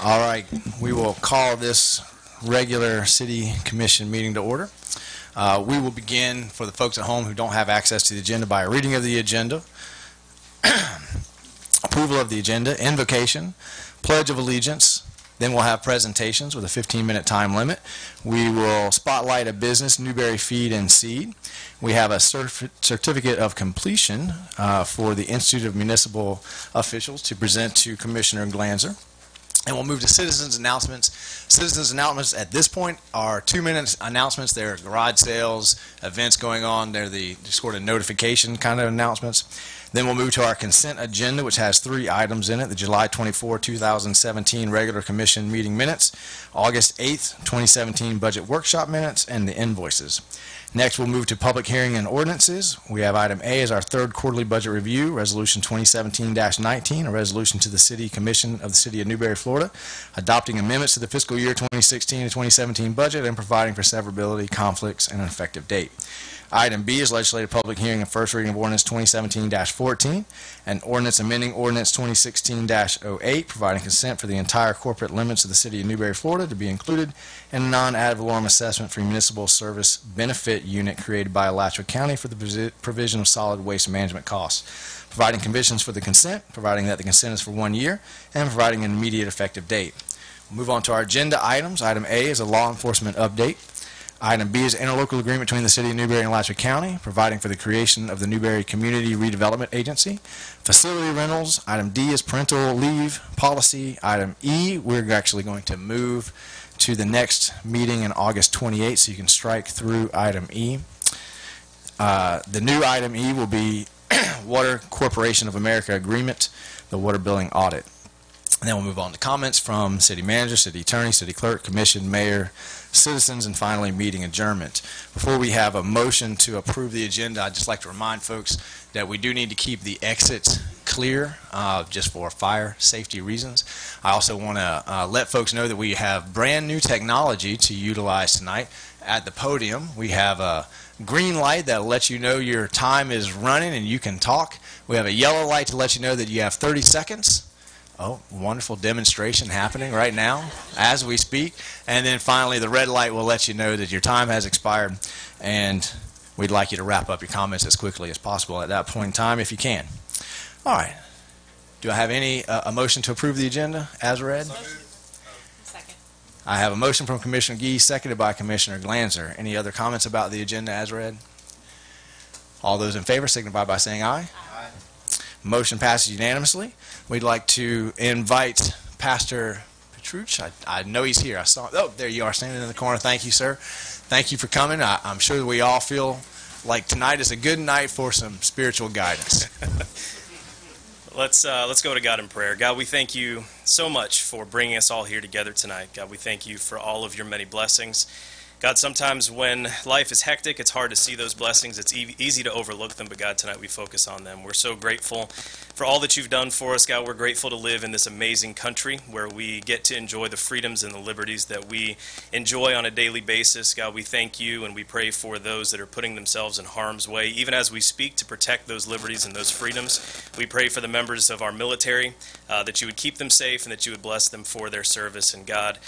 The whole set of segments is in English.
All right, we will call this regular city commission meeting to order. We will begin, for the folks at home who don't have access to the agenda, by a reading of the agenda, approval of the agenda, invocation, pledge of allegiance. Then we'll have presentations with a 15-minute time limit. We will spotlight a business, Newberry Feed and Seed. We have a certificate of completion for the Institute of Municipal Officials to present to Commissioner Glanzer. And we'll move to citizens' announcements. Citizens' announcements at this point are 2-minute announcements. They're garage sales, events going on. They're the sort of notification kind of announcements. Then we'll move to our consent agenda, which has 3 items in it: the July 24, 2017 regular commission meeting minutes, August 8th, 2017 budget workshop minutes, and the invoices. Next, we'll move to public hearing and ordinances. We have item A as our 3rd quarterly budget review, Resolution 2017-19, a resolution to the City Commission of the City of Newberry, Florida, adopting amendments to the fiscal year 2016 to 2017 budget and providing for severability, conflicts, and an effective date. Item B is legislative public hearing and first reading of ordinance 2017-14, and ordinance amending ordinance 2016-08, providing consent for the entire corporate limits of the City of Newberry, Florida to be included in a non-ad valorem assessment for municipal service benefit unit created by Alachua County for the provision of solid waste management costs, providing conditions for the consent, providing that the consent is for 1 year, and providing an immediate effective date. We'll move on to our agenda items. Item A is a law enforcement update. Item B is interlocal agreement between the City of Newberry and Alachua County, providing for the creation of the Newberry Community Redevelopment Agency. Facility rentals. Item D is parental leave policy. Item E, we're actually going to move to the next meeting in August 28th, so you can strike through item E. The new item E will be Water Corporation of America agreement, the water billing audit. And then we'll move on to comments from city manager, city attorney, city clerk, commission, mayor, citizens, and finally meeting adjournment. Before we have a motion to approve the agenda, I'd just like to remind folks that we do need to keep the exits clear just for fire safety reasons. I also want to let folks know that we have brand new technology to utilize tonight. At the podium, we have a green light that will let you know your time is running and you can talk. We have a yellow light to let you know that you have 30 seconds. Oh, wonderful demonstration happening right now as we speak. And then finally, the red light will let you know that your time has expired, and we'd like you to wrap up your comments as quickly as possible at that point in time if you can. All right. Do I have a motion to approve the agenda as read? Second. I have a motion from Commissioner Gee, seconded by Commissioner Glanzer. Any other comments about the agenda as read? All those in favor signify by saying aye. Aye. Motion passes unanimously. We'd like to invite Pastor Petrucci. I know he's here. I saw. Oh, there you are, standing in the corner. Thank you, sir. Thank you for coming. I'm sure that we all feel like tonight is a good night for some spiritual guidance. Let's go to God in prayer. God, we thank you so much for bringing us all here together tonight. God, we thank you for all of your many blessings. God, sometimes when life is hectic, it's hard to see those blessings. It's easy to overlook them, but God, tonight we focus on them. We're so grateful for all that you've done for us. God, we're grateful to live in this amazing country where we get to enjoy the freedoms and the liberties that we enjoy on a daily basis. God, we thank you and we pray for those that are putting themselves in harm's way. Even as we speak to protect those liberties and those freedoms, we pray for the members of our military, that you would keep them safe and that you would bless them for their service. And God,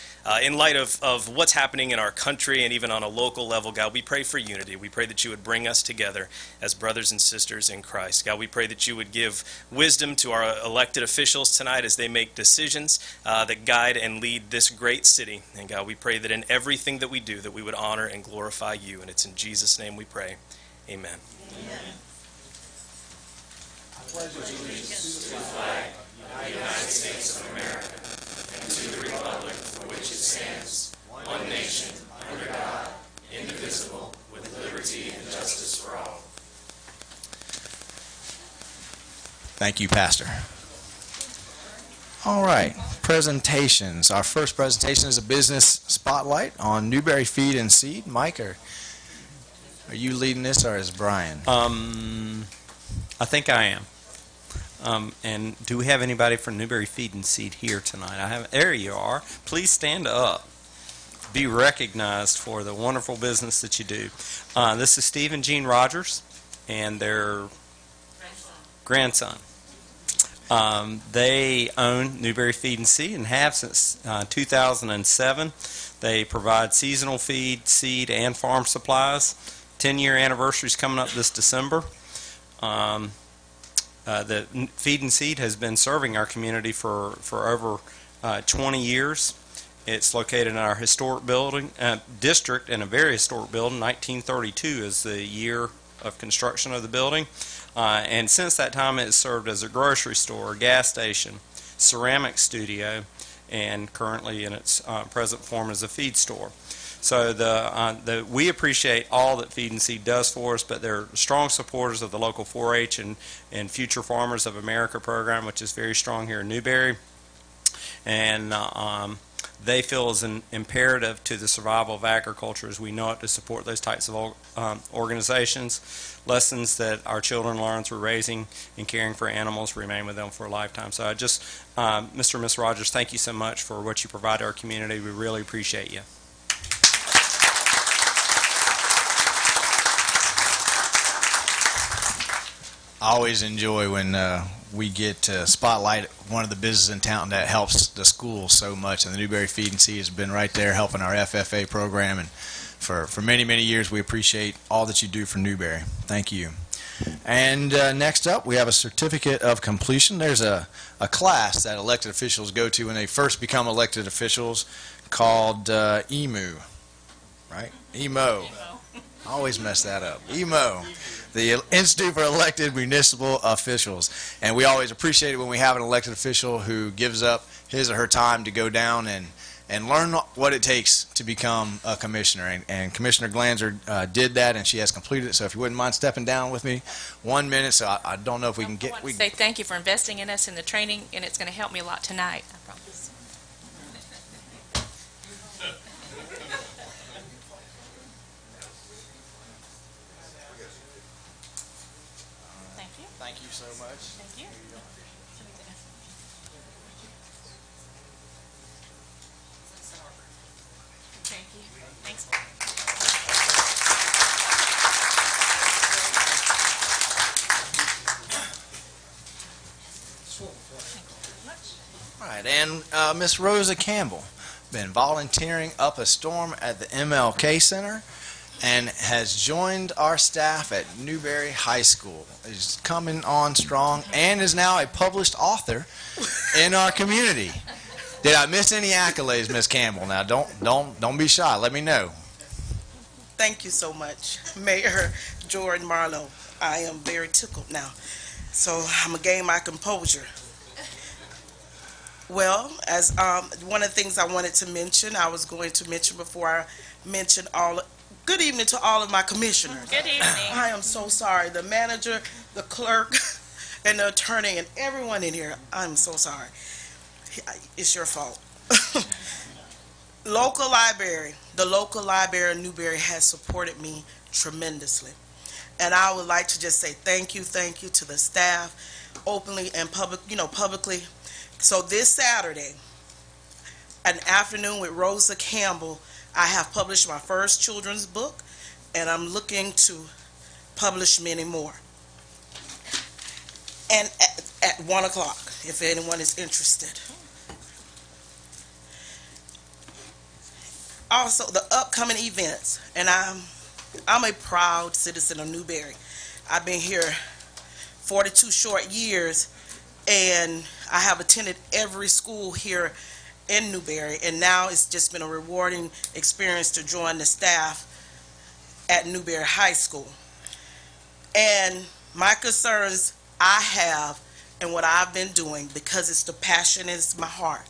in light of what's happening in our country and even on a local level, God, we pray for unity. We pray that you would bring us together as brothers and sisters in Christ. God, we pray that you would give wisdom to our elected officials tonight as they make decisions that guide and lead this great city. And God, we pray that in everything that we do, that we would honor and glorify you. And it's in Jesus' name we pray. Amen. Amen. I pledge allegiance to the flag of the United States of America and to the republic for which it stands, one nation, under God, indivisible, with liberty and justice for all. Thank you, Pastor. All right, presentations. Our first presentation is a business spotlight on Newberry Feed and Seed. Mike, are you leading this, or is Brian? I think I am. And do we have anybody from Newberry Feed and Seed here tonight? There you are. Please stand up. Be recognized for the wonderful business that you do. This is Steve and Jean Rogers and their grandson. They own Newberry Feed and Seed and have since 2007. They provide seasonal feed, seed, and farm supplies. 10-year anniversary is coming up this December. The Feed and Seed has been serving our community for over 20 years. It's located in our historic building district, in a very historic building. 1932 is the year of construction of the building. And since that time, it has served as a grocery store, a gas station, ceramic studio, and currently in its present form as a feed store. So we appreciate all that Feed and Seed does for us, but they're strong supporters of the local 4-H and Future Farmers of America program, which is very strong here in Newberry. And they feel is an imperative to the survival of agriculture as we know it, to support those types of organizations. Lessons that our children learn through raising and caring for animals remain with them for a lifetime. So Mr. and Ms. Rogers, thank you so much for what you provide to our community. We really appreciate you. I always enjoy when we get to spotlight one of the businesses in town that helps the school so much, and the Newberry Feed and Seed has been right there helping our FFA program, and for many, many years we appreciate all that you do for Newberry. Thank you. And next up, we have a certificate of completion. There's a class that elected officials go to when they first become elected officials called EMU, right? EMO. I always mess that up. EMO, the Institute for Elected Municipal Officials. And we always appreciate it when we have an elected official who gives up his or her time to go down and learn what it takes to become a commissioner. And Commissioner Glanzer did that, and she has completed it. So if you wouldn't mind stepping down with me 1 minute. So I don't know if we can get... I want to say thank you for investing in us in the training, and it's going to help me a lot tonight, I promise. Thank you so much. Thank you. Thank you. Thanks. All right, and Miss Rosa Campbell, been volunteering up a storm at the MLK Center and has joined our staff at Newberry High School. Is coming on strong and is now a published author in our community. Did I miss any accolades, Miss Campbell? Now don't be shy. Let me know. Thank you so much, Mayor Jordan Marlowe. I am very tickled now, so I'm gonna gain my composure. Well, as one of the things I wanted to mention, I was going to mention before I mention good evening to all of my commissioners. Good evening. I am so sorry. The manager, the clerk, and the attorney, and everyone in here, I'm so sorry. It's your fault. Local library. The local library in Newberry has supported me tremendously. And I would like to just say thank you to the staff, openly and publicly. So this Saturday, an afternoon with Rosa Campbell, I have published my first children's book, and I'm looking to publish many more. And at 1 o'clock, if anyone is interested. Also, the upcoming events, and I'm a proud citizen of Newberry. I've been here 42 short years, and I have attended every school here in Newberry, and now it's just been a rewarding experience to join the staff at Newberry High School. And my concerns I have, and what I've been doing, because it's the passion, it's my heart,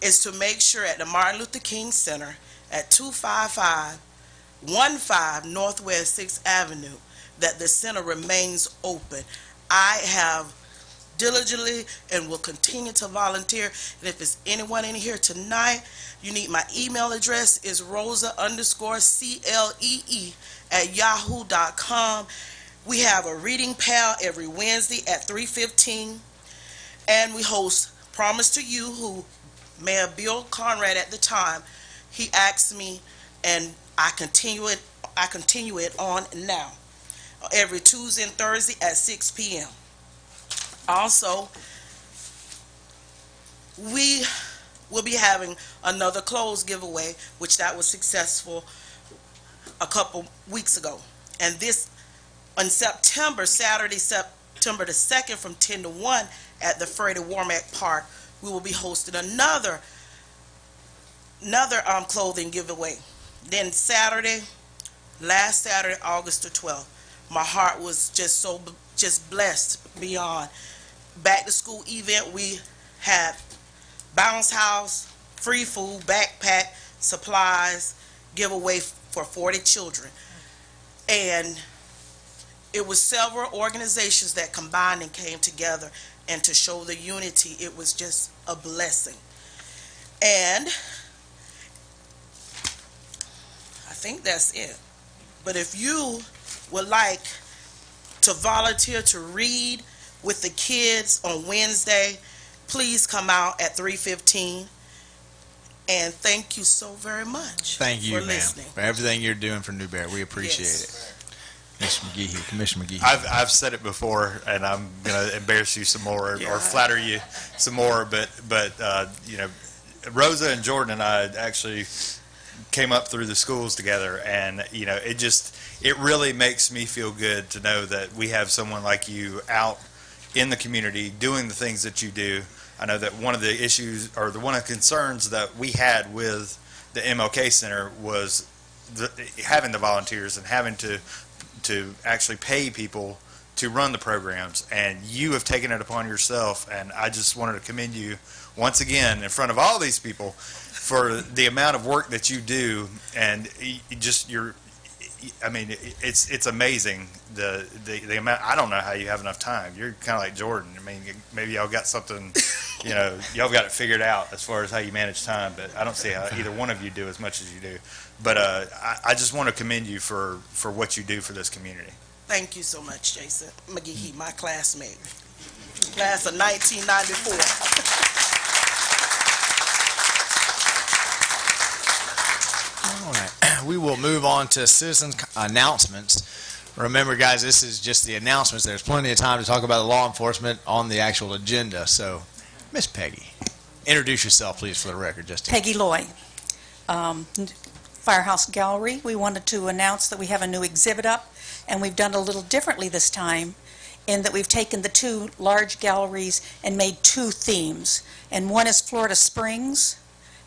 is to make sure at the Martin Luther King Center at 25515 Northwest 6th Avenue that the center remains open. I have diligently and will continue to volunteer, and if there's anyone in here tonight, you need my email address is rosa_clee@yahoo.com. We have a reading pal every Wednesday at 3:15 And we host Promise to You, who Mayor Bill Conrad at the time, he asked me, and I continue it on now, every Tuesday and Thursday at 6 p.m. Also, we will be having another clothes giveaway, which that was successful a couple weeks ago. And this on Saturday, September the 2nd from 10 to 1 at the Freddie Warmack Park, we will be hosting another clothing giveaway. Then last Saturday, August the 12th, my heart was just blessed beyond. Back to school event, we had bounce house, free food, backpack, supplies, giveaway for 40 children. And it was several organizations that combined and came together, and to show the unity, it was just a blessing. And I think that's it. But if you would like to volunteer to read with the kids on Wednesday, please come out at 3:15. And thank you so very much. Thank you, for ma'am, listening. for everything you're doing for Newberry. We appreciate Yes. it. Mr. McGehee, Commissioner McGehee. I've said it before, and I'm going to embarrass you some more or flatter you some more. But you know, Rosa and Jordan and I actually came up through the schools together, and you know, it really makes me feel good to know that we have someone like you out in the community doing the things that you do. I know that one of the issues, or one of the concerns that we had with the MLK Center was having the volunteers and having to actually pay people to run the programs, and you have taken it upon yourself, and I just wanted to commend you once again in front of all these people for the amount of work that you do, and I mean, it's amazing the amount. I don't know how you have enough time. You're kind of like Jordan. I mean, maybe y'all got something, you know, y'all got it figured out as far as how you manage time, but I don't see how either one of you do as much as you do. But I just want to commend you for what you do for this community. Thank you so much, Jason McGehee, my classmate. Class of 1994. All right. We will move on to citizen announcements. Remember, guys, this is just the announcements. There's plenty of time to talk about the law enforcement on the actual agenda. So, Miss Peggy, introduce yourself, please, for the record. Just Peggy Loy, Firehouse Gallery. We wanted to announce that we have a new exhibit up, and we've done a little differently this time in that we've taken the two large galleries and made two themes. And one is Florida Springs,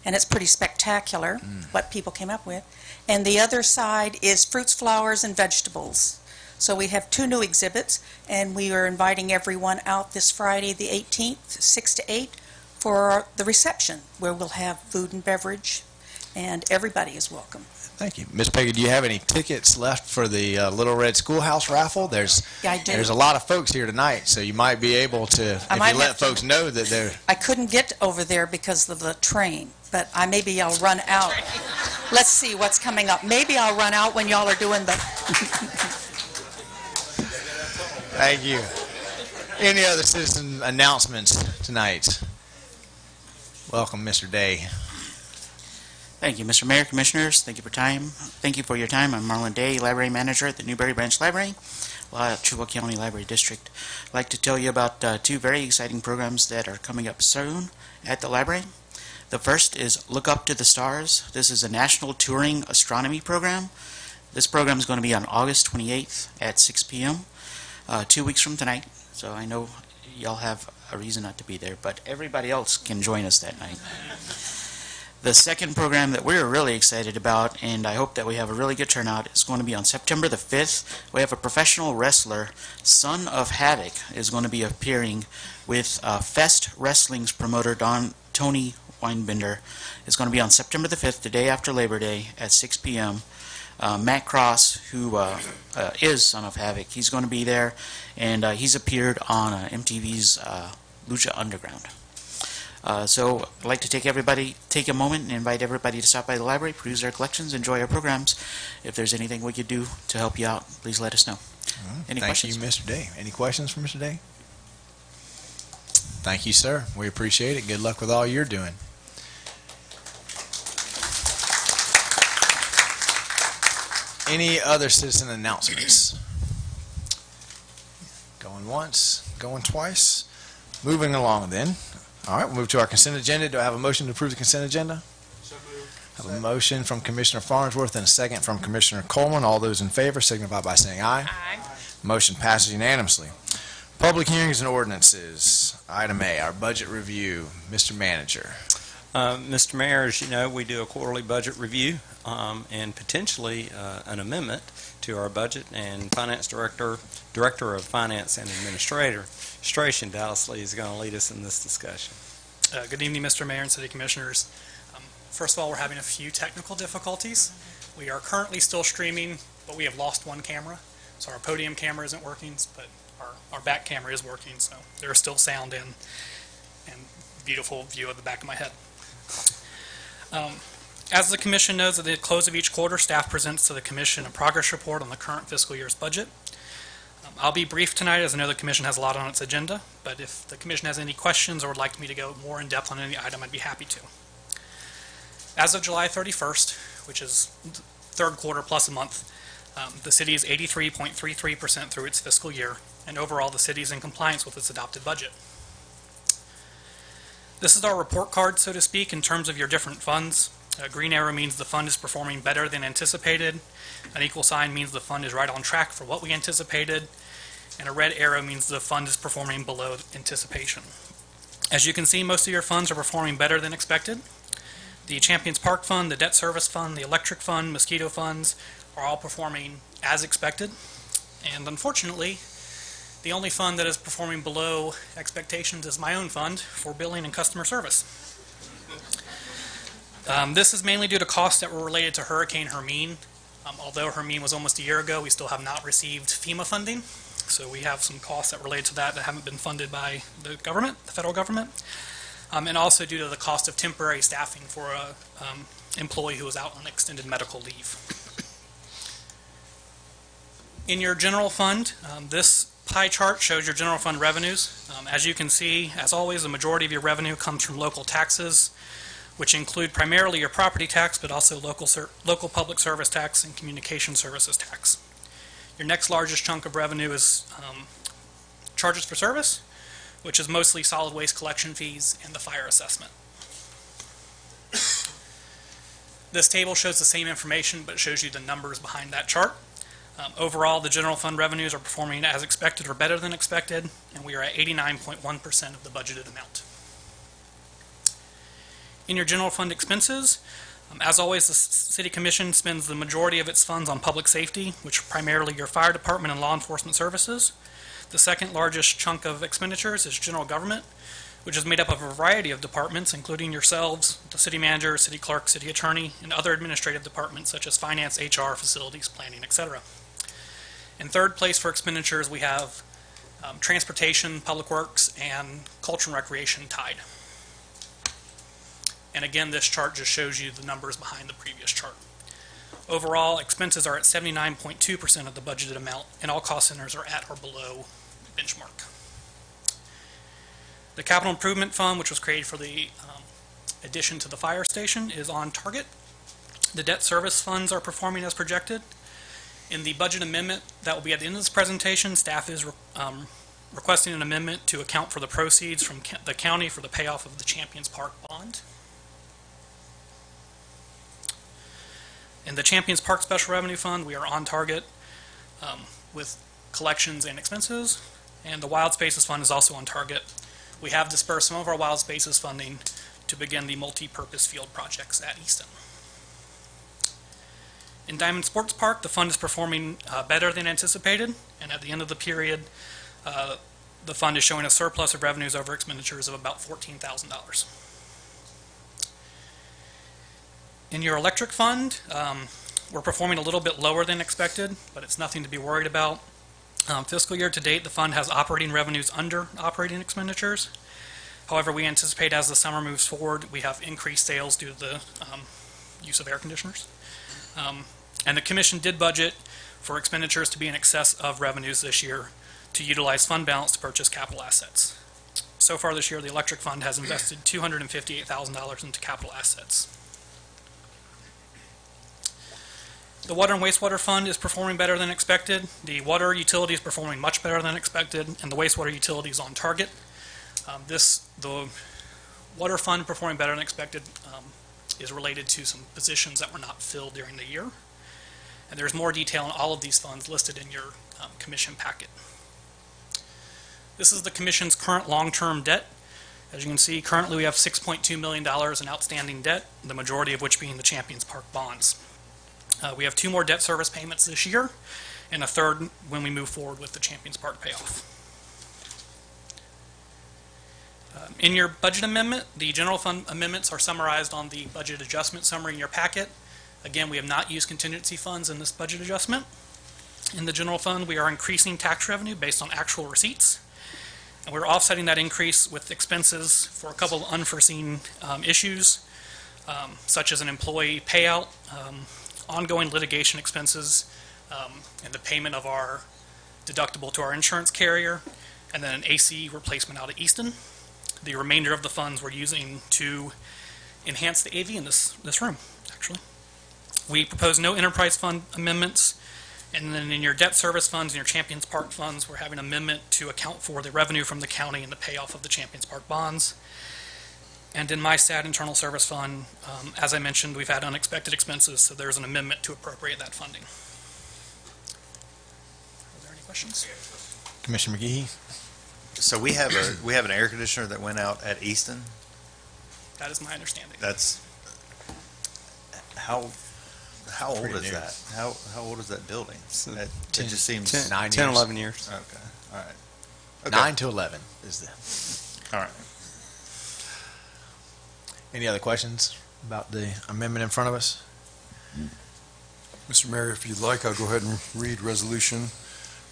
and it's pretty spectacular what people came up with. And the other side is fruits, flowers, and vegetables. So we have two new exhibits, and we are inviting everyone out this Friday, the 18th, 6 to 8, for the reception, where we'll have food and beverage, and everybody is welcome. Thank you. Miss Peggy, do you have any tickets left for the Little Red Schoolhouse raffle? Yeah, I do. There's a lot of folks here tonight, so you might be able to, if you let folks know that they're... I couldn't get over there because of the train, but maybe I'll run out. Let's see what's coming up. Maybe I'll run out when y'all are doing the... Thank you. Any other citizen announcements tonight? Welcome, Mr. Day. Thank you, Mr. Mayor, Commissioners. Thank you for time. Thank you for your time. I'm Marlon Day, Library Manager at the Newberry Branch Library, Chippewa County Library District. I'd like to tell you about two very exciting programs that are coming up soon at the library. The first is Look Up to the Stars. This is a national touring astronomy program. This program is going to be on August 28th at 6 p.m., 2 weeks from tonight. So I know y'all have a reason not to be there, but everybody else can join us that night. The second program that we're really excited about, and I hope that we have a really good turnout, is going to be on September the 5th. We have a professional wrestler, Son of Havoc, is going to be appearing with Fest Wrestling's promoter, Tony Weinbender. It's going to be on September the 5th, the day after Labor Day, at 6 p.m. Matt Cross, who is Son of Havoc, he's going to be there, and he's appeared on MTV's Lucha Underground. So I'd like to take a moment and invite everybody to stop by the library, peruse our collections, enjoy our programs. If there's anything we could do to help you out, please let us know. Any questions? Thank you, Mr. Day. Any questions for Mr. Day? Thank you, sir. We appreciate it. Good luck with all you're doing. Any other citizen announcements? Going once, going twice. Moving along then. All right, we'll move to our consent agenda. Do I have a motion to approve the consent agenda? I have a motion from Commissioner Farnsworth and a second from Commissioner Coleman. All those in favor signify by saying aye. Aye. Motion passes unanimously. Public hearings and ordinances. Item A, our budget review. Mr. Manager. Mr. Mayor, as you know, we do a quarterly budget review and potentially an amendment to our budget, and Director of Finance and Administration, Dallas Lee, is going to lead us in this discussion. Good evening, Mr. Mayor and City Commissioners. First of all, we're having a few technical difficulties. We are currently still streaming, but we have lost one camera. So our podium camera isn't working, but our back camera is working, so there is still sound and beautiful view of the back of my head. As the Commission knows, at the close of each quarter, staff presents to the Commission a progress report on the current fiscal year's budget. I'll be brief tonight, as I know the Commission has a lot on its agenda, but if the Commission has any questions or would like me to go more in depth on any item, I'd be happy to. As of July 31st, which is third quarter plus a month, the city is 83.33% through its fiscal year, and overall the city is in compliance with its adopted budget. This is our report card, so to speak, in terms of your different funds. A green arrow means the fund is performing better than anticipated. An equal sign means the fund is right on track for what we anticipated. And a red arrow means the fund is performing below anticipation. As you can see, most of your funds are performing better than expected. The Champions Park Fund, the Debt Service Fund, the Electric Fund, Mosquito Funds are all performing as expected. And unfortunately, the only fund that is performing below expectations is my own fund for billing and customer service. This is mainly due to costs that were related to Hurricane Hermine. Although Hermine was almost a year ago, we still have not received FEMA funding. So we have some costs that relate to that haven't been funded by the government, the federal government. And also due to the cost of temporary staffing for an employee who was out on extended medical leave. In your general fund, this pie chart shows your general fund revenues. As you can see, as always, the majority of your revenue comes from local taxes, which include primarily your property tax, but also local public service tax and communication services tax. Your next largest chunk of revenue is charges for service, which is mostly solid waste collection fees and the fire assessment. This table shows the same information, but shows you the numbers behind that chart. Overall, the general fund revenues are performing as expected or better than expected, and we are at 89.1% of the budgeted amount. In your general fund expenses, as always, the City Commission spends the majority of its funds on public safety, which are primarily your fire department and law enforcement services. The second largest chunk of expenditures is general government, which is made up of a variety of departments, including yourselves, the city manager, city clerk, city attorney, and other administrative departments such as finance, HR, facilities, planning, etc. In third place for expenditures, we have transportation, public works, and culture and recreation tied. And again, this chart just shows you the numbers behind the previous chart. Overall, expenses are at 79.2% of the budgeted amount, and all cost centers are at or below benchmark. The Capital Improvement Fund, which was created for the addition to the fire station, is on target. The debt service funds are performing as projected. In the budget amendment that will be at the end of this presentation, staff is requesting an amendment to account for the proceeds from the county for the payoff of the Champions Park bond. In the Champions Park Special Revenue Fund, we are on target with collections and expenses, and the Wild Spaces Fund is also on target. We have dispersed some of our Wild Spaces funding to begin the multi-purpose field projects at Easton. In Diamond Sports Park, the fund is performing better than anticipated, and at the end of the period, the fund is showing a surplus of revenues over expenditures of about $14,000. In your electric fund, we're performing a little bit lower than expected, but it's nothing to be worried about. Fiscal year to date, the fund has operating revenues under operating expenditures. However, we anticipate as the summer moves forward, we have increased sales due to the use of air conditioners. And the Commission did budget for expenditures to be in excess of revenues this year to utilize fund balance to purchase capital assets. So far this year, the electric fund has invested $258,000 into capital assets. The water and wastewater fund is performing better than expected. The water utility is performing much better than expected, and the wastewater utility is on target. The water fund performing better than expected is related to some positions that were not filled during the year. And there's more detail on all of these funds listed in your commission packet. This is the commission's current long-term debt. As you can see, currently we have $6.2 million in outstanding debt, the majority of which being the Champions Park bonds. We have 2 more debt service payments this year, and a third when we move forward with the Champions Park payoff. In your budget amendment, the general fund amendments are summarized on the budget adjustment summary in your packet. Again, we have not used contingency funds in this budget adjustment. In the general fund, we are increasing tax revenue based on actual receipts, and we're offsetting that increase with expenses for a couple of unforeseen issues, such as an employee payout, ongoing litigation expenses, and the payment of our deductible to our insurance carrier, and then an AC replacement out of Easton. The remainder of the funds we're using to enhance the AV in this room, actually. We propose no enterprise fund amendments, and then in your debt service funds and your Champions Park funds, we're having an amendment to account for the revenue from the county and the payoff of the Champions Park bonds. And in my STAT internal service fund, as I mentioned, we've had unexpected expenses, so there's an amendment to appropriate that funding. Are there any questions? Commissioner McGehee? So we have an air conditioner that went out at Easton. That is my understanding. That's how old Pretty is new. that? How old is that building? It just seems 9 10, years. 11 years. Okay. All right. Okay. 9 to 11 is the. All right. Any other questions about the amendment in front of us? Mr. Mayor, if you'd like, I'll go ahead and read resolution.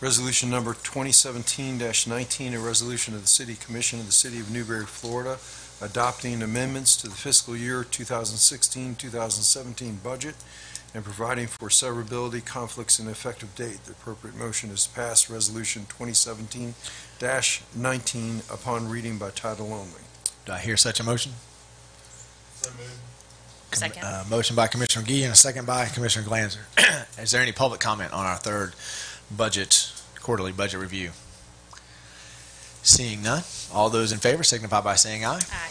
Resolution number 2017-19, a resolution of the City Commission of the City of Newberry, Florida, adopting amendments to the fiscal year 2016-2017 budget and providing for severability, conflicts, and effective date. The appropriate motion is to pass Resolution 2017-19 upon reading by title only. Do I hear such a motion? Second. Motion by Commissioner McGee and a second by Commissioner Glanzer. Is there any public comment on our third quarterly budget review? Seeing none, all those in favor signify by saying aye. Aye.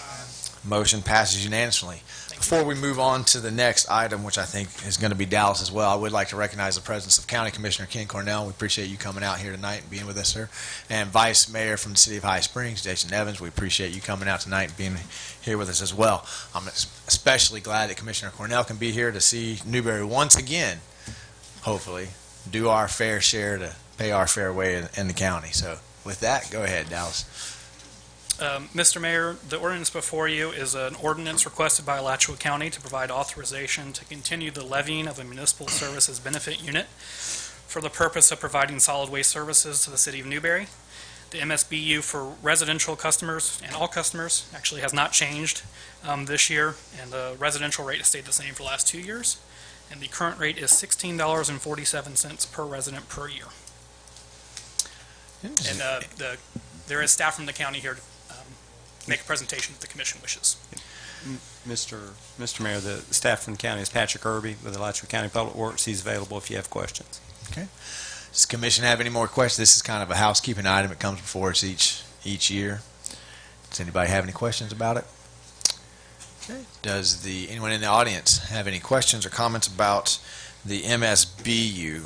Motion passes unanimously. Before we move on to the next item, which I think is going to be Dallas as well, I would like to recognize the presence of County Commissioner Ken Cornell. We appreciate you coming out here tonight and being with us, sir. And Vice Mayor from the City of High Springs, Jason Evans, we appreciate you coming out tonight and being here with us as well. I'm especially glad that Commissioner Cornell can be here to see Newberry once again, hopefully, do our fair share to pay our fair way in the county. So with that, go ahead, Dallas. Mr. Mayor, the ordinance before you is an ordinance requested by Alachua County to provide authorization to continue the levying of a municipal services benefit unit for the purpose of providing solid waste services to the City of Newberry. The MSBU for residential customers and all customers actually has not changed this year, and the residential rate has stayed the same for the last 2 years. And the current rate is $16.47 per resident per year. And there is staff from the county here to make a presentation if the commission wishes. Mr. Mayor, the staff from the county is Patrick Irby with Alachua County Public Works. He's available if you have questions. Okay. Does the commission have any more questions? This is kind of a housekeeping item. It comes before us each year. Does anybody have any questions about it? Okay. Does anyone in the audience have any questions or comments about the MSBU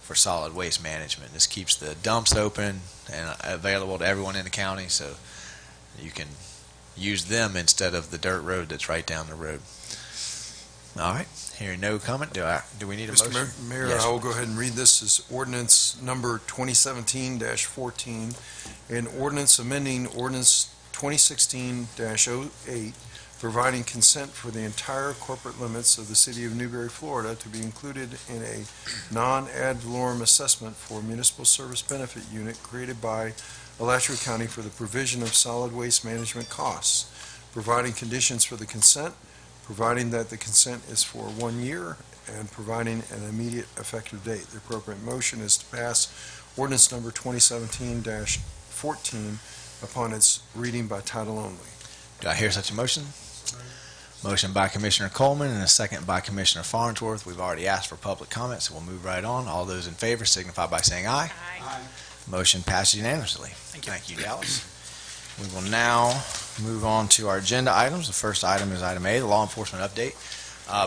for solid waste management? This keeps the dumps open and available to everyone in the county, so you can use them instead of the dirt road that's right down the road. All right. Hearing no comment, do we need a motion? Mr. Mayor, Yes. I will go ahead and read this as ordinance number 2017-14, an ordinance amending ordinance 2016-08, providing consent for the entire corporate limits of the City of Newberry, Florida to be included in a non-ad valorem assessment for municipal service benefit unit created by Alachua County for the provision of solid waste management costs, providing conditions for the consent, providing that the consent is for 1 year, and providing an immediate effective date. The appropriate motion is to pass ordinance number 2017-14 upon its reading by title only. Do I hear such a motion? Motion by Commissioner Coleman and a second by Commissioner Farnsworth. We've already asked for public comment, so we'll move right on. All those in favor signify by saying aye. Aye. Motion passes unanimously. Thank you. Thank you, Dallas. We will now move on to our agenda items. The first item is item A, the law enforcement update.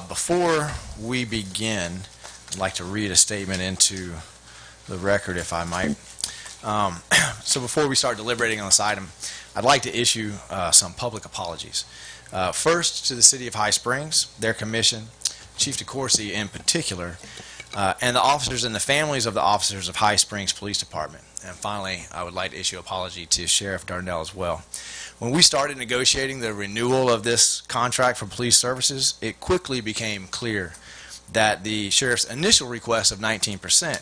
Before we begin, I'd like to read a statement into the record, if I might. So before we start deliberating on this item, I'd like to issue some public apologies. First, to the City of High Springs, their commission, Chief DeCourcy in particular, and the officers and the families of the officers of High Springs Police Department. And finally, I would like to issue an apology to Sheriff Darnell as well. When we started negotiating the renewal of this contract for police services, it quickly became clear that the sheriff's initial request of 19%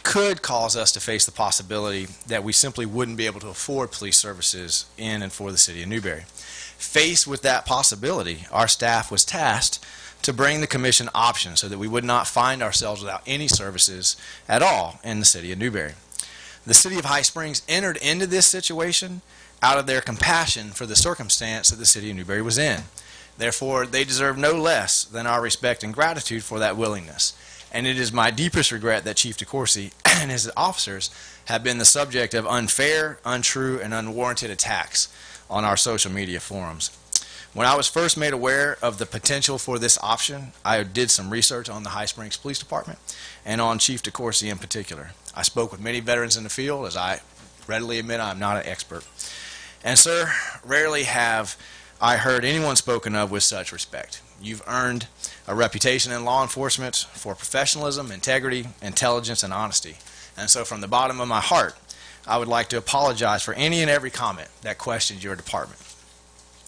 could cause us to face the possibility that we simply wouldn't be able to afford police services in and for the city of Newberry. Faced with that possibility, our staff was tasked to bring the commission options so that we would not find ourselves without any services at all in the city of Newberry. The City of High Springs entered into this situation out of their compassion for the circumstance that the city of Newberry was in. Therefore, they deserve no less than our respect and gratitude for that willingness. And it is my deepest regret that Chief DeCourcy and his officers have been the subject of unfair, untrue, and unwarranted attacks on our social media forums. When I was first made aware of the potential for this option, I did some research on the High Springs Police Department and on Chief DeCourcy in particular. I spoke with many veterans in the field, as I readily admit I'm not an expert. And sir, rarely have I heard anyone spoken of with such respect. You've earned a reputation in law enforcement for professionalism, integrity, intelligence, and honesty. And so from the bottom of my heart, I would like to apologize for any and every comment that questioned your department.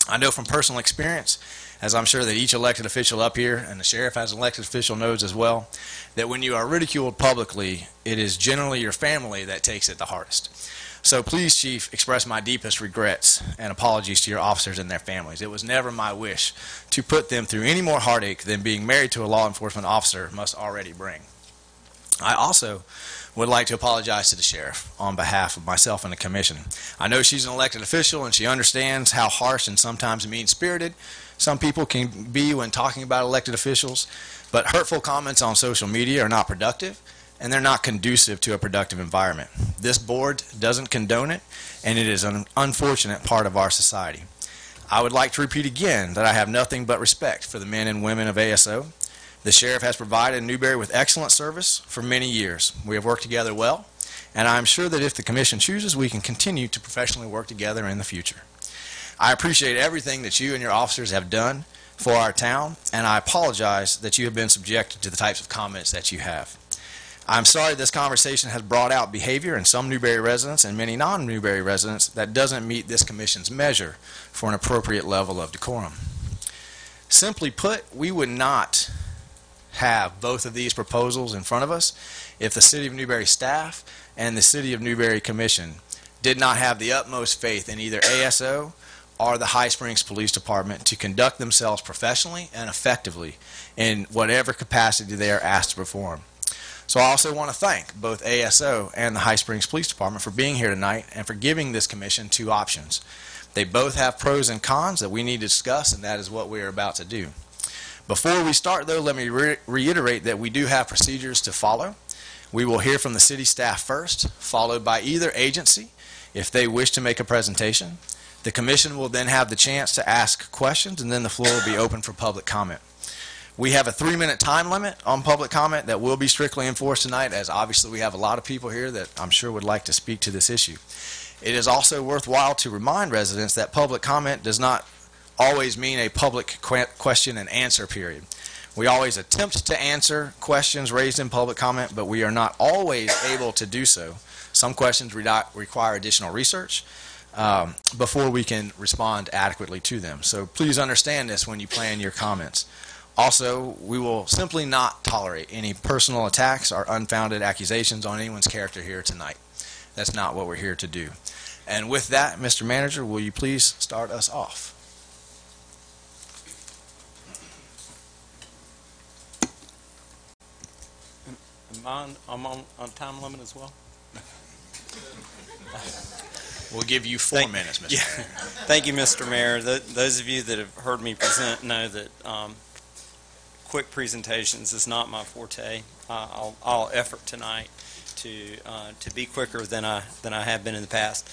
I know from personal experience, as I'm sure that each elected official up here, and the sheriff as an elected official knows as well, that when you are ridiculed publicly, it is generally your family that takes it the hardest. So please, Chief, express my deepest regrets and apologies to your officers and their families. It was never my wish to put them through any more heartache than being married to a law enforcement officer must already bring. I also would like to apologize to the sheriff on behalf of myself and the commission. I know she's an elected official and she understands how harsh and sometimes mean-spirited some people can be when talking about elected officials, but hurtful comments on social media are not productive and they're not conducive to a productive environment. This board doesn't condone it, and it is an unfortunate part of our society. I would like to repeat again that I have nothing but respect for the men and women of ASO. The sheriff has provided Newberry with excellent service for many years. We have worked together well, and I am sure that if the commission chooses, we can continue to professionally work together in the future. I appreciate everything that you and your officers have done for our town, and I apologize that you have been subjected to the types of comments that you have. I'm sorry this conversation has brought out behavior in some Newberry residents and many non-Newberry residents that doesn't meet this commission's measure for an appropriate level of decorum. Simply put, we would not have both of these proposals in front of us if the City of Newberry staff and the City of Newberry Commission did not have the utmost faith in either ASO or the High Springs Police Department to conduct themselves professionally and effectively in whatever capacity they are asked to perform. So I also want to thank both ASO and the High Springs Police Department for being here tonight and for giving this commission two options. They both have pros and cons that we need to discuss, and that is what we are about to do. Before we start, though, let me reiterate that we do have procedures to follow. We will hear from the city staff first, followed by either agency if they wish to make a presentation. The commission will then have the chance to ask questions, and then the floor will be open for public comment. We have a 3-minute time limit on public comment that will be strictly enforced tonight, as obviously we have a lot of people here that I'm sure would like to speak to this issue. It is also worthwhile to remind residents that public comment does not always mean a public question and answer period. We always attempt to answer questions raised in public comment, but we are not always able to do so. Some questions require additional research before we can respond adequately to them. So please understand this when you plan your comments. Also, we will simply not tolerate any personal attacks or unfounded accusations on anyone's character here tonight. That's not what we're here to do. And with that, Mr. Manager, will you please start us off? I'm on time limit as well. We'll give you 4 minutes, Mr. Mayor. Thank you, Mr. Mayor. Those of you that have heard me present know that quick presentations is not my forte. I'll effort tonight to be quicker than I have been in the past.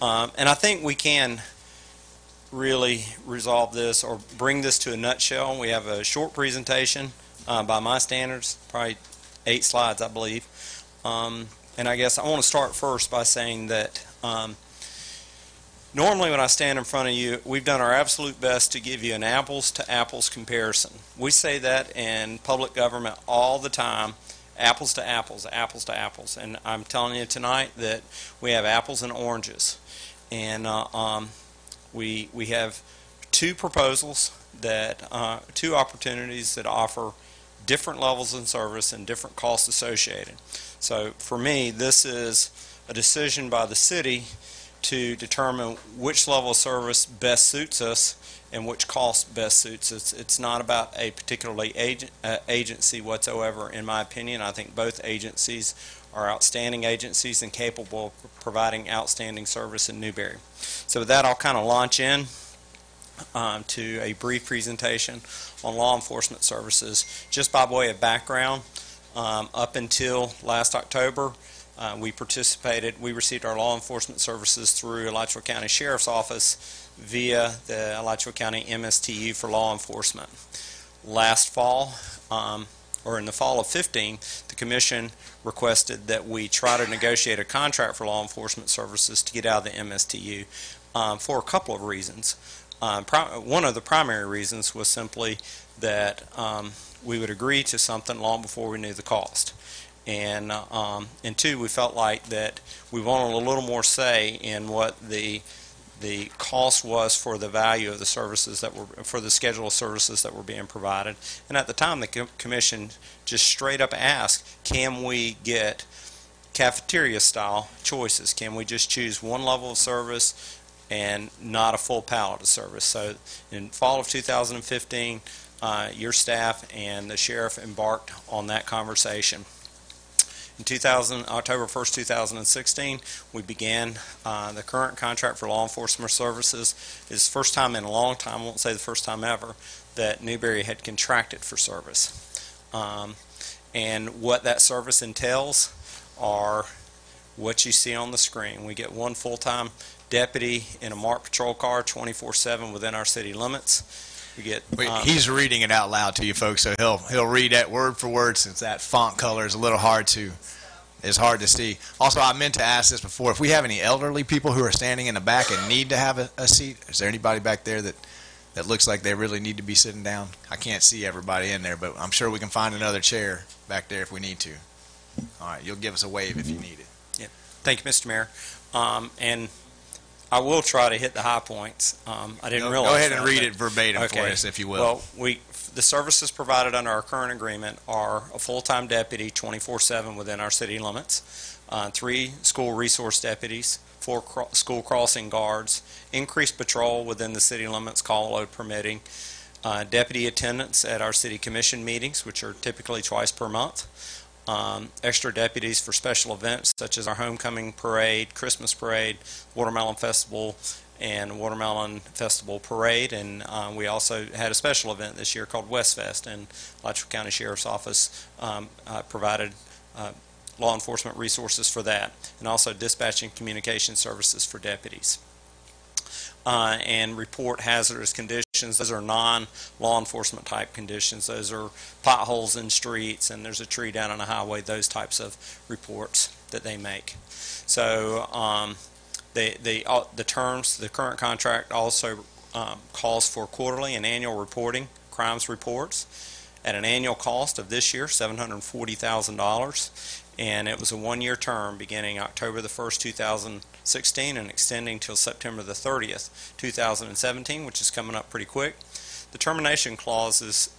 And I think we can really resolve this or bring this to a nutshell. We have a short presentation by my standards, probably 8 slides, I believe. And I guess I want to start first by saying that normally when I stand in front of you, we've done our absolute best to give you an apples-to-apples comparison. We say that in public government all the time, apples to apples, apples to apples. And I'm telling you tonight that we have apples and oranges. And we have 2 proposals, that 2 opportunities that offer different levels of service and different costs associated. So for me, this is a decision by the city to determine which level of service best suits us and which cost best suits us. It's not about a particularly agency whatsoever, in my opinion. I think both agencies are outstanding agencies and capable of providing outstanding service in Newberry. So with that, I'll kind of launch in to a brief presentation on law enforcement services. Just by way of background, up until last October, we received our law enforcement services through Alachua County Sheriff's Office via the Alachua County MSTU for law enforcement. Last fall, or in the fall of 15, the Commission requested that we try to negotiate a contract for law enforcement services to get out of the MSTU for a couple of reasons. One of the primary reasons was simply that we would agree to something long before we knew the cost. And 2, we felt like that we wanted a little more say in what the cost was for the value of the services that were, for the schedule of services that were being provided. And at the time, the Commission just straight up asked, can we get cafeteria style choices? Can we just choose one level of service and not a full palette of service? So in fall of 2015, your staff and the sheriff embarked on that conversation. In October 1st, 2016, we began the current contract for law enforcement services. It's the first time in a long time, I won't say the first time ever, that Newberry had contracted for service. And what that service entails are what you see on the screen. We get 1 full-time deputy in a marked patrol car 24/7 within our city limits. We get, he's reading it out loud to you folks, so he'll read that word for word, since that font color is a little hard to see. Also, I meant to ask this before. If we have any elderly people who are standing in the back and need to have a seat, is there anybody back there that looks like they really need to be sitting down? I can't see everybody in there, but I'm sure we can find another chair back there if we need to. All right, you'll give us a wave if you need it. Yeah. Thank you, Mr. Mayor. And I will try to hit the high points. I didn't realize. Go ahead and read it verbatim for us, if you will. Well, the services provided under our current agreement are a full-time deputy 24/7 within our city limits, 3 school resource deputies, 4 school crossing guards, increased patrol within the city limits, call load permitting, deputy attendance at our city commission meetings, which are typically twice per month, extra deputies for special events such as our homecoming parade, Christmas parade, Watermelon Festival, and Watermelon Festival Parade. And we also had a special event this year called West Fest, and Alachua County Sheriff's Office provided law enforcement resources for that, and also dispatching communication services for deputies. And report hazardous conditions. Those are non-law enforcement type conditions. Those are potholes in streets, and there's a tree down on a highway, those types of reports that they make. So the terms, the current contract also calls for quarterly and annual reporting, crimes reports, at an annual cost of this year, $740,000. And it was a 1-year term beginning October the 1st, 2016 and extending till September the 30th, 2017, which is coming up pretty quick. The termination clause is,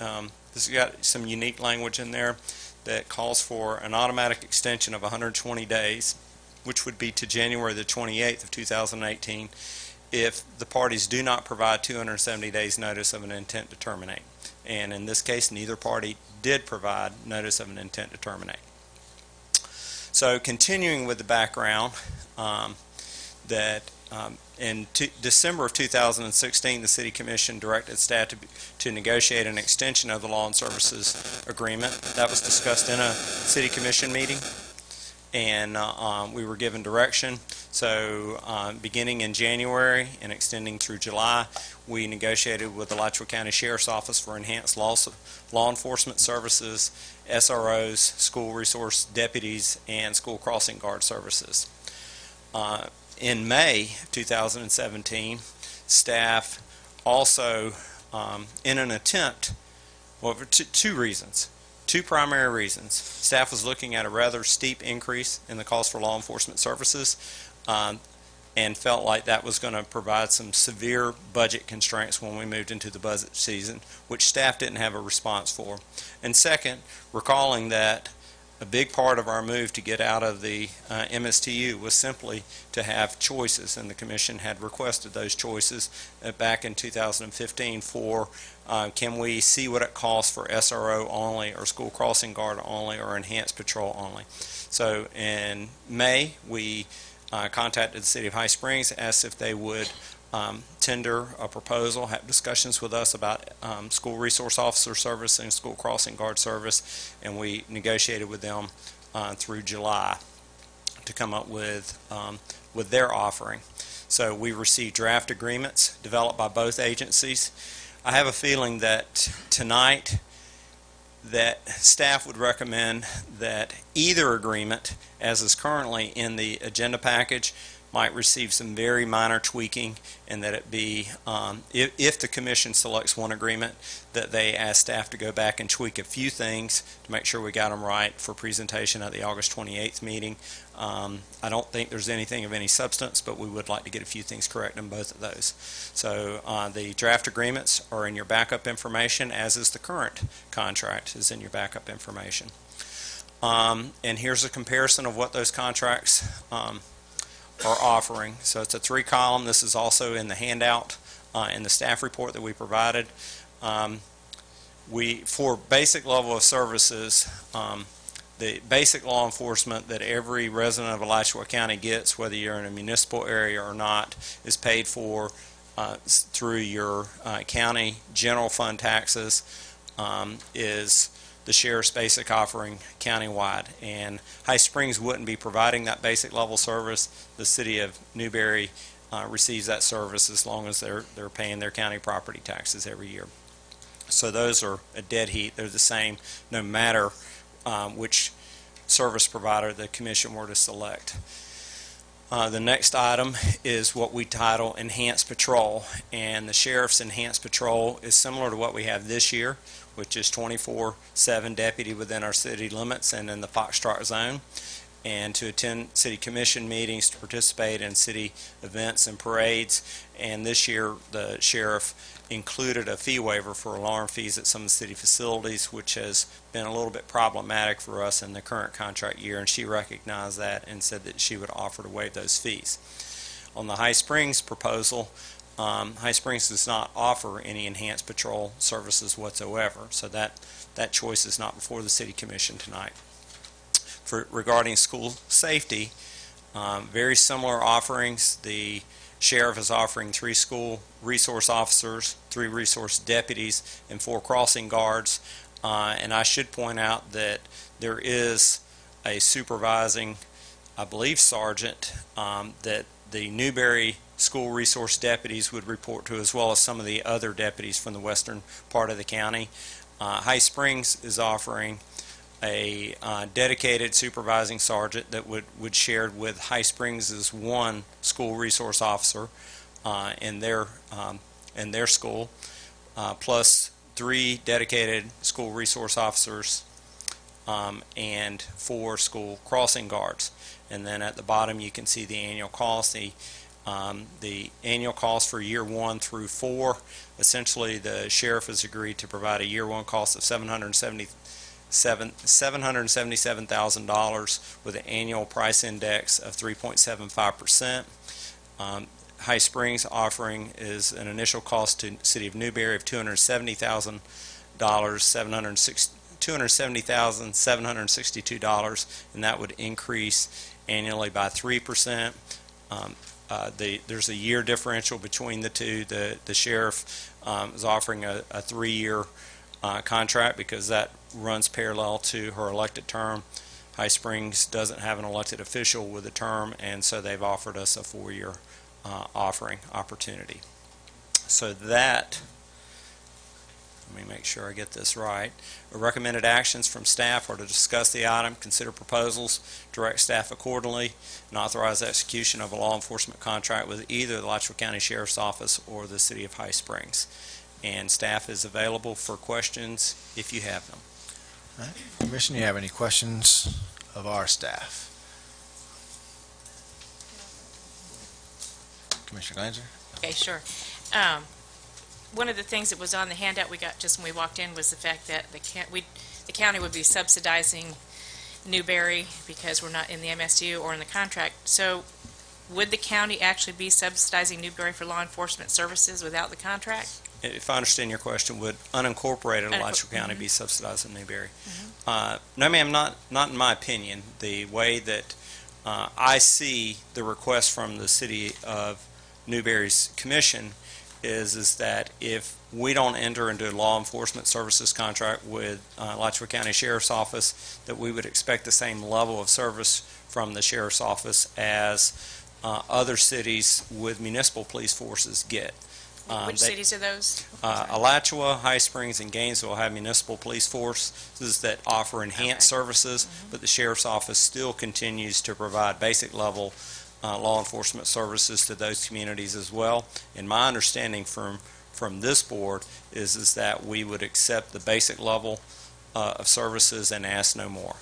this has got some unique language in there that calls for an automatic extension of 120 days, which would be to January the 28th of 2018, if the parties do not provide 270 days notice of an intent to terminate. And in this case, neither party did provide notice of an intent to terminate. So continuing with the background, that in December of 2016, the City Commission directed staff to negotiate an extension of the Law and Services Agreement. That was discussed in a City Commission meeting, and we were given direction. So beginning in January and extending through July, we negotiated with the Alachua County Sheriff's Office for enhanced law enforcement services, SROs, school resource deputies, and school crossing guard services. In May 2017, staff also, in an attempt, well, for two primary reasons. Staff was looking at a rather steep increase in the cost for law enforcement services and felt like that was going to provide some severe budget constraints when we moved into the budget season, which staff didn't have a response for. And second, recalling that a big part of our move to get out of the MSTU was simply to have choices, and the Commission had requested those choices back in 2015 for can we see what it costs for SRO only or school crossing guard only or enhanced patrol only. So in May, we contacted the City of High Springs, asked if they would tender a proposal, have discussions with us about school resource officer service and school crossing guard service, and we negotiated with them through July to come up with their offering. So we received draft agreements developed by both agencies. I have a feeling that tonight that staff would recommend that either agreement, as is currently in the agenda package, might receive some very minor tweaking, and that it be, if the Commission selects one agreement, that they ask staff to go back and tweak a few things to make sure we got them right for presentation at the August 28th meeting. I don't think there's anything of any substance, but we would like to get a few things correct in both of those. So the draft agreements are in your backup information, as is the current contract is in your backup information. And here's a comparison of what those contracts are offering. So it's a 3-column. This is also in the handout in the staff report that we provided. For basic level of services, the basic law enforcement that every resident of Alachua County gets, whether you're in a municipal area or not, is paid for through your county general fund taxes, is the sheriff's basic offering countywide. And High Springs wouldn't be providing that basic level service. The city of Newberry receives that service as long as they're paying their county property taxes every year. So those are a dead heat. They're the same no matter which service provider the Commission were to select. The next item is what we title Enhanced Patrol, and the Sheriff's Enhanced Patrol is similar to what we have this year, which is 24/7 deputy within our city limits and in the Foxtrot zone, and to attend City Commission meetings, to participate in city events and parades. And this year the Sheriff included a fee waiver for alarm fees at some of the city facilities, which has been a little bit problematic for us in the current contract year, and she recognized that and said that she would offer to waive those fees. On the High Springs proposal, High Springs does not offer any enhanced patrol services whatsoever, so that choice is not before the City Commission tonight. Regarding school safety, very similar offerings. The Sheriff is offering 3 school resource officers, 3 resource deputies, and 4 crossing guards. And I should point out that there is a supervising, I believe, sergeant that the Newberry school resource deputies would report to, as well as some of the other deputies from the western part of the county. High Springs is offering a dedicated supervising sergeant that would share with High Springs' 1 school resource officer in their school, plus 3 dedicated school resource officers and 4 school crossing guards. And then at the bottom you can see the annual cost. The annual cost for year 1 through 4, essentially the sheriff has agreed to provide a year 1 cost of $777,000 with an annual price index of 3.75%. High Springs offering is an initial cost to the City of Newberry of $270,000, $270,762, and that would increase annually by 3%. there's a year differential between the two. The sheriff is offering a 3-year contract because that runs parallel to her elected term. High Springs doesn't have an elected official with a term, and so they've offered us a 4-year offering opportunity. So that, let me make sure I get this right. Recommended actions from staff are to discuss the item, consider proposals, direct staff accordingly, and authorize execution of a law enforcement contract with either the Alachua County Sheriff's Office or the City of High Springs. And staff is available for questions if you have them. All right. Commissioner, you have any questions of our staff? Commissioner Glanzer? Okay, sure. One of the things that was on the handout we got just when we walked in was the fact that the county would be subsidizing Newberry because we're not in the MSU or in the contract. So would the county actually be subsidizing Newberry for law enforcement services without the contract? If I understand your question, would unincorporated Alachua County be subsidizing Newberry? No, ma'am, not in my opinion. The way that I see the request from the City of Newberry's commission is that if we don't enter into a law enforcement services contract with Alachua County Sheriff's Office, that we would expect the same level of service from the Sheriff's Office as other cities with municipal police forces get. Which cities are those? Alachua, High Springs, and Gainesville have municipal police forces that offer enhanced services, but the Sheriff's Office still continues to provide basic level law enforcement services to those communities as well. And my understanding from this board is that we would accept the basic level of services and ask no more.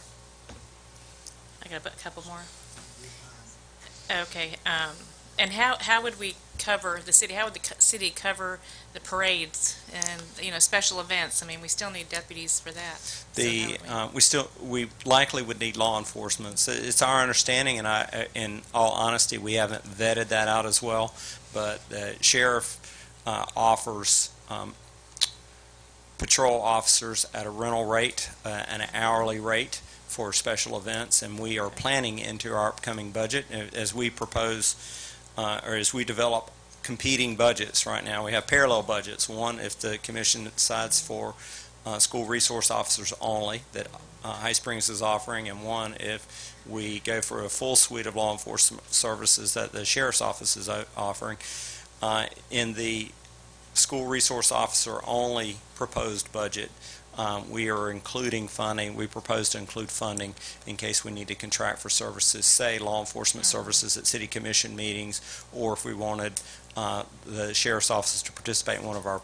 I got a couple more. Okay. And how would we cover the city? How would the city cover the parades and special events? I mean, we still need deputies for that. We likely would need law enforcement. So it's our understanding, and in all honesty, we haven't vetted that out as well. But the sheriff offers patrol officers at a rental rate and an hourly rate for special events, and we are planning into our upcoming budget as we propose. Or as we develop competing budgets right now. We have parallel budgets. One, if the commission decides for school resource officers only that High Springs is offering, and one, if we go for a full suite of law enforcement services that the Sheriff's Office is offering. In the school resource officer only proposed budget, we are including funding. We propose to include funding in case we need to contract for services, say law enforcement services at city commission meetings, or if we wanted the sheriff's office to participate in one of our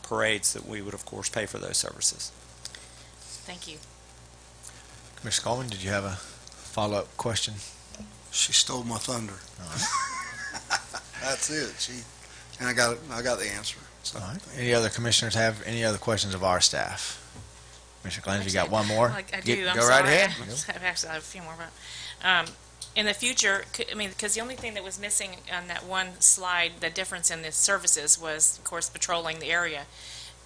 parades, that we would of course pay for those services. Thank you. Commissioner Coleman, did you have a follow-up question? She stole my thunder. That's it. And I got the answer. So. All right. Any other commissioners have any other questions of our staff? Commissioner Glenn, you got one more? I do. I'm go sorry. right ahead. Actually, I have a few more. But, in the future, because the only thing that was missing on that one slide, the difference in the services was, of course, patrolling the area.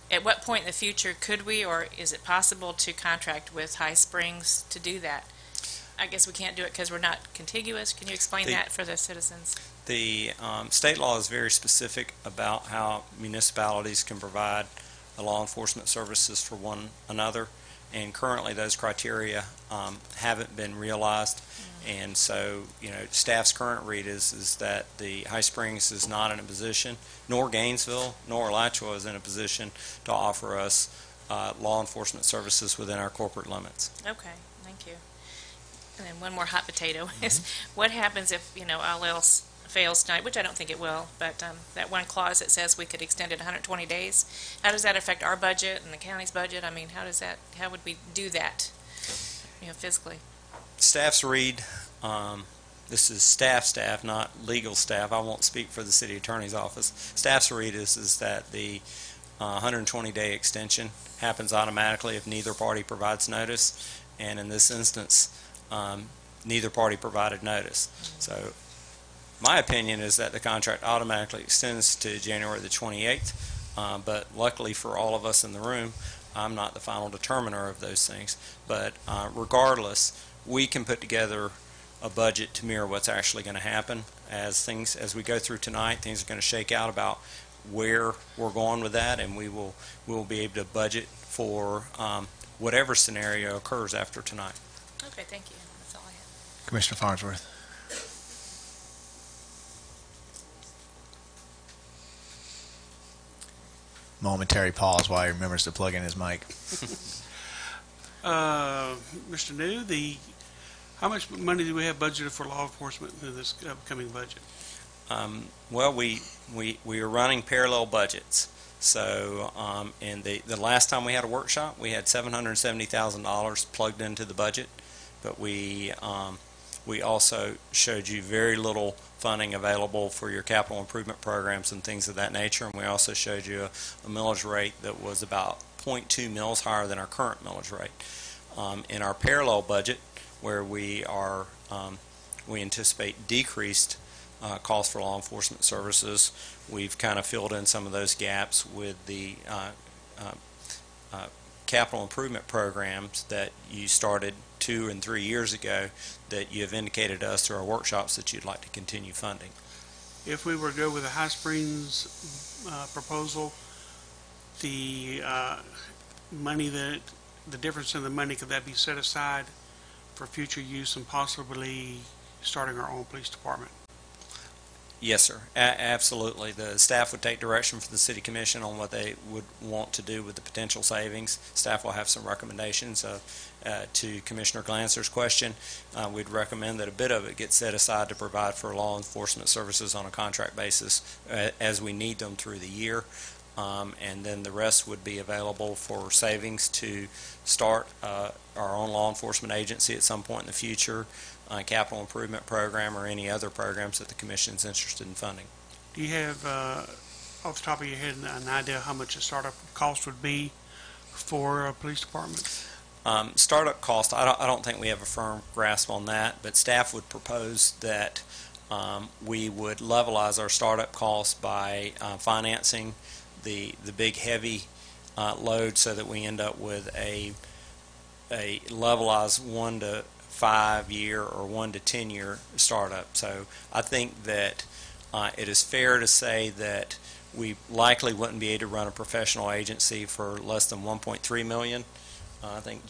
At what point in the future could we, or is it possible to contract with High Springs to do that? I guess we can't do it because we're not contiguous. Can you explain that for the citizens? The state law is very specific about how municipalities can provide law enforcement services for one another, and currently those criteria haven't been realized. And so, staff's current read is that the High Springs is not in a position, nor Gainesville, nor Alachua is in a position to offer us law enforcement services within our corporate limits. Okay, thank you. And then one more hot potato is what happens if, all else fails tonight, which I don't think it will, but that one clause that says we could extend it 120 days, how does that affect our budget and the county's budget? I mean, how would we do that, physically? Staff's read, this is staff, not legal staff. I won't speak for the city attorney's office. Staff's read is that the 120-day extension happens automatically if neither party provides notice, and in this instance, neither party provided notice. So my opinion is that the contract automatically extends to January the 28th, but luckily for all of us in the room, I'm not the final determiner of those things. But regardless, we can put together a budget to mirror what's actually going to happen. As we go through tonight, things are going to shake out about where we're going with that, and we will be able to budget for whatever scenario occurs after tonight. Okay, thank you. That's all I have. Commissioner Farnsworth. Momentary pause while he remembers to plug in his mic. Mr. New, how much money do we have budgeted for law enforcement in this upcoming budget? Well, we are running parallel budgets. So, in the last time we had a workshop, we had $770,000 plugged into the budget, but we also showed you very little funding available for your capital improvement programs and things of that nature, and we also showed you a millage rate that was about 0.2 mils higher than our current millage rate. In our parallel budget, where we anticipate decreased costs for law enforcement services, we've kind of filled in some of those gaps with the capital improvement programs that you started 2 and 3 years ago that you have indicated to us through our workshops that you'd like to continue funding. If we were to go with the High Springs proposal, the difference in the money, could that be set aside for future use and possibly starting our own police department? Yes, sir. Absolutely. The staff would take direction from the City Commission on what they would want to do with the potential savings. Staff will have some recommendations. To Commissioner Glancer's question, we'd recommend that a bit of it get set aside to provide for law enforcement services on a contract basis as we need them through the year. And then the rest would be available for savings to start our own law enforcement agency at some point in the future, capital improvement program, or any other programs that the Commission is interested in funding. Do you have, off the top of your head, an idea how much a startup cost would be for a police department? Startup cost, I don't think we have a firm grasp on that, but staff would propose that we would levelize our startup costs by financing the big heavy load, so that we end up with a levelized 1 to 5 year or 1 to 10 year startup. So I think that it is fair to say that we likely wouldn't be able to run a professional agency for less than $1.3 million. I think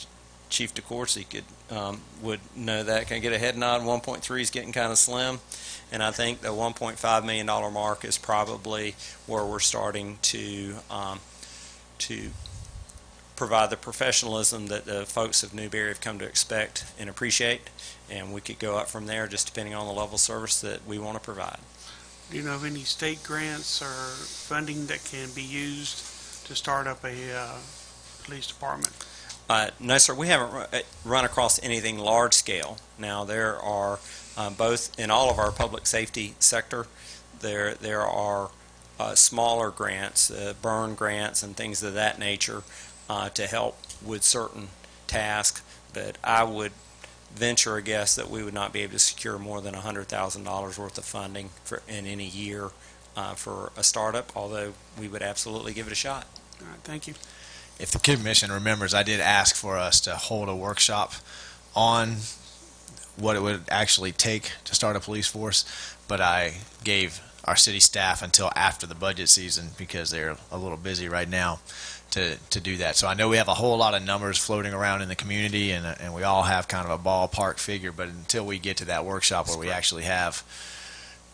Chief DeCourcy would know that. Can I get a head nod? 1.3 is getting kind of slim. And I think the $1.5 million mark is probably where we're starting to provide the professionalism that the folks of Newberry have come to expect and appreciate. And we could go up from there, just depending on the level of service that we want to provide. Do you know of any state grants or funding that can be used to start up a police department? No, sir. We haven't run across anything large scale. Now, there are both in all of our public safety sector, there are smaller grants, burn grants and things of that nature to help with certain tasks, but I would venture a guess that we would not be able to secure more than $100,000 worth of funding in any year for a startup, although we would absolutely give it a shot. All right, thank you. If the Commission remembers, I did ask for us to hold a workshop on what it would actually take to start a police force, but I gave our city staff until after the budget season because they're a little busy right now to do that. So I know we have a whole lot of numbers floating around in the community, and we all have kind of a ballpark figure, but until we get to that workshop where we actually have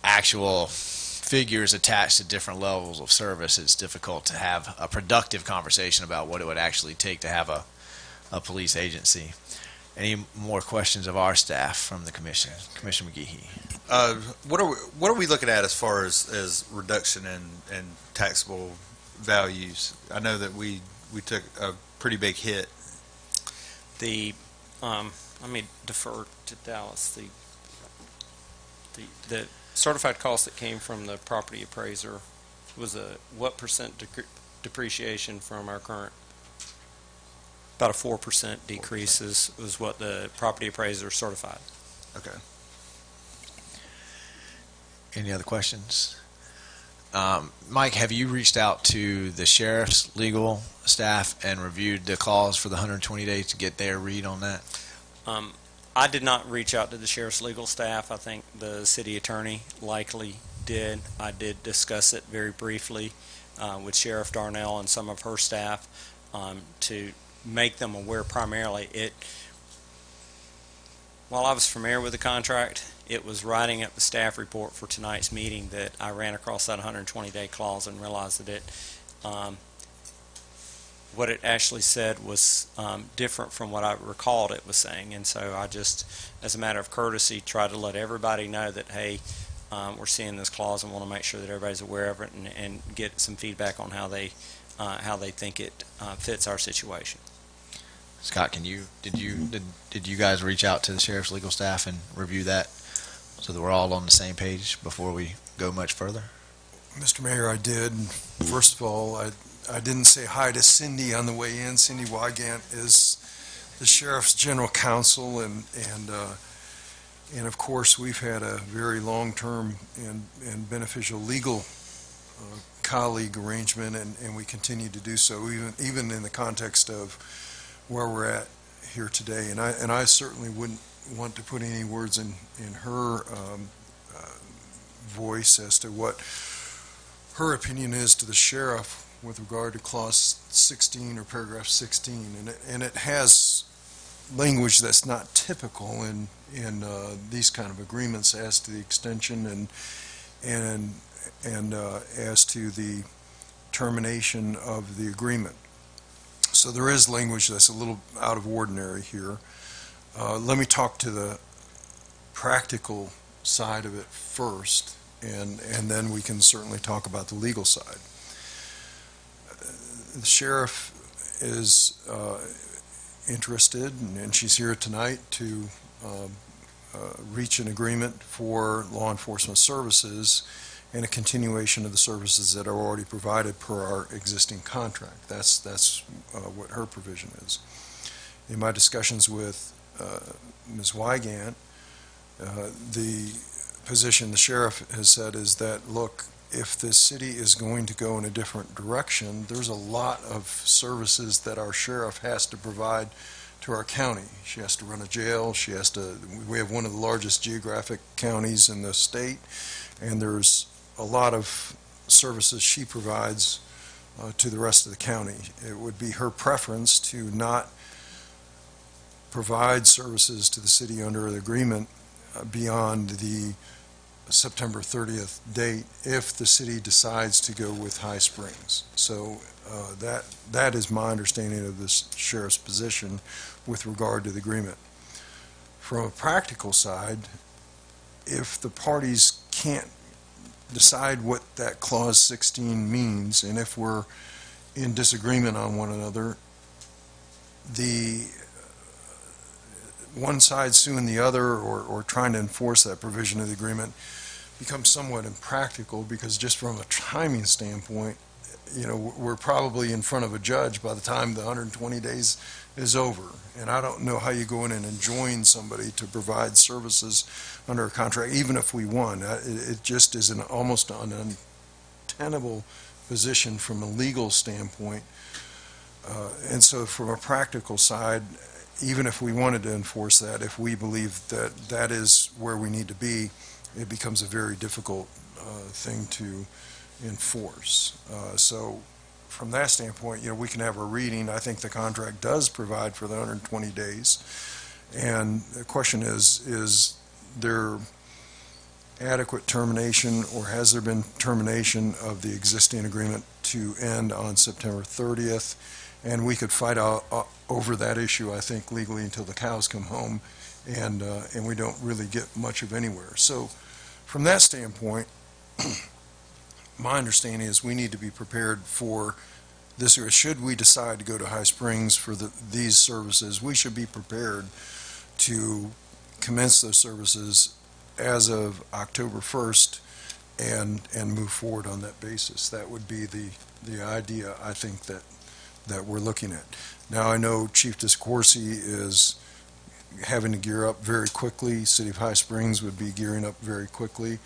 actual figures attached to different levels of service, it's difficult to have a productive conversation about what it would actually take to have a police agency. Any more questions of our staff from the Commission? Commissioner McGehee. What are we looking at as far as reduction in taxable values? I know that we took a pretty big hit. Let me defer to Dallas. The certified cost that came from the property appraiser was what percent depreciation from our current? About a 4% decrease is what the property appraiser certified. Okay. Any other questions? Mike, have you reached out to the sheriff's legal staff and reviewed the calls for the 120 days to get their read on that? I did not reach out to the sheriff's legal staff. I think the city attorney likely did. I did discuss it very briefly with Sheriff Darnell and some of her staff to make them aware primarily. While I was familiar with the contract, it was writing up the staff report for tonight's meeting that I ran across that 120-day clause and realized that what it actually said was different from what I recalled it was saying. And so I just, as a matter of courtesy, tried to let everybody know that, hey, we're seeing this clause and want to make sure that everybody's aware of it and get some feedback on how they think it fits our situation. Scott, did you guys reach out to the sheriff's legal staff and review that so that we're all on the same page before we go much further? Mr. Mayor, I did. First of all, I didn't say hi to Cindy on the way in. Cindy Wygant is the sheriff's general counsel, and of course we've had a very long-term and beneficial legal colleague arrangement, and we continue to do so even in the context of where we're at here today. And I certainly wouldn't want to put any words in her voice as to what her opinion is to the sheriff with regard to clause 16 or paragraph 16, and it has language that's not typical in these kind of agreements as to the extension and as to the termination of the agreement. So there is language that's a little out of ordinary here. Let me talk to the practical side of it first, and then we can certainly talk about the legal side. The sheriff is interested, and she's here tonight to reach an agreement for law enforcement services and a continuation of the services that are already provided per our existing contract. That's what her provision is. In my discussions with Ms. Wygant, the position the sheriff has said is that, look, if the city is going to go in a different direction, there's a lot of services that our sheriff has to provide to our county. She has to run a jail. We have one of the largest geographic counties in the state, and there's a lot of services she provides to the rest of the county. It would be her preference to not provide services to the city under the agreement beyond the September 30th date if the city decides to go with High Springs. So that is my understanding of the sheriff's position with regard to the agreement. From a practical side, if the parties can't decide what that clause 16 means, and if we're in disagreement on one another, the one side suing the other or trying to enforce that provision of the agreement becomes somewhat impractical, because just from a timing standpoint, we're probably in front of a judge by the time the 120 days is over. And I don't know how you go in and enjoin somebody to provide services under a contract, even if we won. It just is almost an untenable position from a legal standpoint. And so from a practical side, even if we wanted to enforce that, if we believe that that is where we need to be, it becomes a very difficult thing to enforce. So from that standpoint, we can have a reading. I think the contract does provide for the 120 days. And the question is there adequate termination, or has there been termination of the existing agreement to end on September 30th? And we could fight out over that issue, I think, legally until the cows come home, and we don't really get much of anywhere. So from that standpoint, my understanding is we need to be prepared for this. Should we decide to go to High Springs for these services, we should be prepared to commence those services as of October 1st and move forward on that basis. That would be the idea, I think, that we're looking at. Now, I know Chief Discorsi is having to gear up very quickly. City of High Springs would be gearing up very quickly,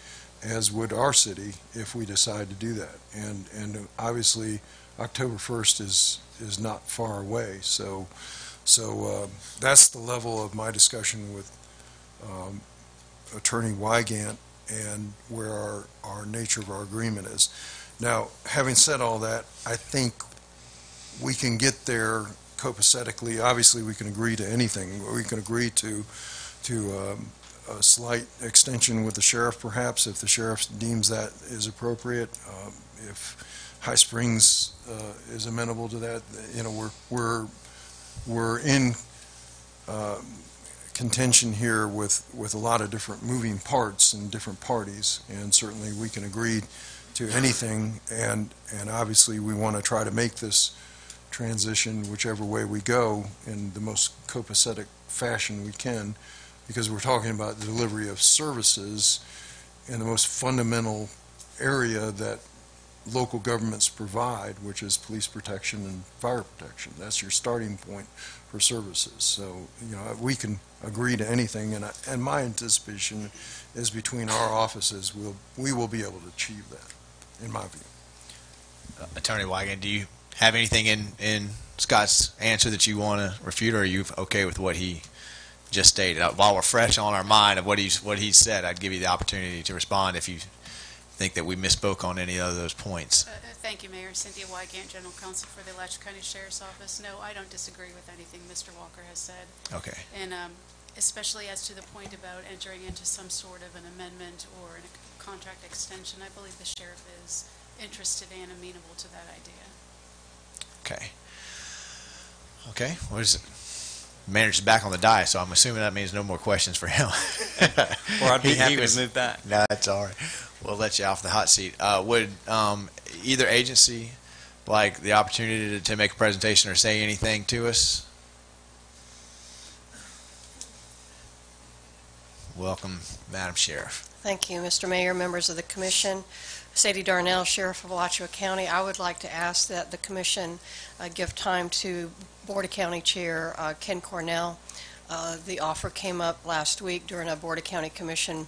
as would our city if we decide to do that. And obviously October 1st is not far away. So So that's the level of my discussion with Attorney Wygant and where our nature of our agreement is. Now, having said all that, I think we can get there copacetically. Obviously, we can agree to anything. We can agree to a slight extension with the sheriff, perhaps, if the sheriff deems that is appropriate. If High Springs is amenable to that, you know, we're in contention here with a lot of different moving parts and different parties, and certainly we can agree to anything, and obviously we want to try to make this transition whichever way we go in the most copacetic fashion we can, because we're talking about the delivery of services in the most fundamental area that local governments provide, which is police protection and fire protection. That's your starting point for services. So, you know, we can agree to anything, and my anticipation is between our offices, we will be able to achieve that, in my view. Attorney Wygant, do you have anything in Scott's answer that you want to refute, or are you okay with what he just stated? While we're fresh on our mind of what he said, I'd give you the opportunity to respond if you think that we misspoke on any of those points. Thank you, Mayor. Cynthia Wygant, General Counsel for the Alachua County Sheriff's Office. No, I don't disagree with anything Mr. Walker has said. Okay. And especially as to the point about entering into some sort of an amendment or a contract extension, I believe the sheriff is interested and amenable to that idea. Okay. Okay. What is it? Manager's back on the dais, so I'm assuming that means no more questions for him. Or I'd be happy to move back. No, that's all right. We'll let you off the hot seat. Would either agency like the opportunity to make a presentation or say anything to us? Welcome, Madam Sheriff. Thank you, Mr. Mayor, members of the Commission. Sadie Darnell, Sheriff of Alachua County. I would like to ask that the Commission give time to Board of County Chair Ken Cornell. The offer came up last week during a Board of County Commission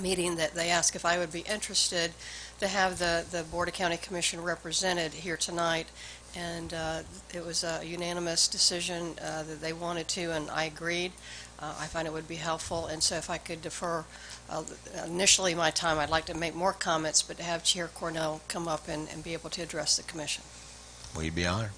meeting that they asked if I would be interested to have the Board of County Commission represented here tonight, and it was a unanimous decision that they wanted to, and I agreed. I find it would be helpful, and so if I could defer initially my time, I'd like to make more comments, but to have Chair Cornell come up and be able to address the Commission. We'd be honored.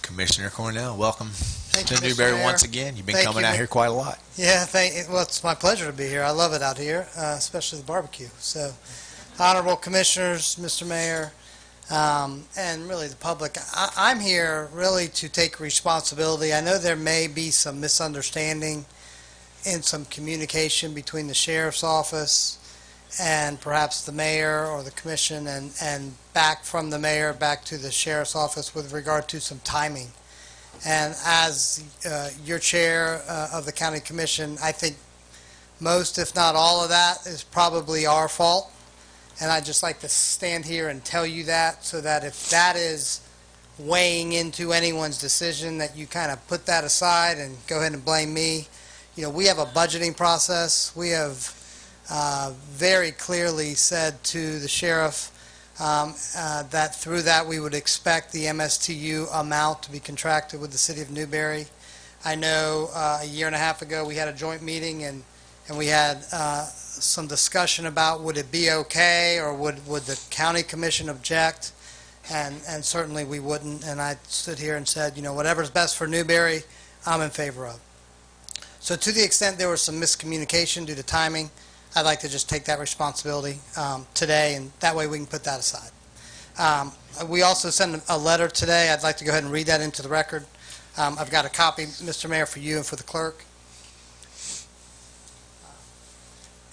Commissioner Cornell, welcome Thank to you, Mr. Newberry Mayor. once again. You've been Thank coming you, out here quite a lot. Yeah, well, it's my pleasure to be here. I love it out here, especially the barbecue. So, honorable commissioners, Mr. Mayor, and really the public, I'm here really to take responsibility. I know there may be some misunderstanding in some communication between the sheriff's office and perhaps the mayor or the commission, and back from the mayor back to the sheriff's office with regard to some timing. And as your chair of the county commission, I think most, if not all of that, is probably our fault. And I'd just like to stand here and tell you that, so that if that is weighing into anyone's decision, that you kind of put that aside and go ahead and blame me. You know, we have a budgeting process. We have very clearly said to the sheriff that through that we would expect the MSTU amount to be contracted with the city of Newberry. I know a year and a half ago we had a joint meeting, and we had some discussion about would it be okay, or would the county commission object, and certainly we wouldn't. And I stood here and said, you know, whatever's best for Newberry, I'm in favor of. So to the extent there was some miscommunication due to timing, I'd like to just take that responsibility today, and that way we can put that aside. We also sent a letter today. I'd like to go ahead and read that into the record. I've got a copy, Mr. Mayor, for you and for the clerk.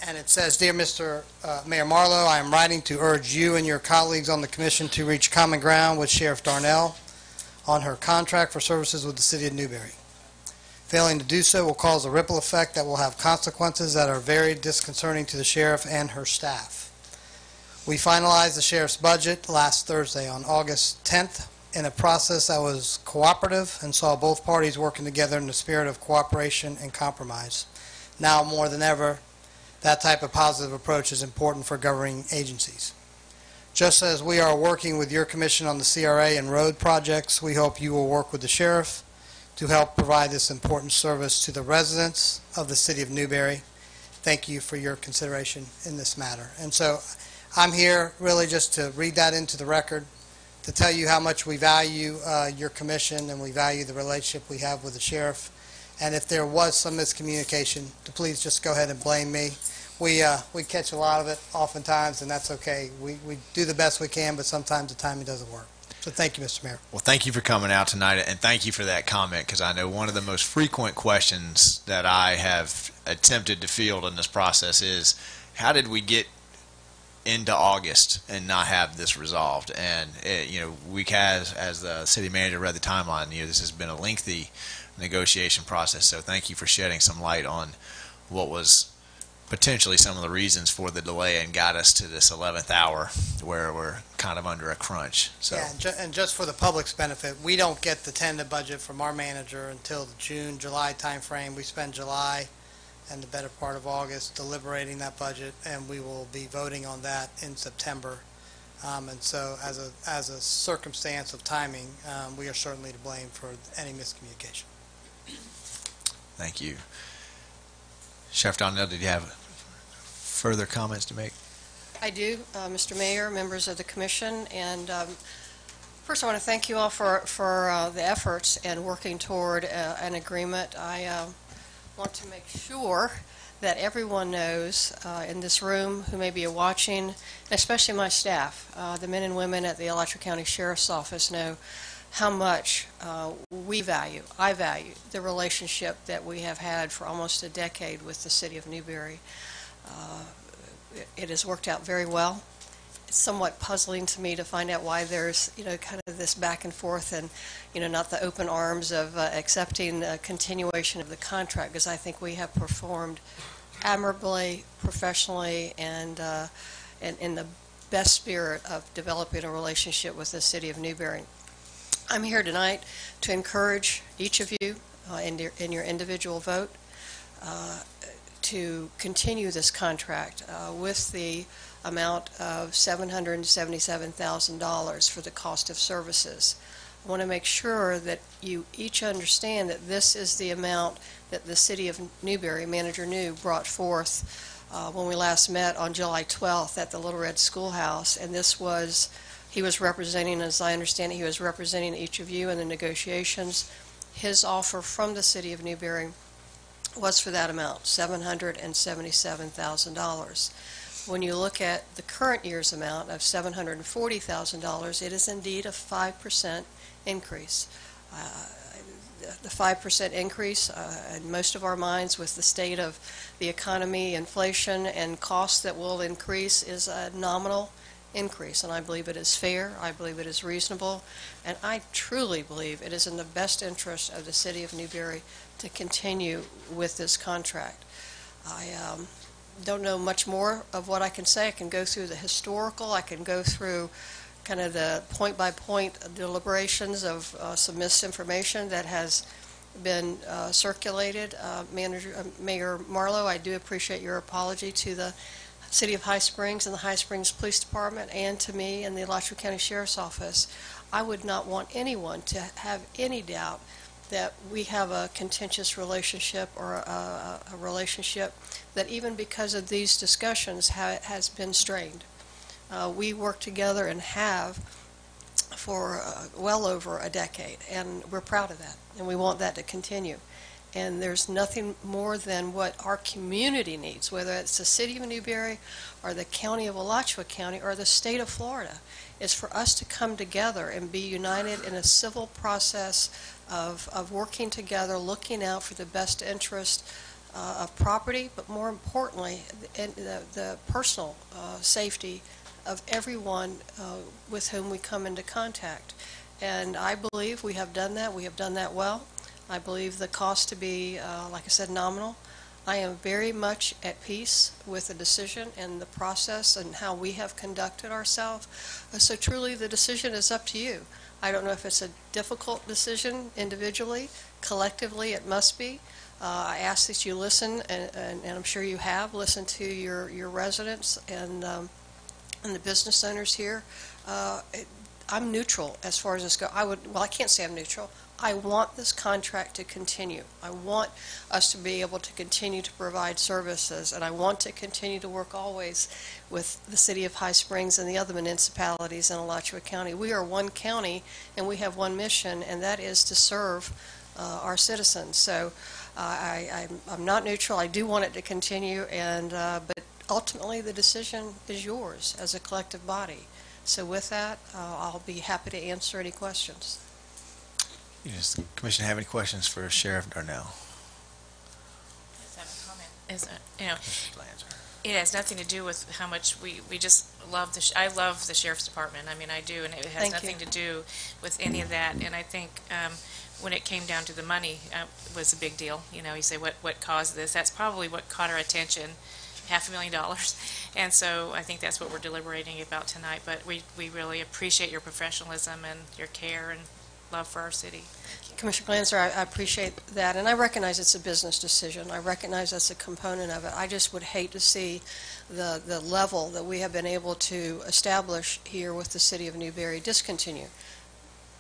And it says, Dear Mr. Mayor Marlowe, I am writing to urge you and your colleagues on the commission to reach common ground with Sheriff Darnell on her contract for services with the city of Newberry. Failing to do so will cause a ripple effect that will have consequences that are very disconcerting to the sheriff and her staff. We finalized the sheriff's budget last Thursday on August 10th in a process that was cooperative and saw both parties working together in the spirit of cooperation and compromise. Now more than ever, that type of positive approach is important for governing agencies. Just as we are working with your commission on the CRA and road projects, we hope you will work with the sheriff to help provide this important service to the residents of the city of Newberry. Thank you for your consideration in this matter. And so I'm here really just to read that into the record, to tell you how much we value your commission and we value the relationship we have with the sheriff. And if there was some miscommunication, to please just go ahead and blame me. We catch a lot of it oftentimes, and that's okay. We do the best we can, but sometimes the timing doesn't work. So thank you, Mr. Mayor. Well, thank you for coming out tonight, and thank you for that comment, because I know one of the most frequent questions that I have attempted to field in this process is, how did we get into August and not have this resolved? And we as the city manager read the timeline, this has been a lengthy negotiation process. So thank you for shedding some light on what was potentially some of the reasons for the delay and got us to this 11th hour where we're kind of under a crunch. So Yeah, and just for the public's benefit, we don't get the tentative budget from our manager until the June, July timeframe. We spend July and the better part of August deliberating that budget, and we will be voting on that in September. And so as a circumstance of timing, we are certainly to blame for any miscommunication. thank you. Sheriff Donnell, did you have further comments to make? I do, Mr. Mayor, members of the commission, and first I want to thank you all for the efforts and working toward an agreement. I want to make sure that everyone knows in this room who may be watching, especially my staff, the men and women at the Alachua County Sheriff's Office know how much I value the relationship that we have had for almost a decade with the city of Newberry. It has worked out very well. It's somewhat puzzling to me to find out why there's, kind of this back and forth and, not the open arms of accepting a continuation of the contract, because I think we have performed admirably, professionally, and in the best spirit of developing a relationship with the city of Newberry. I'm here tonight to encourage each of you in your individual vote to continue this contract with the amount of $777,000 for the cost of services. I want to make sure that you each understand that this is the amount that the city of Newberry, Manager New, brought forth when we last met on July 12th at the Little Red Schoolhouse, and he was representing, as I understand it, he was representing each of you in the negotiations. His offer from the city of Newberry was for that amount, $777,000. When you look at the current year's amount of $740,000, it is indeed a 5% increase. The 5% increase in most of our minds with the state of the economy, inflation, and costs that will increase is a nominal increase, and I believe it is fair, I believe it is reasonable, and I truly believe it is in the best interest of the city of Newberry to continue with this contract. I don't know much more of what I can say. I can go through the historical, I can go through kind of the point-by-point deliberations of some misinformation that has been circulated. Mayor Marlowe, I do appreciate your apology to the City of High Springs and the High Springs Police Department and to me and the Alachua County Sheriff's Office. I would not want anyone to have any doubt that we have a contentious relationship or a relationship that even because of these discussions has been strained. We work together and have for well over a decade, and we're proud of that, and we want that to continue. And there's nothing more than what our community needs, whether it's the city of Newberry or the county of Alachua County or the state of Florida, is for us to come together and be united in a civil process of working together, looking out for the best interest of property, but more importantly, the personal safety of everyone with whom we come into contact. And I believe we have done that. We have done that well. I believe the cost to be, like I said, nominal. I am very much at peace with the decision and the process and how we have conducted ourselves. So truly the decision is up to you. I don't know if it's a difficult decision individually. Collectively it must be. I ask that you listen, and I'm sure you have listened to your residents and the business owners here. I'm neutral as far as this goes. I can't say I'm neutral. I want this contract to continue. I want us to be able to continue to provide services, and I want to continue to work always with the city of High Springs and the other municipalities in Alachua County. We are one county, and we have one mission, and that is to serve our citizens. So I'm not neutral. I do want it to continue, and but ultimately the decision is yours as a collective body. So with that, I'll be happy to answer any questions. Does the commission have any questions for Sheriff Darnell? I just have a comment. It has nothing to do with how much we just love I love the sheriff's department. I mean, I do, and it has Thank nothing you. to do with any of that. And I think when it came down to the money, was a big deal. You say what caused this. That's probably what caught our attention. $500,000, and so I think that's what we're deliberating about tonight. But we really appreciate your professionalism and your care and love for our city. Commissioner Glanzer, I appreciate that, and I recognize it's a business decision. I recognize that's a component of it. I just would hate to see the level that we have been able to establish here with the city of Newberry discontinue.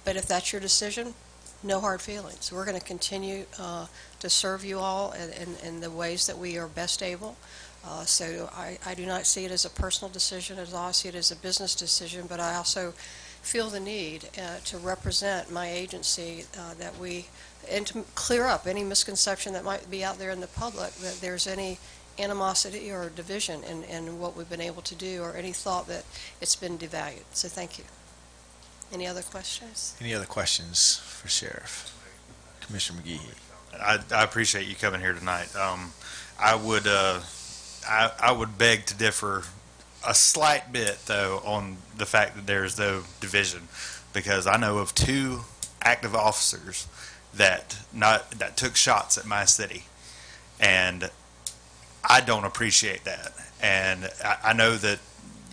But if that's your decision, no hard feelings. We're going to continue to serve you all in the ways that we are best able. So I do not see it as a personal decision, as I see it as a business decision, but I also feel the need to represent my agency and to clear up any misconception that might be out there in the public that there's any animosity or division in what we've been able to do, or any thought that it's been devalued. So thank you. Any other questions? Any other questions for Sheriff? Commissioner McGehee. I appreciate you coming here tonight. I would beg to differ a slight bit, though, on the fact that there's no division, because I know of 2 active officers that took shots at my city, and I don't appreciate that. And I know that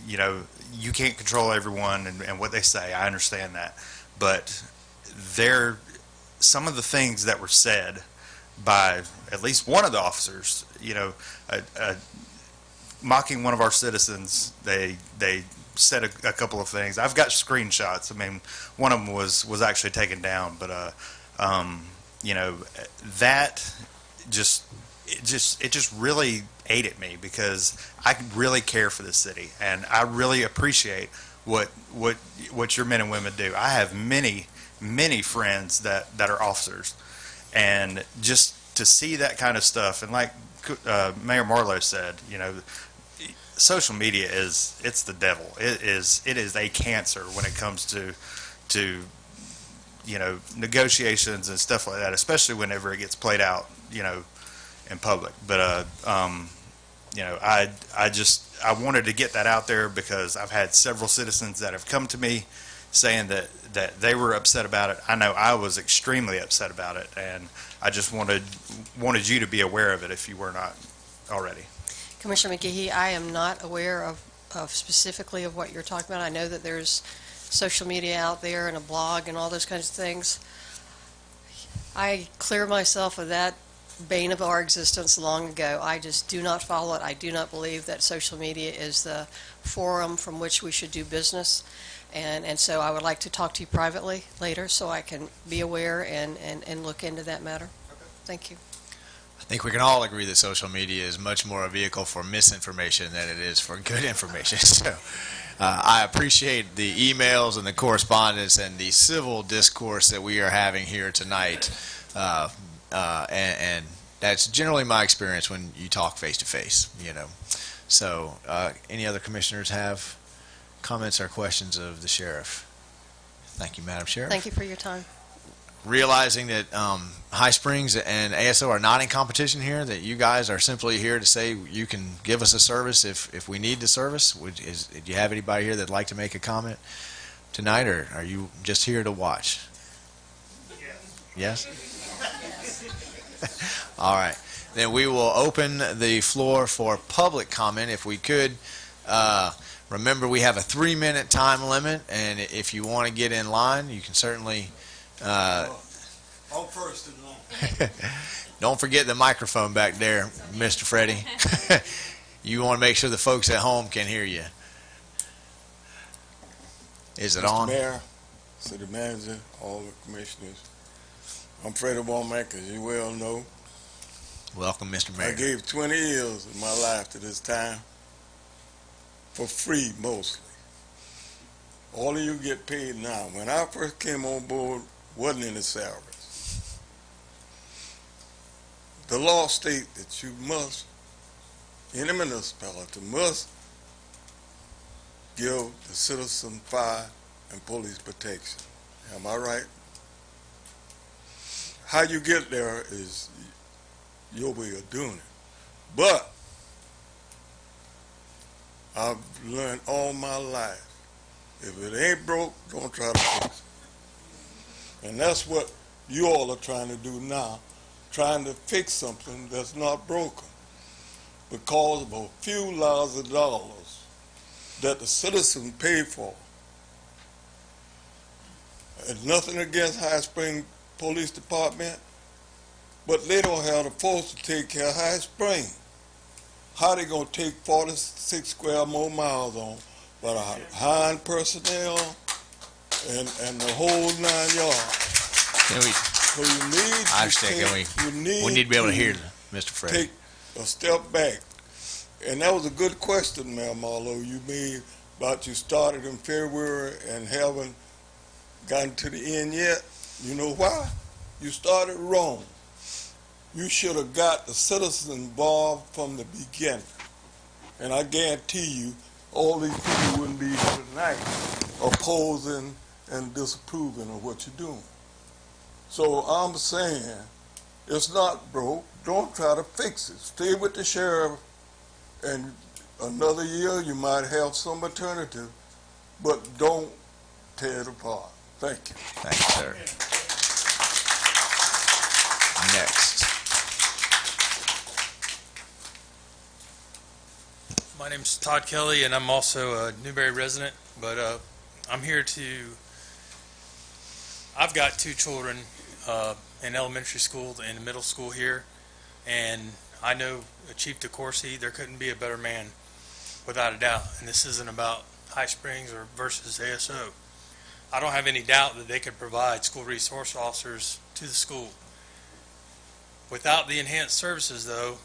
you can't control everyone and what they say. I understand that, but some of the things that were said by at least one of the officers, mocking one of our citizens. They said a couple of things. I've got screenshots. I mean, one of them was actually taken down, but that just really ate at me, because I really care for this city, and I really appreciate what your men and women do. I have many friends that are officers, and just to see that kind of stuff, and like Mayor Marlowe said, social media it's the devil. It is a cancer when it comes to negotiations and stuff like that, especially whenever it gets played out in public. But I wanted to get that out there, because I've had several citizens that have come to me saying that they were upset about it. I know I was extremely upset about it, and I just wanted you to be aware of it if you were not already. Commissioner McGehee, I am not aware of specifically of what you're talking about. I know that there's social media out there and a blog and all those kinds of things. I cleared myself of that bane of our existence long ago. I just do not follow it. I do not believe that social media is the forum from which we should do business. And so I would like to talk to you privately later so I can be aware and look into that matter. Thank you. I think we can all agree that social media is much more a vehicle for misinformation than it is for good information. So I appreciate the emails and the correspondence and the civil discourse that we are having here tonight. And that's generally my experience when you talk face to face, So any other commissioners have comments or questions of the sheriff? Thank you, Madam Sheriff. Thank you for your time. Realizing that High Springs and ASO are not in competition here, that you guys are simply here to say you can give us a service if we need the service. Do you have anybody here that'd like to make a comment tonight, or are you just here to watch? Yes? All right. Then we will open the floor for public comment. If we could, remember we have a 3-minute time limit, and if you want to get in line, you can certainly... I'm first in line. Don't forget the microphone back there, Mr. Freddie. You want to make sure the folks at home can hear you. Is it on? Mr. Mayor, City Manager, all the commissioners, I'm Freddie Womack, as you well know. Welcome, Mr. I Mayor. gave 20 years of my life to this town for free, mostly. All of you get paid now. When I first came on board, wasn't any salaries. The law states that you must, any municipality must give the citizen fire and police protection. Am I right? How you get there is your way of doing it. But I've learned all my life, if it ain't broke, don't try to fix it. And that's what you all are trying to do now, trying to fix something that's not broken because of a few lousy dollars that the citizens pay for. And nothing against High Spring Police Department, but they don't have the force to take care of High Spring. How they gonna take 46 square more miles on, but hiring personnel and the whole 9 yards. So you need I understand. We need to be able to hear Mr. Fred. Take a step back. And that was a good question, Ma'am Marlowe, you made about you started in February and haven't gotten to the end yet. You know why? You started wrong. You should have got the citizens involved from the beginning. And I guarantee you, all these people wouldn't be here tonight opposing and disapproving of what you're doing. So I'm saying, it's not broke. Don't try to fix it. Stay with the sheriff, and another year you might have some alternative, but don't tear it apart. Thank you. Thank you, sir. Next. My name's Todd Kelly, and I'm also a Newberry resident, but I'm here I've got 2 children in elementary school and middle school here, and I know Chief DeCourcy, there couldn't be a better man, without a doubt, and this isn't about High Springs or versus ASO. I don't have any doubt that they could provide school resource officers to the school. Without the enhanced services, though,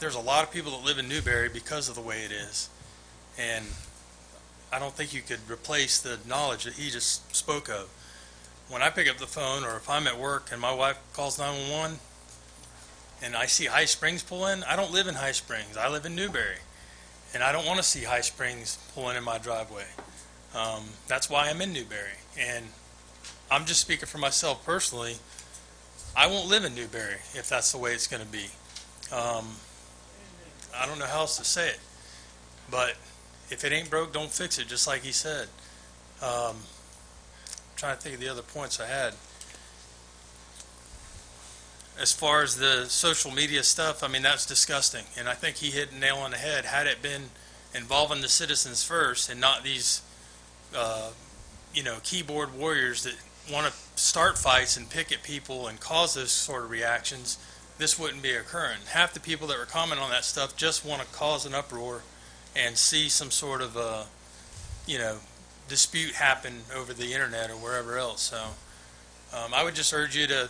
there's a lot of people that live in Newberry because of the way it is. And I don't think you could replace the knowledge that he just spoke of. When I pick up the phone, or if I'm at work and my wife calls 911 and I see High Springs pull in, I don't live in High Springs. I live in Newberry. And I don't want to see High Springs pull in my driveway. That's why I'm in Newberry. And I'm just speaking for myself personally. I won't live in Newberry if that's the way it's going to be. I don't know how else to say it. But if it ain't broke, don't fix it, just like he said. I'm trying to think of the other points I had. As far as the social media stuff, I mean, that's disgusting. And I think he hit a nail on the head. Had it been involving the citizens first and not these, keyboard warriors that want to start fights and pick at people and cause those sort of reactions, this wouldn't be occurring. Half the people that were commenting on that stuff just want to cause an uproar and see some sort of dispute happen over the internet or wherever else. So I would just urge you to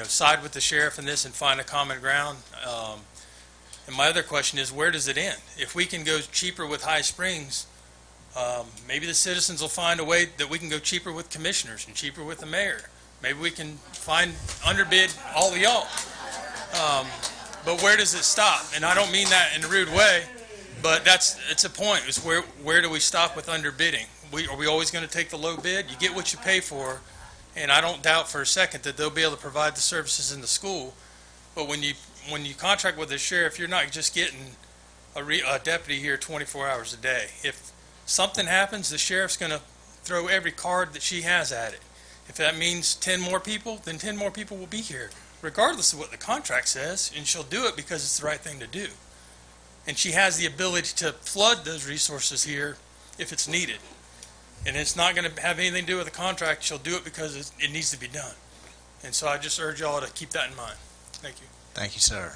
side with the sheriff in this and find a common ground. And my other question is, where does it end? If we can go cheaper with High Springs, maybe the citizens will find a way that we can go cheaper with commissioners and cheaper with the mayor. Maybe we can underbid all of y'all. But where does it stop? And I don't mean that in a rude way, but it's a point. It's where do we stop with underbidding? Are we always going to take the low bid? You get what you pay for, and I don't doubt for a second that they'll be able to provide the services in the school. But when you contract with the sheriff, you're not just getting a deputy here 24 hours a day. If something happens, the sheriff's going to throw every card that she has at it. If that means 10 more people, then 10 more people will be here, regardless of what the contract says, and she'll do it because it's the right thing to do. And she has the ability to flood those resources here if it's needed. And it's not going to have anything to do with the contract. She'll do it because it needs to be done. And so I just urge y'all to keep that in mind. Thank you. Thank you, sir.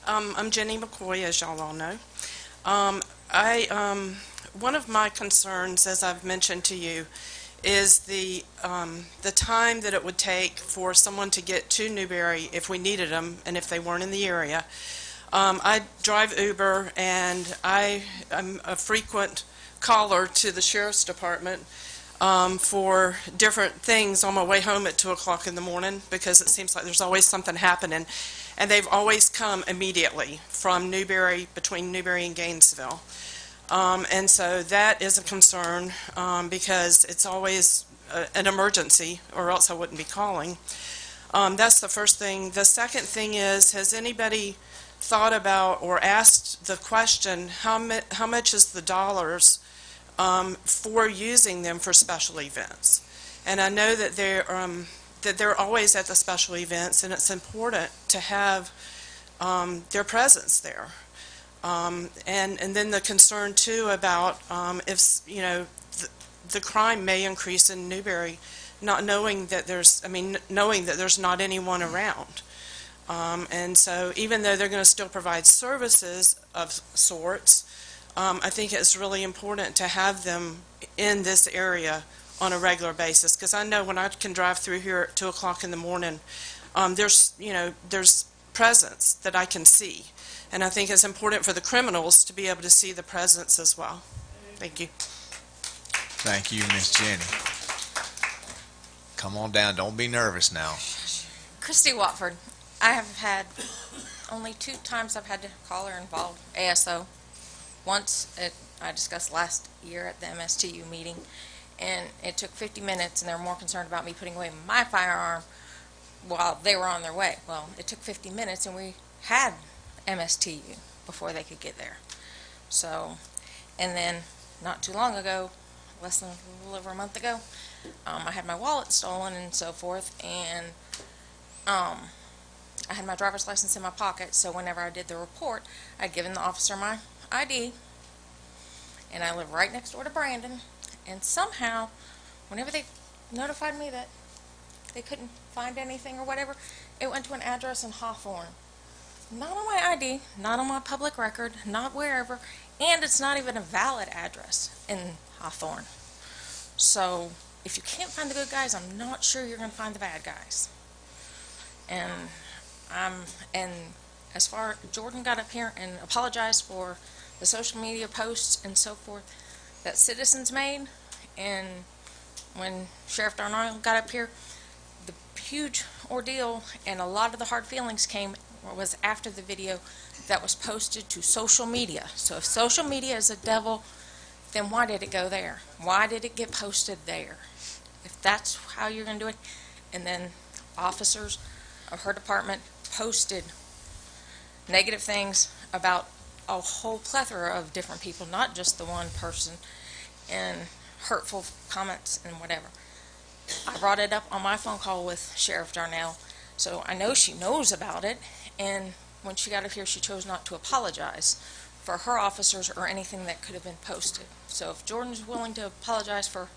I'm Jenny McCoy, as y'all all know. I one of my concerns, as I've mentioned to you, is the time that it would take for someone to get to Newberry if we needed them and if they weren't in the area. I drive Uber, and I am a frequent caller to the Sheriff's Department for different things on my way home at 2 o'clock in the morning, because it seems like there's always something happening. And they've always come immediately from Newberry, between Newberry and Gainesville. And so that is a concern because it's always an emergency, or else I wouldn't be calling. That's the first thing. The second thing is, has anybody thought about or asked the question, how much is the dollars for using them for special events? And I know that they're always at the special events, and it's important to have their presence there. And then the concern too about if the crime may increase in Newberry, not knowing that knowing that there's not anyone around. And so even though they're going to still provide services of sorts, I think it's really important to have them in this area on a regular basis, because I know when I can drive through here at 2 o'clock in the morning, there's presence that I can see. And I think it's important for the criminals to be able to see the presence as well. Thank you. Thank you, Miss Jenny. Come on down. Don't be nervous now. Christy Watford. I have had only 2 times I've had to call or involve ASO. Once I discussed last year at the MSTU meeting, and it took 50 minutes, and they were more concerned about me putting away my firearm while they were on their way. Well, it took 50 minutes, and we had MSTU before they could get there. So, and then not too long ago, a little over a month ago, I had my wallet stolen and so forth, and I had my driver's license in my pocket, so whenever I did the report, I'd given the officer my ID, and I live right next door to Brandon, and somehow, whenever they notified me that they couldn't find anything or whatever, it went to an address in Hawthorne. Not on my ID, not on my public record, not wherever, and it's not even a valid address in Hawthorne. So, if you can't find the good guys, I'm not sure you're going to find the bad guys. And as far Jordan got up here and apologized for the social media posts and so forth that citizens made, and when Sheriff Darnell got up here, the huge ordeal and a lot of the hard feelings was after the video that was posted to social media. So if social media is a devil, then why did it go there? Why did it get posted there? If that's how you're going to do it, and then officers of her department posted negative things about a whole plethora of different people, not just the one person, and hurtful comments and whatever. I brought it up on my phone call with Sheriff Darnell, so I know she knows about it, and when she got up here, she chose not to apologize for her officers or anything that could have been posted. So if Jordan's willing to apologize for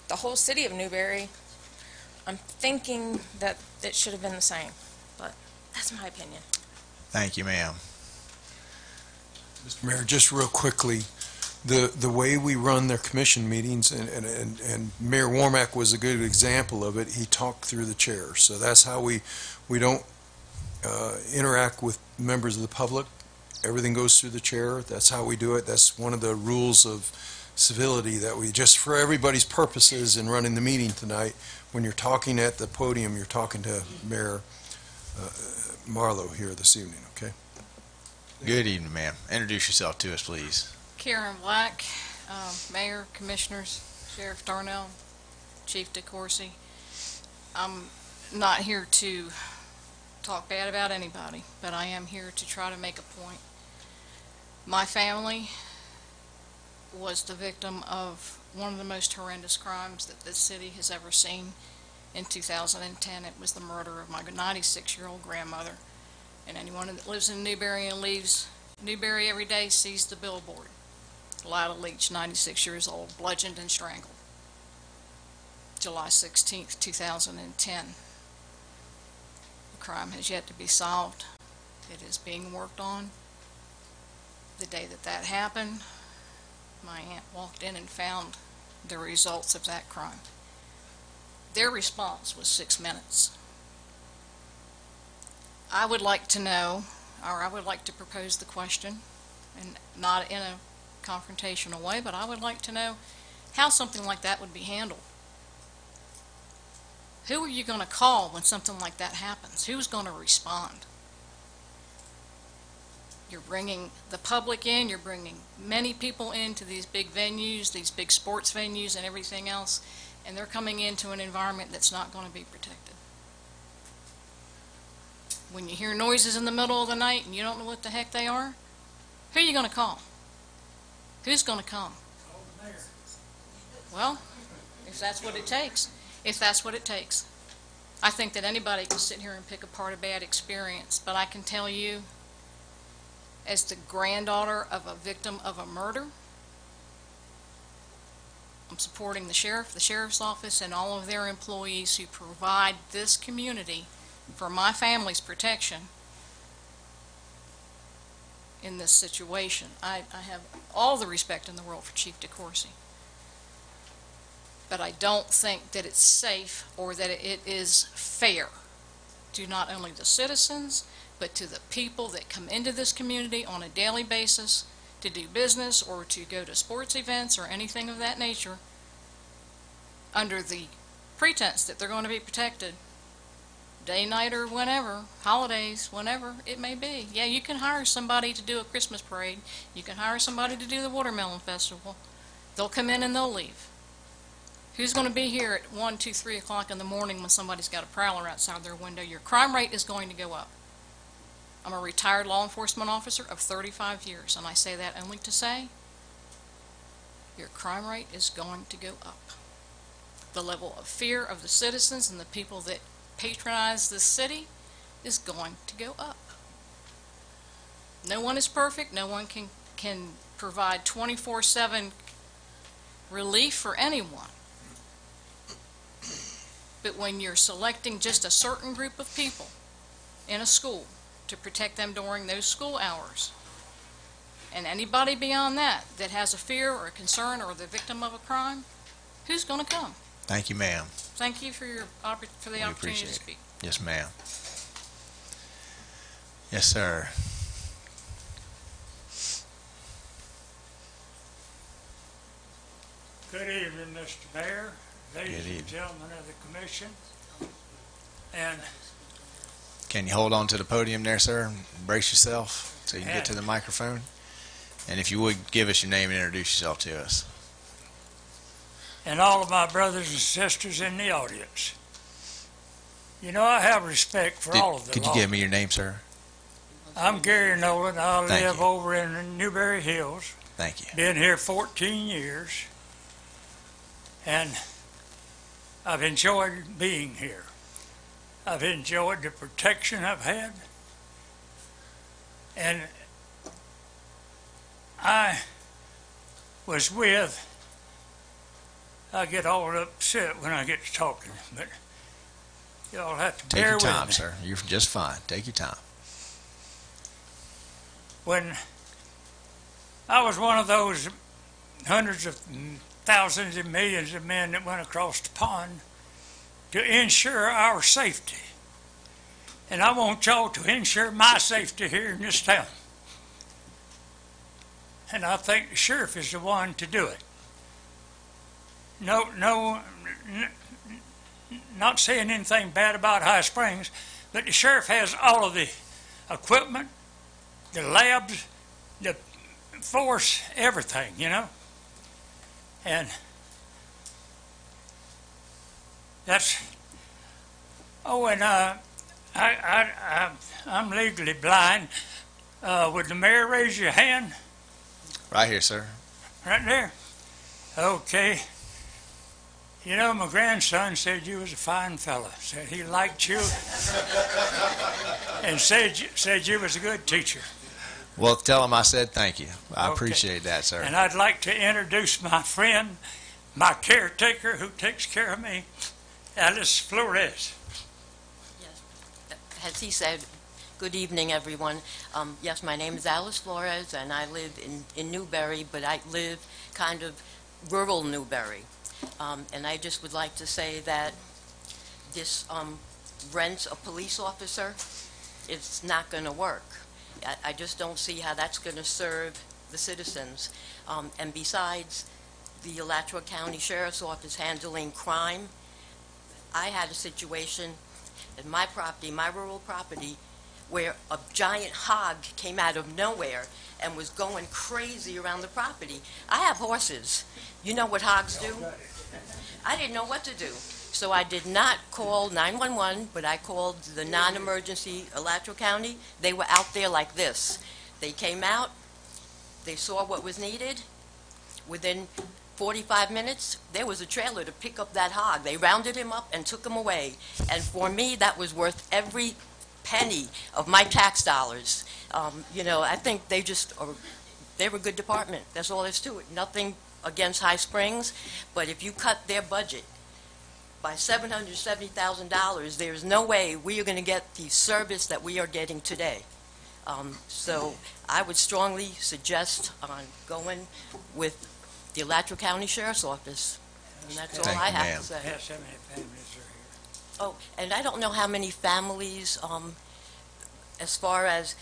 the whole city of Newberry, I'm thinking that it should have been the same, but that's my opinion. Thank you, ma'am. Mr. Mayor, just real quickly, the way we run their commission meetings, and Mayor Warmack was a good example of it, he talked through the chair. So that's how we don't interact with members of the public. Everything goes through the chair. That's how we do it. That's one of the rules of civility that we, just for everybody's purposes in running the meeting tonight, when you're talking at the podium, you're talking to Mayor Marlowe here this evening, okay? Good evening, ma'am. Introduce yourself to us, please. Karen Black, Mayor, Commissioners, Sheriff Darnell, Chief DeCourcy. I'm not here to talk bad about anybody, but I am here to try to make a point. My family was the victim of one of the most horrendous crimes that this city has ever seen. In 2010, it was the murder of my 96-year-old grandmother. And anyone that lives in Newberry and leaves Newberry every day sees the billboard. Lila Leach, 96 years old, bludgeoned and strangled. July 16th, 2010. The crime has yet to be solved. It is being worked on. The day that happened, my aunt walked in and found the results of that crime. Their response was 6 minutes. I would like to know, or I would like to propose the question, and not in a confrontational way, but I would like to know how something like that would be handled. Who are you going to call when something like that happens? Who's going to respond? You're bringing the public in, you're bringing many people into these big venues, these big sports venues and everything else, and they're coming into an environment that's not going to be protected. When you hear noises in the middle of the night and you don't know what the heck they are, who are you going to call? Who's going to come? Well, if that's what it takes. If that's what it takes. I think that anybody can sit here and pick apart a bad experience, but I can tell you, as the granddaughter of a victim of a murder, I'm supporting the sheriff, the sheriff's office, and all of their employees who provide this community for my family's protection in this situation. I have all the respect in the world for Chief DeCourcy. But I don't think that it's safe or that it is fair to not only the citizens, but to the people that come into this community on a daily basis to do business or to go to sports events or anything of that nature under the pretense that they're going to be protected day, night, or whenever, holidays, whenever it may be. Yeah, you can hire somebody to do a Christmas parade. You can hire somebody to do the Watermelon Festival. They'll come in and they'll leave. Who's going to be here at 1, 2, 3 o'clock in the morning when somebody's got a prowler outside their window? Your crime rate is going to go up. I'm a retired law enforcement officer of 35 years, and I say that only to say your crime rate is going to go up. The level of fear of the citizens and the people that patronize this city is going to go up. No one is perfect. No one can provide 24/7 relief for anyone. But when you're selecting just a certain group of people in a school to protect them during those school hours, and anybody beyond that that has a fear or a concern or the victim of a crime, who's going to come? Thank you, ma'am. Thank you for the opportunity to speak. Yes, ma'am. Yes, sir. Good evening, Mr. Mayor, ladies Good evening. and gentlemen of the commission. And Can you hold on to the podium there, sir? Brace yourself so you can get to the microphone. And if you would, give us your name and introduce yourself to us. all of my brothers and sisters in the audience. You know, I have respect for all of the Could you law. give me your name, sir? I'm Gary Nolan. I Thank live you. over in Newberry Hills. Thank you. Been here 14 years. And I've enjoyed being here. I've enjoyed the protection I've had. And I was with, I get all upset when I get to talking, but y'all have to Take bear your with time, me. sir. You're just fine. Take your time. When I was one of those hundreds of thousands and millions of men that went across the pond to ensure our safety. And I want y'all to ensure my safety here in this town. And I think the sheriff is the one to do it. Not saying anything bad about High Springs, but the sheriff has all of the equipment, the labs, the force, everything, you know. And that's, I'm legally blind. Would the mayor raise your hand? Right here, sir. Right there. Okay. You know, my grandson said you was a fine fella. Said he liked you, and said you was a good teacher. Well, tell him I said thank you. I Okay. appreciate that, sir. And I'd like to introduce my friend, my caretaker who takes care of me, Alice Flores. As he said, good evening, everyone. Yes, my name is Alice Flores, and I live in Newberry, but I live kind of rural Newberry. And I just would like to say that this rents a police officer, it's not going to work. I just don't see how that's going to serve the citizens. And besides, the Alachua County Sheriff's Office handling crime, I had a situation in my property, my rural property, where a giant hog came out of nowhere and was going crazy around the property. I have horses. You know what hogs do? I didn't know what to do. So I did not call 911, but I called the non-emergency Alachua County. They were out there like this. They came out, they saw what was needed. Within 45 minutes, there was a trailer to pick up that hog. They rounded him up and took him away. And for me, that was worth every penny of my tax dollars. You know, I think they were a good department. That's all there's to it. Nothing against High Springs, but if you cut their budget by $770,000, there's no way we are going to get the service that we are getting today. So I would strongly suggest on going with the Alachua County Sheriff's Office. And that's all I have to say. Yes, how many families are here? Oh, and I don't know how many families, as far as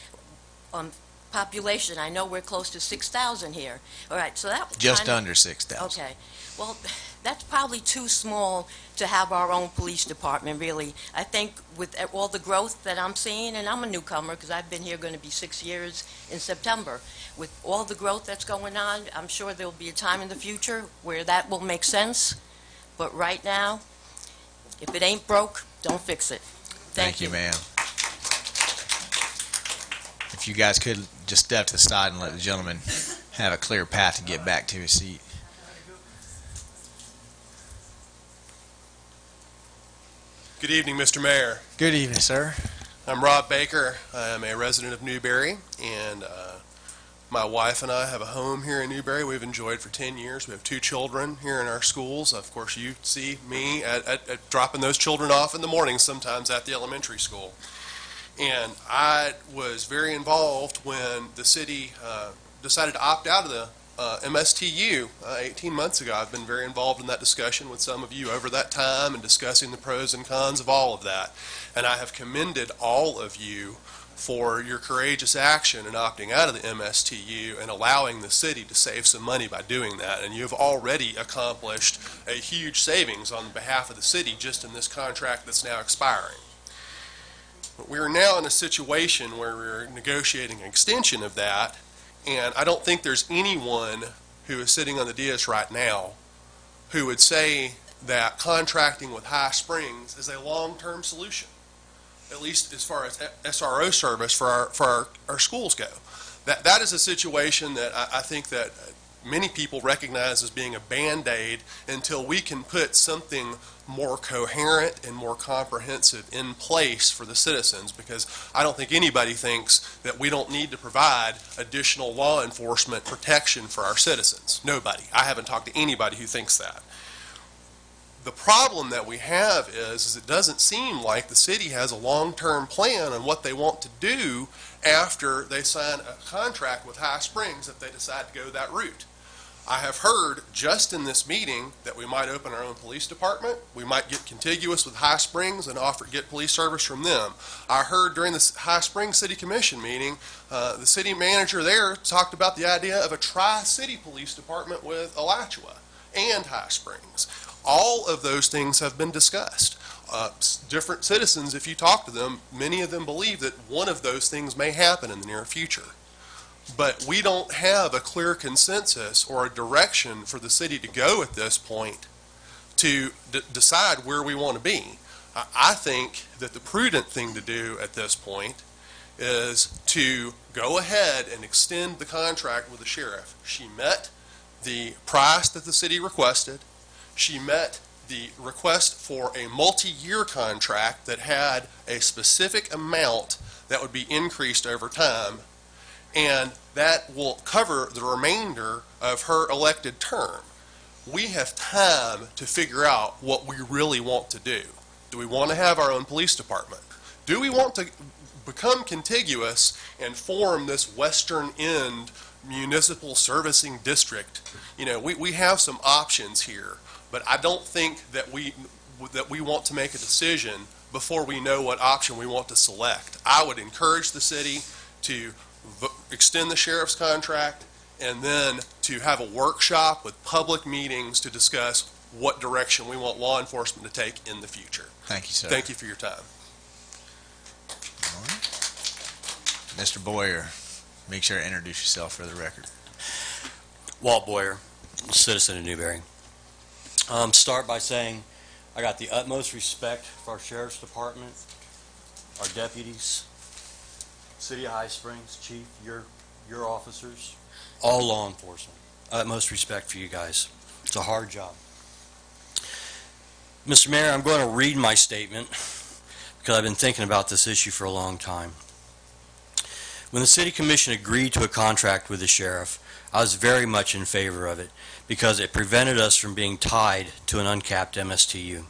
population, I know we're close to 6,000 here. All right, so that Just under 6,000. Okay. Well, that's probably too small to have our own police department, really. I think with all the growth that I'm seeing, and I'm a newcomer because I've been here going to be 6 years in September. With all the growth that's going on, I'm sure there'll be a time in the future where that will make sense. But right now, if it ain't broke, don't fix it. Thank you, ma'am. If you guys could just step to the side and let the gentleman have a clear path to get back to his seat. Good evening, Mr. Mayor. Good evening, sir. I'm Rob Baker. I am a resident of Newberry, and my wife and I have a home here in Newberry we've enjoyed for 10 years. We have 2 children here in our schools. Of course, you see me at dropping those children off in the morning sometimes at the elementary school. And I was very involved when the city decided to opt out of the MSTU 18 months ago. I've been very involved in that discussion with some of you over that time and discussing the pros and cons of all of that. And I have commended all of you for your courageous action in opting out of the MSTU and allowing the city to save some money by doing that. And you have already accomplished a huge savings on behalf of the city just in this contract that's now expiring. But we are now in a situation where we're negotiating an extension of that, and I don't think there's anyone who is sitting on the dais right now who would say that contracting with High Springs is a long-term solution, at least as far as SRO service for our schools go. That is a situation that I think that many people recognize as being a Band-Aid until we can put something more coherent and more comprehensive in place for the citizens, because I don't think anybody thinks that we don't need to provide additional law enforcement protection for our citizens. Nobody. I haven't talked to anybody who thinks that. The problem that we have is it doesn't seem like the city has a long-term plan on what they want to do after they sign a contract with High Springs if they decide to go that route. I have heard just in this meeting that we might open our own police department. We might get contiguous with High Springs and get police service from them. I heard during the High Springs City Commission meeting, the city manager there talked about the idea of a tri-city police department with Alachua and High Springs. All of those things have been discussed. Different citizens, if you talk to them, many of them believe that one of those things may happen in the near future. But we don't have a clear consensus or a direction for the city to go at this point to decide where we want to be. I think that the prudent thing to do at this point is to go ahead and extend the contract with the sheriff. She met the price that the city requested. She met the request for a multi-year contract that had a specific amount that would be increased over time, and that will cover the remainder of her elected term. We have time to figure out what we really want to do. Do we want to have our own police department? Do we want to become contiguous and form this western end municipal servicing district, you know, we have some options here, but I don't think that we want to make a decision before we know what option we want to select. I would encourage the city to extend the sheriff's contract and then to have a workshop with public meetings to discuss what direction we want law enforcement to take in the future. Thank you, sir. Thank you for your time. All right. Mr. Boyer, make sure to introduce yourself for the record. Walt Boyer, citizen of Newberry. Start by saying I got the utmost respect for our sheriff's department, our deputies, City of High Springs, Chief, your officers, all law enforcement. Utmost respect for you guys. It's a hard job. Mr. Mayor, I'm going to read my statement because I've been thinking about this issue for a long time. When the City Commission agreed to a contract with the sheriff, I was very much in favor of it because it prevented us from being tied to an uncapped MSTU.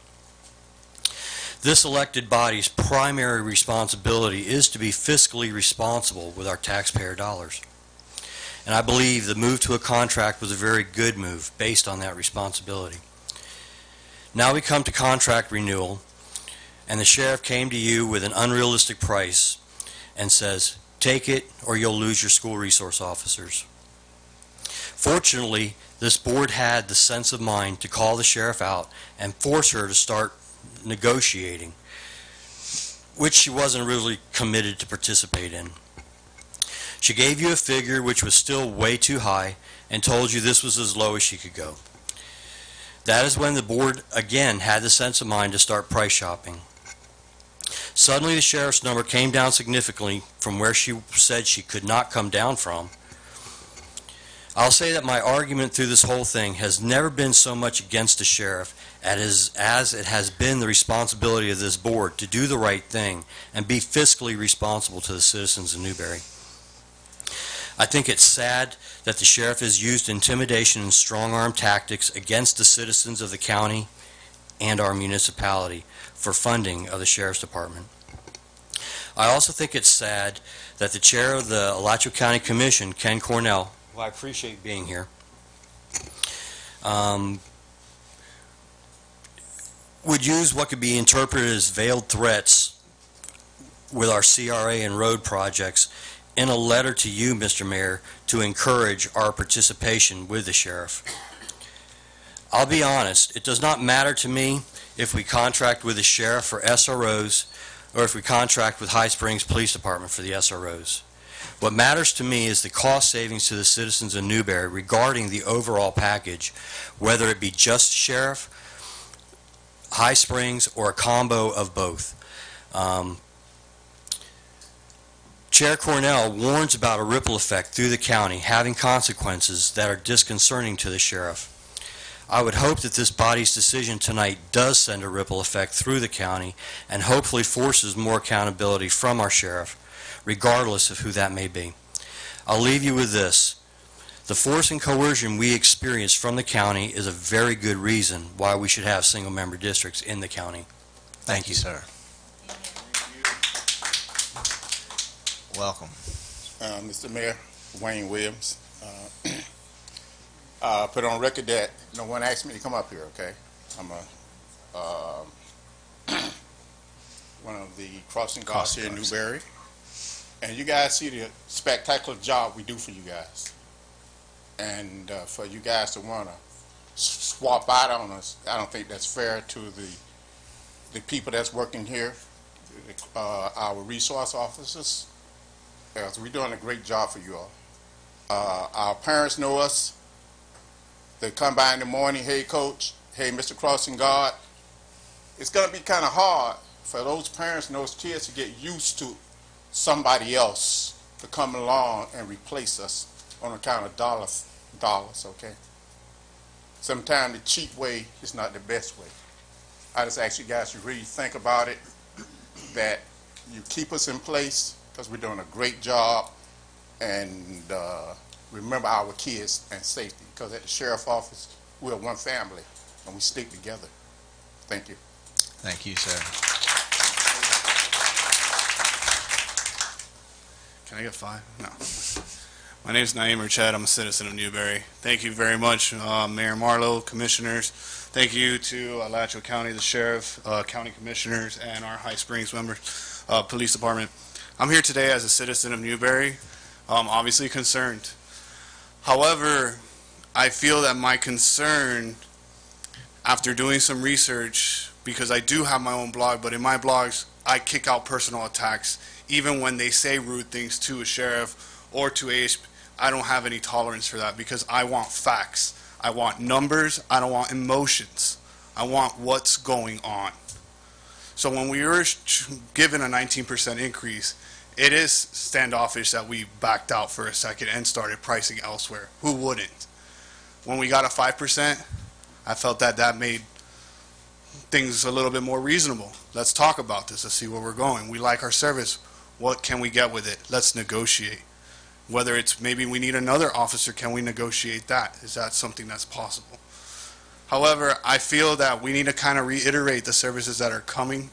This elected body's primary responsibility is to be fiscally responsible with our taxpayer dollars. And I believe the move to a contract was a very good move based on that responsibility. Now we come to contract renewal, and the sheriff came to you with an unrealistic price and says, take it or you'll lose your school resource officers. Fortunately, this board had the sense of mind to call the sheriff out and force her to start negotiating, which she wasn't really committed to participate in. She gave you a figure which was still way too high and told you this was as low as she could go. That is when the board again had the sense of mind to start price shopping. Suddenly the sheriff's number came down significantly from where she said she could not come down from. I'll say that my argument through this whole thing has never been so much against the sheriff as it has been the responsibility of this board to do the right thing and be fiscally responsible to the citizens of Newberry. I think it's sad that the sheriff has used intimidation and strong-arm tactics against the citizens of the county and our municipality for funding of the sheriff's department. I also think it's sad that the chair of the Alachua County Commission, Ken Cornell, who I appreciate being here, would use what could be interpreted as veiled threats with our CRA and road projects in a letter to you, Mr. Mayor, to encourage our participation with the sheriff. I'll be honest, it does not matter to me if we contract with the sheriff for SROs or if we contract with High Springs Police Department for the SROs. What matters to me is the cost savings to the citizens of Newberry regarding the overall package, whether it be just sheriff, High Springs, or a combo of both. Chair Cornell warns about a ripple effect through the county having consequences that are disconcerting to the sheriff. I would hope that this body's decision tonight does send a ripple effect through the county and hopefully forces more accountability from our sheriff, regardless of who that may be. I'll leave you with this. The force and coercion we experience from the county is a very good reason why we should have single-member districts in the county. Thank you, sir. Welcome. Mr. Mayor, Wayne Williams. Put on record that no one asked me to come up here, okay? I'm one of the crossing guards here in Newberry. And you guys see the spectacular job we do for you guys. And for you guys to want to swap out on us, I don't think that's fair to the people that's working here, our resource officers. We're doing a great job for you all. Our parents know us. They come by in the morning, hey coach, hey Mr. Crossing Guard. It's going to be kind of hard for those parents and those kids to get used to somebody else to come along and replace us on account of dollars, okay? Sometimes the cheap way is not the best way. I just ask you guys to really think about it, that you keep us in place because we're doing a great job, and remember our kids and safety, because at the sheriff's office, we're one family and we stick together. Thank you. Thank you, sir. Can I get 5? No. My name is Naeem Rached. I'm a citizen of Newberry. Thank you very much, Mayor Marlowe, commissioners. Thank you to Alachua County, the sheriff, county commissioners, and our High Springs members, police department. I'm here today as a citizen of Newberry, obviously concerned. However, I feel that my concern, after doing some research, because I do have my own blog, but in my blogs, I kick out personal attacks, even when they say rude things to a sheriff or to AHP. I don't have any tolerance for that because I want facts. I want numbers. I don't want emotions. I want what's going on. So when we were given a 19% increase, it is standoffish that we backed out for a second and started pricing elsewhere. Who wouldn't? When we got a 5%, I felt that that made things a little bit more reasonable. Let's talk about this. Let's see where we're going. We like our service. What can we get with it? Let's negotiate. Whether it's maybe we need another officer, can we negotiate that? Is that something that's possible? However, I feel that we need to kind of reiterate the services that are coming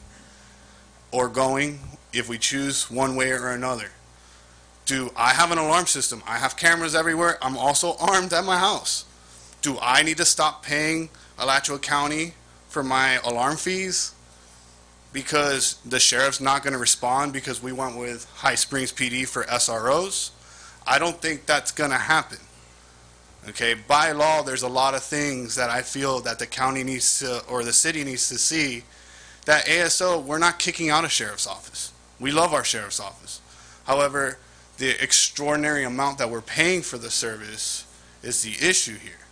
or going if we choose one way or another. Do I have an alarm system? I have cameras everywhere. I'm also armed at my house. Do I need to stop paying Alachua County for my alarm fees because the sheriff's not going to respond because we went with High Springs PD for SROs? I don't think that's going to happen. Okay, by law, there's a lot of things that I feel that the county needs to, or the city needs to see, that ASO, we're not kicking out a sheriff's office. We love our sheriff's office. However, the extraordinary amount that we're paying for the service is the issue here.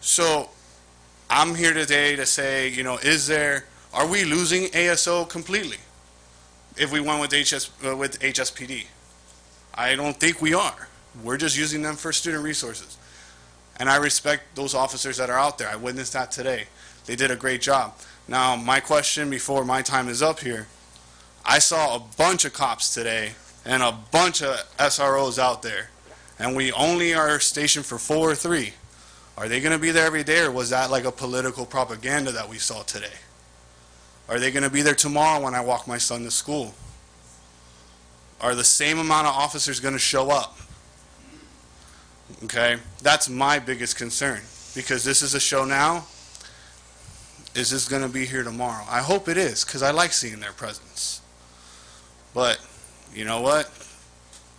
So I'm here today to say, you know, are we losing ASO completely if we went with HSPD? I don't think we are. We're just using them for student resources. And I respect those officers that are out there. I witnessed that today. They did a great job. Now, my question before my time is up here, I saw a bunch of cops today and a bunch of SROs out there, and we only are stationed for 4 or 3. Are they going to be there every day, or was that like a political propaganda that we saw today? Are they going to be there tomorrow when I walk my son to school? Are the same amount of officers going to show up? Okay, that's my biggest concern, because this is a show now. Is this going to be here tomorrow? I hope it is, because I like seeing their presence. But you know what?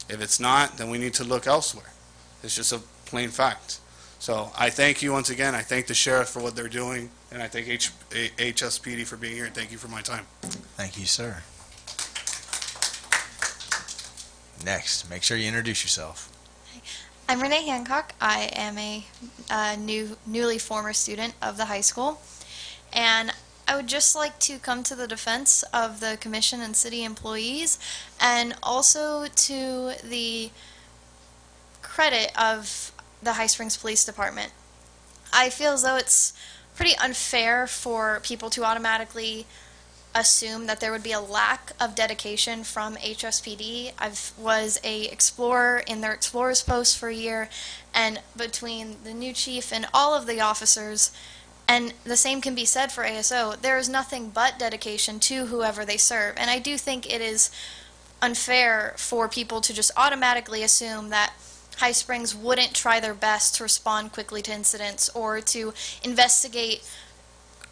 If it's not, then we need to look elsewhere. It's just a plain fact. So I thank you once again. I thank the sheriff for what they're doing, and I thank HSPD for being here, and thank you for my time. Thank you, sir. Next, make sure you introduce yourself. I'm Renee Hancock. I am a newly former student of the high school, and I would just like to come to the defense of the commission and city employees, and also to the credit of the High Springs Police Department. I feel as though it's pretty unfair for people to automatically assume that there would be a lack of dedication from HSPD. I was a explorer in their explorers post for a year, and between the new chief and all of the officers, and the same can be said for ASO, there is nothing but dedication to whoever they serve. And I do think it is unfair for people to just automatically assume that High Springs wouldn't try their best to respond quickly to incidents or to investigate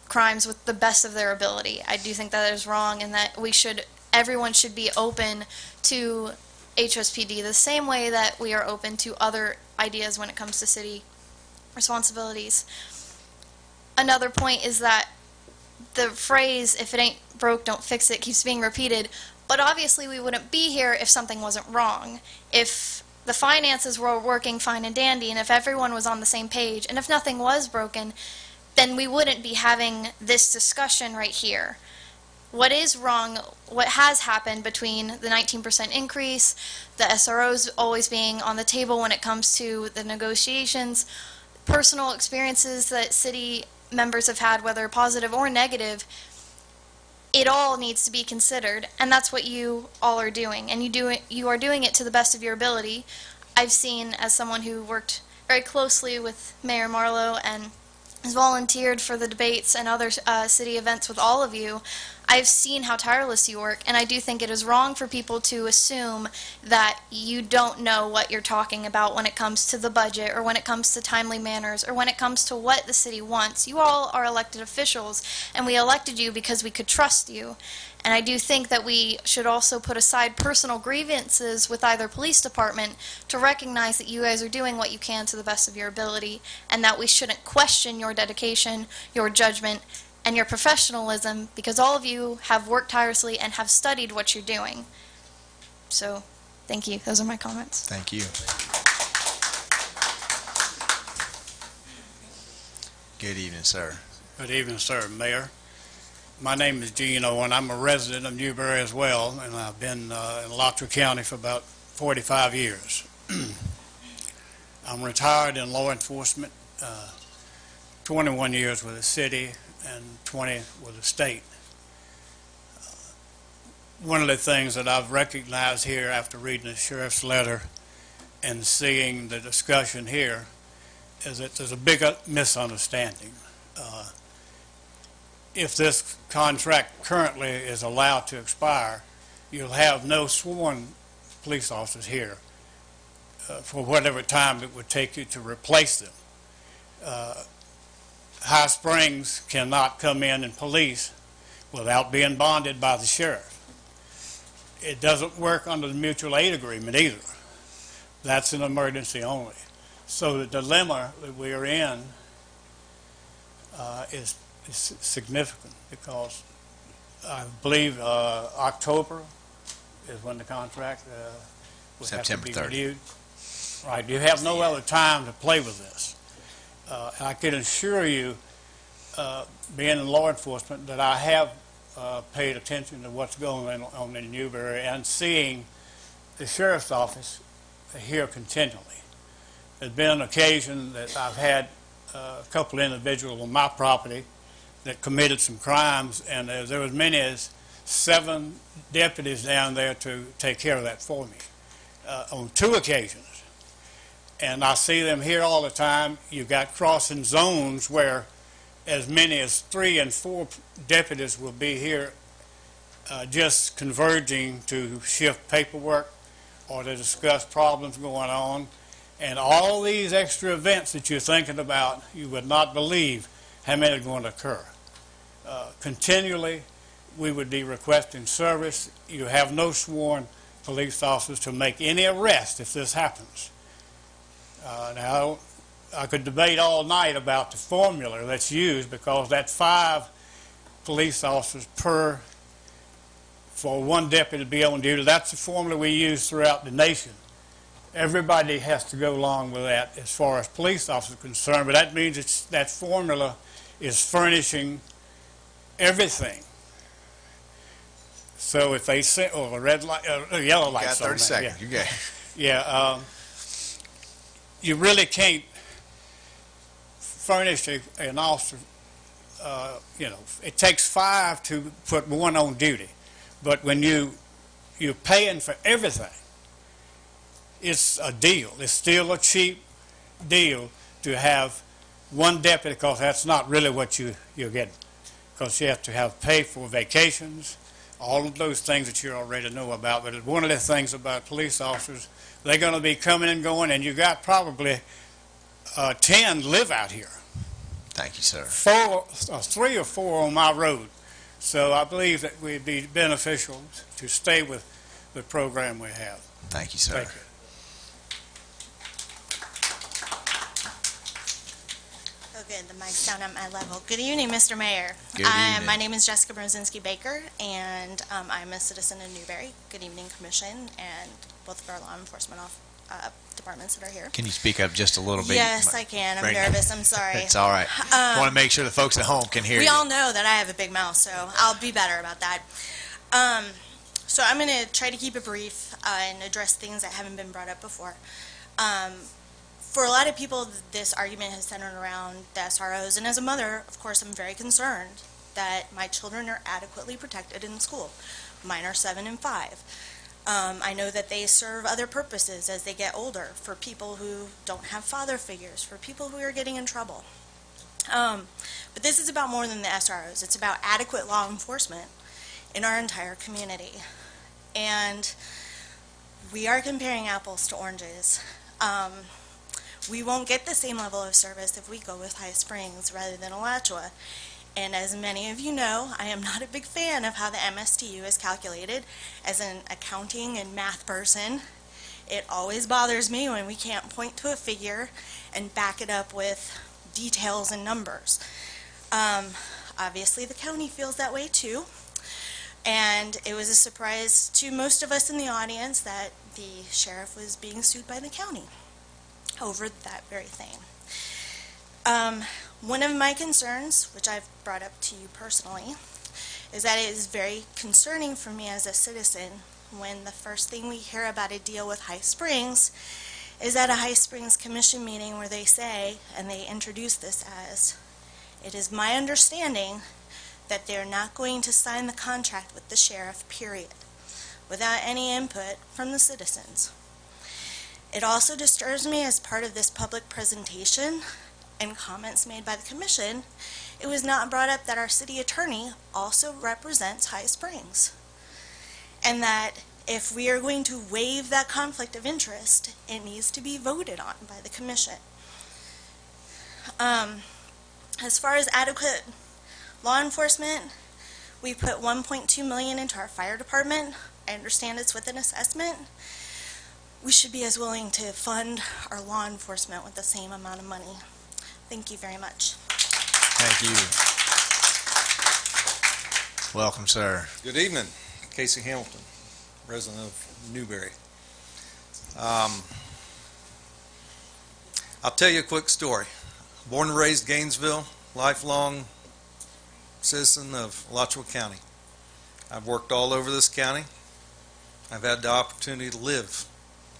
crimes with the best of their ability. I do think that is wrong, and that everyone should be open to HSPD the same way that we are open to other ideas when it comes to city responsibilities. Another point is that the phrase, if it ain't broke, don't fix it, keeps being repeated, but obviously we wouldn't be here if something wasn't wrong. If the finances were working fine and dandy, and if everyone was on the same page, and if nothing was broken, then we wouldn't be having this discussion right here. What is wrong, what has happened between the 19% increase, the SROs always being on the table when it comes to the negotiations, personal experiences that city members have had, whether positive or negative, it all needs to be considered, and that's what you all are doing, and you are doing it to the best of your ability. I've seen, as someone who worked very closely with Mayor Marlowe and has volunteered for the debates and other city events with all of you, I've seen how tireless you work, and I do think it is wrong for people to assume that you don't know what you're talking about when it comes to the budget, or when it comes to timely manners, or when it comes to what the city wants. You all are elected officials, and we elected you because we could trust you. And I do think that we should also put aside personal grievances with either police department to recognize that you guys are doing what you can to the best of your ability, and that we shouldn't question your dedication, your judgment, and your professionalism, because all of you have worked tirelessly and have studied what you're doing. So, thank you. Those are my comments. Thank you. Good evening, sir. Good evening, sir. Mayor. My name is Gene Owen. I'm a resident of Newberry as well, and I've been in Alachua County for about 45 years. I'm retired in law enforcement, 21 years with the city and 20 with the state. One of the things that I've recognized here after reading the sheriff's letter and seeing the discussion here is that there's a big misunderstanding. If this contract currently is allowed to expire, you'll have no sworn police officers here for whatever time it would take you to replace them. High Springs cannot come in and police without being bonded by the sheriff. It doesn't work under the mutual aid agreement either. That's an emergency only. So the dilemma that we are in is significant, because I believe October is when the contract would have to be renewed. Right. You have no other time to play with this. I can assure you, being in law enforcement, that I have paid attention to what's going on in Newberry and seeing the sheriff's office here continually. There's been an occasion that I've had a couple individuals on my property that committed some crimes, and there was many as 7 deputies down there to take care of that for me on 2 occasions. And I see them here all the time. You've got crossing zones where as many as 3 and 4 deputies will be here just converging to shift paperwork or to discuss problems going on. And all these extra events that you're thinking about, you would not believe how many are going to occur. Continually, we would be requesting service. You have no sworn police officers to make any arrest if this happens. Now, I could debate all night about the formula that's used, because that's 5 police officers for 1 deputy to be on duty. That's the formula we use throughout the nation. Everybody has to go along with that as far as police officers are concerned, but that means that formula is furnishing everything. So if they say, a red light, a yellow light, got 30 seconds. Yeah. You got. Yeah. You really can't furnish an officer. It takes 5 to put 1 on duty, but when you're paying for everything, it's a deal. It's still a cheap deal to have 1 deputy, because that's not really what you're getting. Because you have to have pay for vacations, all of those things that you already know about. But one of the things about police officers, they're going to be coming and going, and you got probably 10 live out here. Thank you, sir. 3 or 4 on my road. So I believe that we'd be beneficial to stay with the program we have. Thank you, sir. Thank you. Good. The mic's down at my level. Good evening, Mr. Mayor. Good evening. My name is Jessica Brzezinski-Baker, and I'm a citizen in Newberry. Good evening, Commission, and both of our law enforcement departments that are here. Can you speak up just a little bit? Yes, I can. I'm nervous. I'm sorry. It's all right. I want to make sure the folks at home can hear you. We all know that I have a big mouth, so I'll be better about that. So I'm going to try to keep it brief and address things that haven't been brought up before. For a lot of people, this argument has centered around the SROs, and as a mother, of course, I'm very concerned that my children are adequately protected in school. Mine are 7 and 5. I know that they serve other purposes as they get older, for people who don't have father figures, for people who are getting in trouble. But this is about more than the SROs. It's about adequate law enforcement in our entire community. And we are comparing apples to oranges. We won't get the same level of service if we go with High Springs rather than Alachua. And as many of you know, I am not a big fan of how the MSTU is calculated. As an accounting and math person, it always bothers me when we can't point to a figure and back it up with details and numbers. Obviously, the county feels that way too. And it was a surprise to most of us in the audience that the sheriff was being sued by the county over that very thing. One of my concerns, which I've brought up to you personally, is that it is very concerning for me as a citizen when the first thing we hear about a deal with High Springs is at a High Springs Commission meeting where they say, and they introduce this as, "It is my understanding that they're not going to sign the contract with the sheriff, period," without any input from the citizens. It also disturbs me as part of this public presentation and comments made by the commission, it was not brought up that our city attorney also represents High Springs. And that if we are going to waive that conflict of interest, it needs to be voted on by the commission. As far as adequate law enforcement, we put $1.2 million into our fire department. I understand it's with an assessment. We should be as willing to fund our law enforcement with the same amount of money. Thank you very much. Thank you. Welcome, sir. Good evening. Casey Hamilton, resident of Newberry. I'll tell you a quick story. Born and raised Gainesville, lifelong citizen of Alachua County. I've worked all over this county. I've had the opportunity to live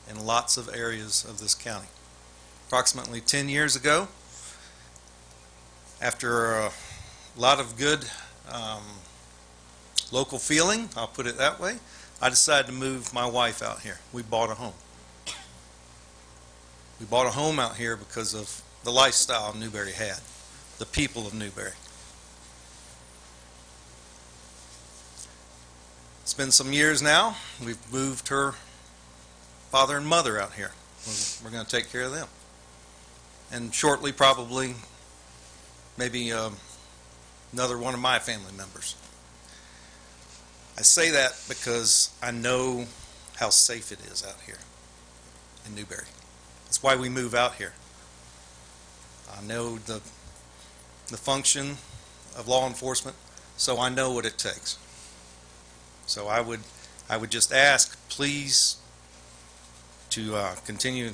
in lots of areas of this county. Approximately 10 years ago, after a lot of good local feeling, I'll put it that way, I decided to move my wife out here. We bought a home. We bought a home out here because of the lifestyle Newberry had, the people of Newberry. It's been some years now. We've moved her father and mother out here. We're going to take care of them. And shortly, probably, maybe another one of my family members. I say that because I know how safe it is out here in Newberry. That's why we move out here. I know the function of law enforcement, so I know what it takes. So I would just ask, please, to continue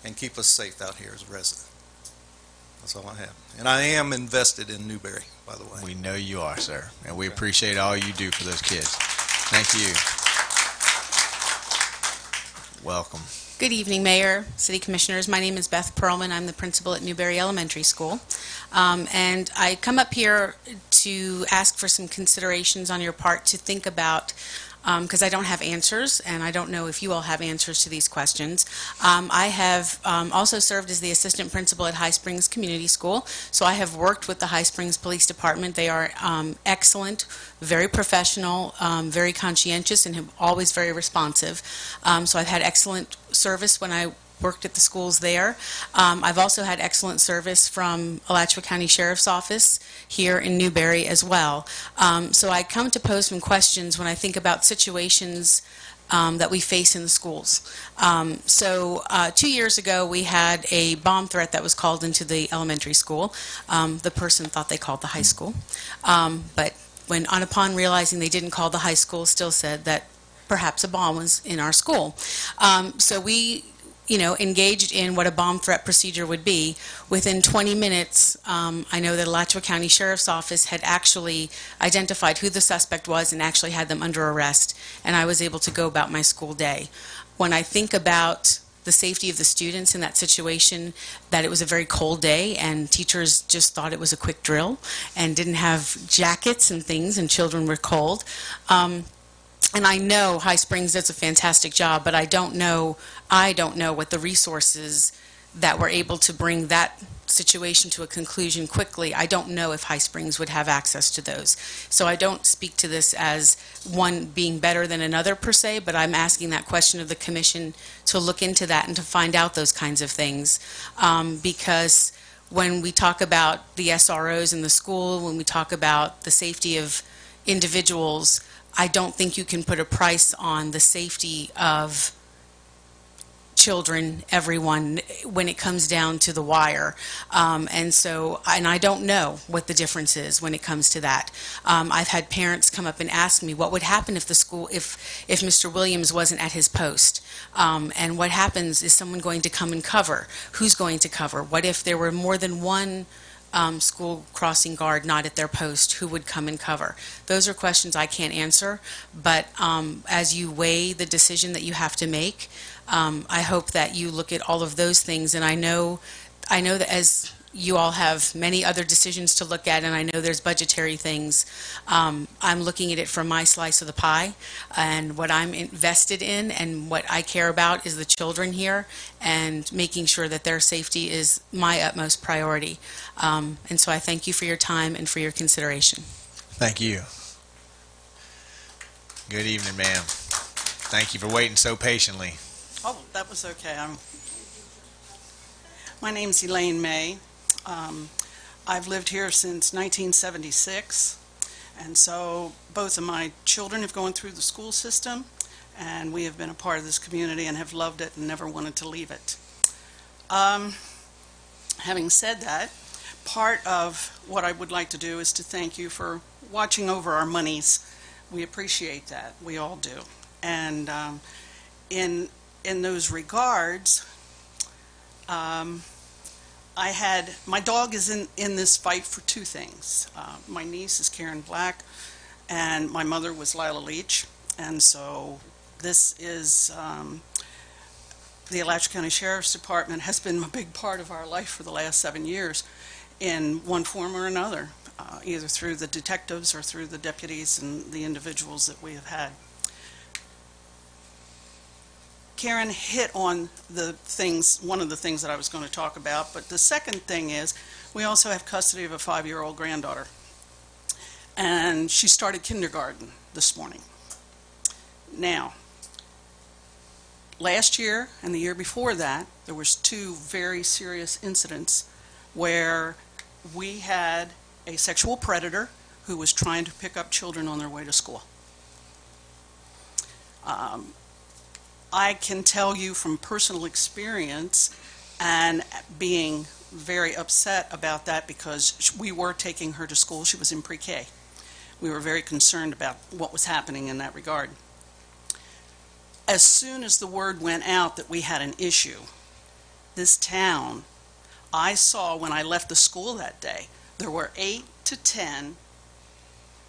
and keep us safe out here as a resident. That's all I have. And I am invested in Newberry, by the way. We know you are, sir, and we appreciate all you do for those kids. Thank you. Welcome. Good evening, Mayor, City Commissioners. My name is Beth Perlman. I'm the principal at Newberry Elementary School. And I come up here to ask for some considerations on your part to think about, because I don't have answers, and I don't know if you all have answers to these questions. I have also served as the assistant principal at High Springs Community School, so I have worked with the High Springs Police Department. They are excellent, very professional, very conscientious, and always very responsive. So I've had excellent service when I worked at the schools there. I've also had excellent service from Alachua County Sheriff's Office here in Newberry as well. So I come to pose some questions when I think about situations that we face in the schools. 2 years ago, we had a bomb threat that was called into the elementary school. The person thought they called the high school. But upon realizing they didn't call the high school, still said that perhaps a bomb was in our school. So we engaged in what a bomb threat procedure would be. Within 20 minutes, I know that Alachua County Sheriff's Office had actually identified who the suspect was and actually had them under arrest, and I was able to go about my school day. When I think about the safety of the students in that situation, that it was a very cold day and teachers just thought it was a quick drill and didn't have jackets and things, and children were cold. And I know High Springs does a fantastic job, but I don't know what the resources that we're able to bring that situation to a conclusion quickly, I don't know if High Springs would have access to those. So I don't speak to this as one being better than another per se, but I'm asking that question of the commission to look into that and to find out those kinds of things. Because when we talk about the SROs in the school, when we talk about the safety of individuals, I don't think you can put a price on the safety of children, everyone, when it comes down to the wire. And I don't know what the difference is when it comes to that. I've had parents come up and ask me what would happen if the school, if Mr. Williams wasn't at his post. And what happens, is someone going to come and cover? Who's going to cover? What if there were more than one school crossing guard not at their post? Who would come and cover? Those are questions I can't answer, but as you weigh the decision that you have to make, I hope that you look at all of those things. And I know that as you all have many other decisions to look at, and I know there's budgetary things, I'm looking at it from my slice of the pie, and what I'm invested in and what I care about is the children here, and making sure that their safety is my utmost priority. And so I thank you for your time and for your consideration. Thank you. Good evening, ma'am. Thank you for waiting so patiently. Oh, that was okay. My name's Elaine May. I've lived here since 1976, and so both of my children have gone through the school system, and we have been a part of this community and have loved it and never wanted to leave it. Having said that, part of what I would like to do is to thank you for watching over our monies. We appreciate that. We all do. And in those regards, my dog is in this fight for two things. My niece is Karen Black, and my mother was Lila Leach, and so this is the Alachua County Sheriff's Department has been a big part of our life for the last 7 years in one form or another, either through the detectives or through the deputies and the individuals that we have had. Karen hit on one of the things that I was going to talk about, but the second thing is we also have custody of a 5-year-old granddaughter, and she started kindergarten this morning. Now, last year and the year before that, there was 2 very serious incidents where we had a sexual predator who was trying to pick up children on their way to school. I can tell you from personal experience and being very upset about that because we were taking her to school. She was in pre-K. We were very concerned about what was happening in that regard. As soon as the word went out that we had an issue, this town, I saw when I left the school that day, there were 8 to 10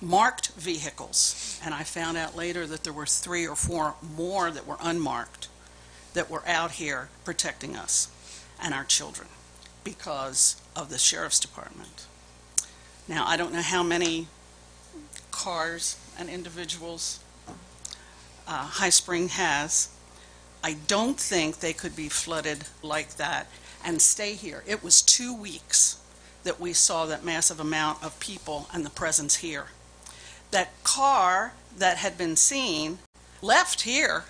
marked vehicles, and I found out later that there were 3 or 4 more that were unmarked that were out here protecting us and our children because of the Sheriff's Department. Now, I don't know how many cars and individuals High Spring has. I don't think they could be flooded like that and stay here. It was 2 weeks that we saw that massive amount of people and the presence here. That car that had been seen left here.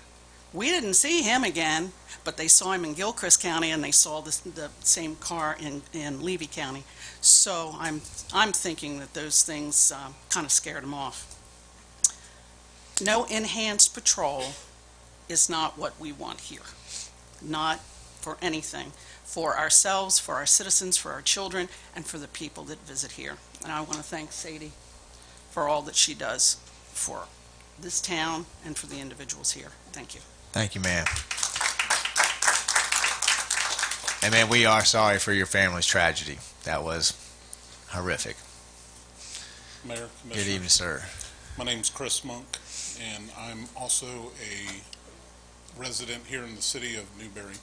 We didn't see him again, but they saw him in Gilchrist County, and they saw the same car in Levy County. So I'm thinking that those things kind of scared him off. No enhanced patrol is not what we want here. Not for anything. For ourselves, for our citizens, for our children, and for the people that visit here. And I want to thank Sadie for all that she does for this town and for the individuals here. Thank you. Thank you, ma'am. And man, we are sorry for your family's tragedy. That was horrific. Mayor, Good evening, sir. My name's Chris Monk, and I'm also a resident here in the city of Newberry.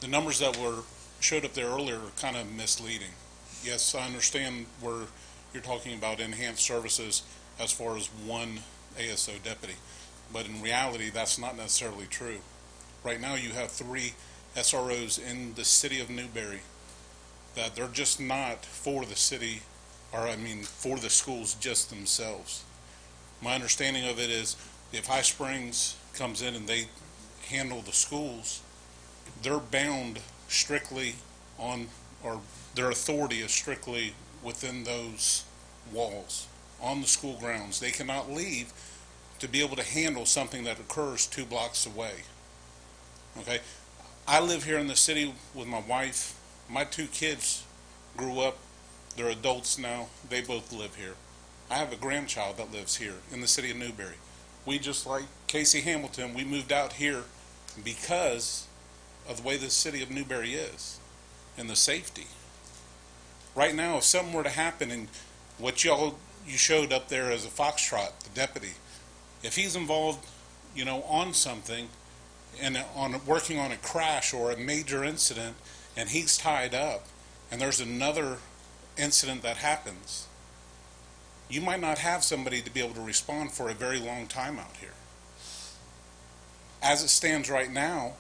The numbers that showed up there earlier are kind of misleading. Yes, I understand where you're talking about enhanced services as far as one ASO deputy, but in reality, that's not necessarily true. Right now, you have 3 SROs in the city of Newberry, that they're just not for the city, or I mean, for the schools just themselves. My understanding of it is if High Springs comes in and they handle the schools, they're bound strictly on, or their authority is strictly within those walls, on the school grounds. They cannot leave to be able to handle something that occurs 2 blocks away. Okay? I live here in the city with my wife. My 2 kids grew up. They're adults now. They both live here. I have a grandchild that lives here in the city of Newberry. We, just like Casey Hamilton, we moved out here because of the way the city of Newberry is and the safety. Right now, if something were to happen, and what you showed up there as a foxtrot, the deputy, if he's involved, on something and working on a crash or a major incident, and he's tied up, and there's another incident that happens, you might not have somebody to be able to respond for a very long time out here. As it stands right now,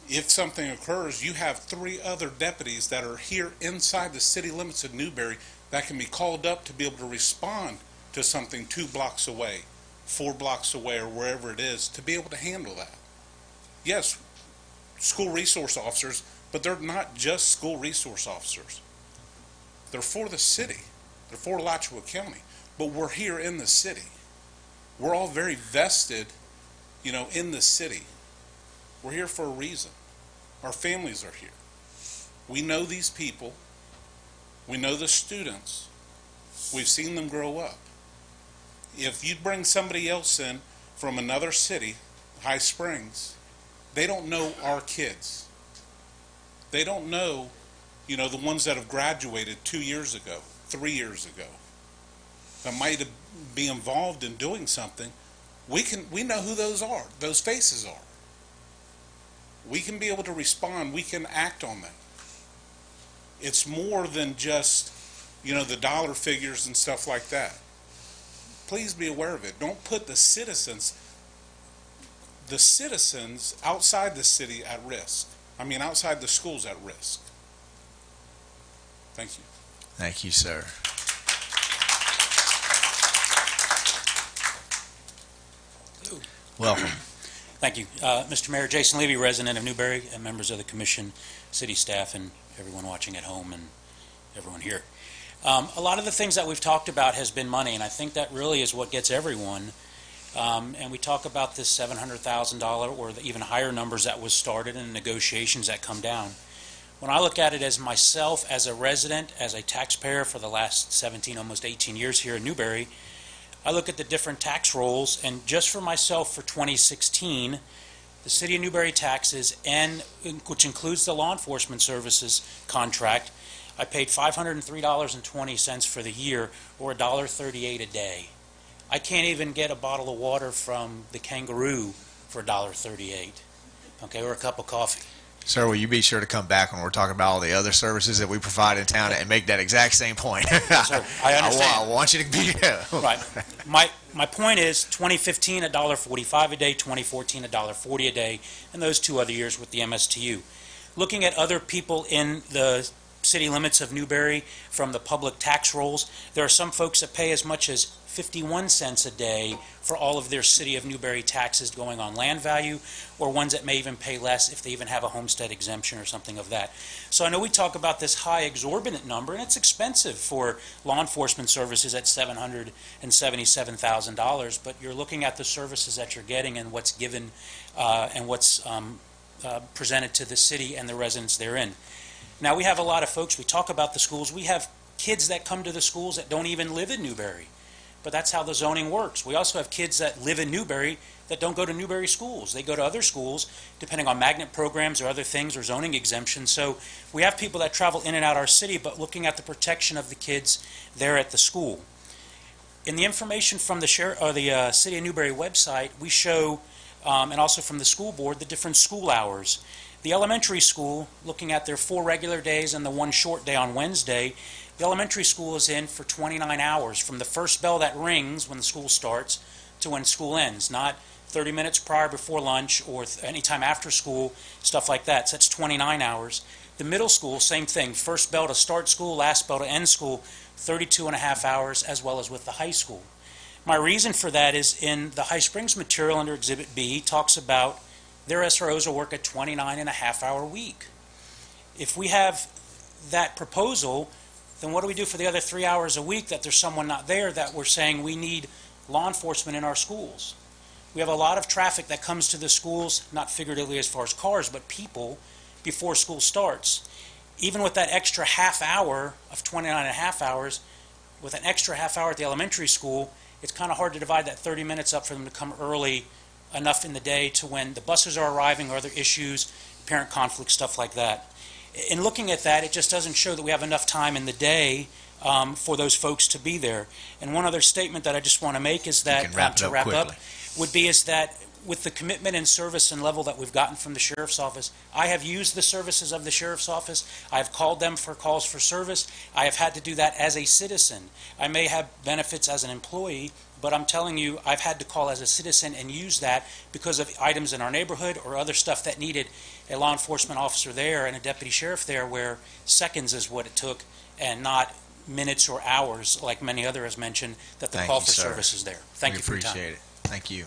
if something occurs, you have 3 other deputies that are here inside the city limits of Newberry that can be called up to be able to respond to something 2 blocks away, 4 blocks away, or wherever it is, to be able to handle that. Yes, school resource officers, but they're not just school resource officers. They're for the city. They're for Alachua County. But we're here in the city. We're all very vested, in the city. We're here for a reason. Our families are here. We know these people. We know the students. We've seen them grow up. If you bring somebody else in from another city, High Springs, they don't know our kids. They don't know, the ones that have graduated 2 years ago, 3 years ago, that might be involved in doing something. We know who those faces are. We can be able to respond. We can act on them. It's more than just, the dollar figures and stuff like that. Please be aware of it. Don't put the citizens outside the city at risk. Outside the schools at risk. Thank you. Thank you, sir. Welcome. Thank you. Mr. Mayor, Jason Levy, resident of Newberry, and members of the commission, city staff, and everyone watching at home, and everyone here. A lot of the things that we've talked about has been money, and I think that really is what gets everyone. And we talk about this $700,000 or the even higher numbers that was started and negotiations that come down. When I look at it as myself, as a resident, as a taxpayer for the last 17, almost 18 years here in Newberry, I look at the different tax rolls, and just for myself for 2016, the City of Newberry taxes, and which includes the law enforcement services contract, I paid $503.20 for the year, or $1.38 a day. I can't even get a bottle of water from the Kangaroo for $1.38, okay, or a cup of coffee. Sir, will you be sure to come back when we're talking about all the other services that we provide in town and make that exact same point? Sir, I understand. I want you to be right. My point is 2015 $1.45 a day, 2014 $1.40 a day, and those 2 other years with the MSTU. Looking at other people in the city limits of Newberry from the public tax rolls, there are some folks that pay as much as 51 cents a day for all of their City of Newberry taxes going on land value, or ones that may even pay less if they even have a homestead exemption or something of that. So I know we talk about this high exorbitant number, and it's expensive for law enforcement services at $777,000, but you're looking at the services that you're getting and what's given and what's presented to the city and the residents therein. Now, we have a lot of folks, we talk about the schools, we have kids that come to the schools that don't even live in Newberry. But that's how the zoning works. We also have kids that live in Newberry that don't go to Newberry schools. They go to other schools, depending on magnet programs or other things or zoning exemptions. So we have people that travel in and out our city, but looking at the protection of the kids there at the school. In the information from the City of Newberry website, we show, and also from the school board, the different school hours. The elementary school, looking at their 4 regular days and the 1 short day on Wednesday, the elementary school is in for 29 hours from the first bell that rings when the school starts to when school ends, not 30 minutes prior before lunch or anytime after school, stuff like that. So that's 29 hours. The middle school, same thing. First bell to start school, last bell to end school, 32 and a half hours, as well as with the high school. My reason for that is in the High Springs material under Exhibit B talks about their SROs will work a 29 and a half hour week. If we have that proposal, then what do we do for the other 3 hours a week that there's someone not there that we're saying we need law enforcement in our schools? We have a lot of traffic that comes to the schools, not figuratively as far as cars, but people before school starts. Even with that extra half hour of 29 and a half hours, with an extra half hour at the elementary school, it's kind of hard to divide that 30 minutes up for them to come early enough in the day to when the buses are arriving or other issues, parent conflict, stuff like that. In looking at that, it just doesn't show that we have enough time in the day for those folks to be there. And one other statement that I just want to make is that, is that with the commitment and service and level that we've gotten from the Sheriff's Office, I have used the services of the Sheriff's Office. I have called them for calls for service. I have had to do that as a citizen. I may have benefits as an employee, but I'm telling you, I've had to call as a citizen and use that because of items in our neighborhood or other stuff that needed a law enforcement officer there and a deputy sheriff there, where seconds is what it took and not minutes or hours, like many others mentioned, that the call for service is there. Thank you for your time. We appreciate it. Thank you.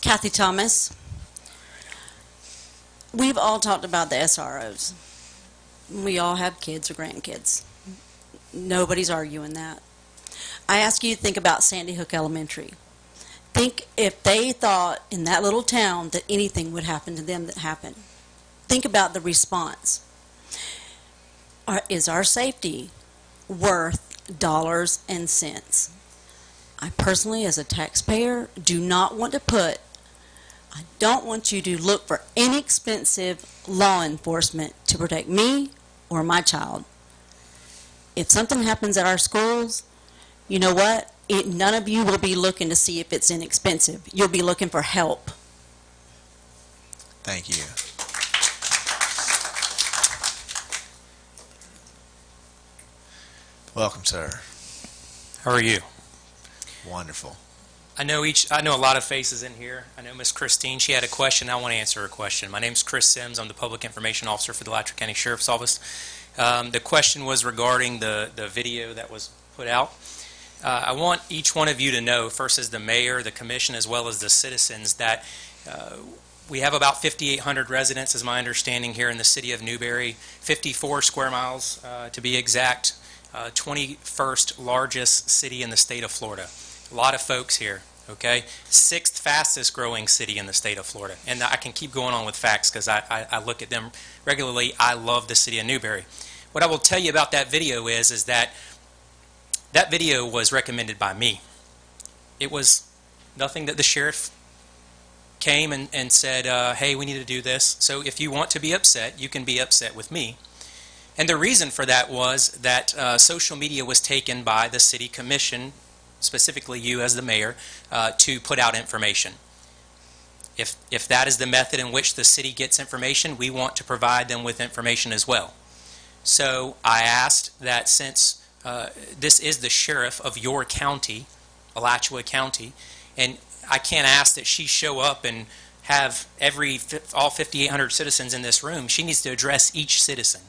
Kathy Thomas. We've all talked about the SROs. We all have kids or grandkids. Nobody's arguing that. I ask you to think about Sandy Hook Elementary. Think if they thought in that little town that anything would happen to them that happened. Think about the response. Is our safety worth dollars and cents? I personally, as a taxpayer, do not want to I don't want you to look for inexpensive law enforcement to protect me or my child. If something happens at our schools, you know what? None of you will be looking to see if it's inexpensive. You'll be looking for help. Thank you. Welcome, sir. How are you? Wonderful. I know a lot of faces in here. I know Miss Christine, she had a question. I want to answer her question. My name's Chris Sims. I'm the Public Information Officer for the Alachua County Sheriff's Office. The question was regarding the video that was put out. I want each one of you to know, first as the mayor, the commission, as well as the citizens, that we have about 5,800 residents, is my understanding, here in the city of Newberry, 54 square miles to be exact, 21st largest city in the state of Florida. A lot of folks here, okay? 6th fastest growing city in the state of Florida. And I can keep going on with facts because I look at them regularly. I love the city of Newberry. What I will tell you about that video is that video was recommended by me. It was nothing that the sheriff came and said, hey, we need to do this. So if you want to be upset, you can be upset with me. And the reason for that was that social media was taken by the city commission, specifically you as the mayor, to put out information. If that is the method in which the city gets information, we want to provide them with information as well. So I asked that since this is the sheriff of your county, Alachua County, and I can't ask that she show up and have all 5,800 citizens in this room. She needs to address each citizen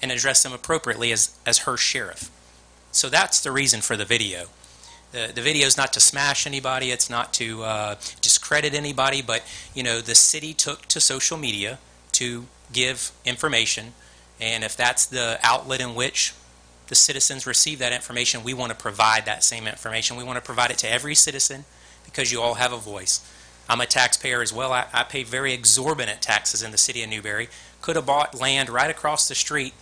and address them appropriately as her sheriff. So that's the reason for the video. The video is not to smash anybody. It's not to discredit anybody. But, the city took to social media to give information. And if that's the outlet in which the citizens receive that information, we want to provide that same information. We want to provide it to every citizen because you all have a voice. I'm a taxpayer as well. I pay very exorbitant taxes in the city of Newberry. Could have bought land right across the street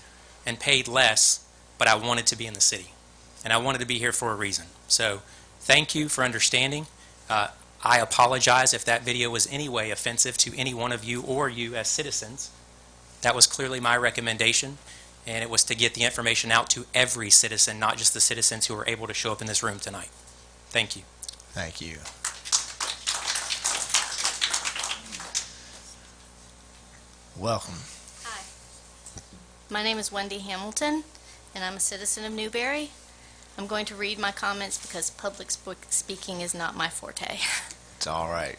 and paid less, but I wanted to be in the city. And I wanted to be here for a reason. So thank you for understanding. I apologize if that video was any way offensive to any one of you or you as citizens. That was clearly my recommendation, and it was to get the information out to every citizen, not just the citizens who were able to show up in this room tonight. Thank you. Thank you. Welcome. Hi. My name is Wendy Hamilton, and I'm a citizen of Newberry. I'm going to read my comments because public speaking is not my forte. It's all right.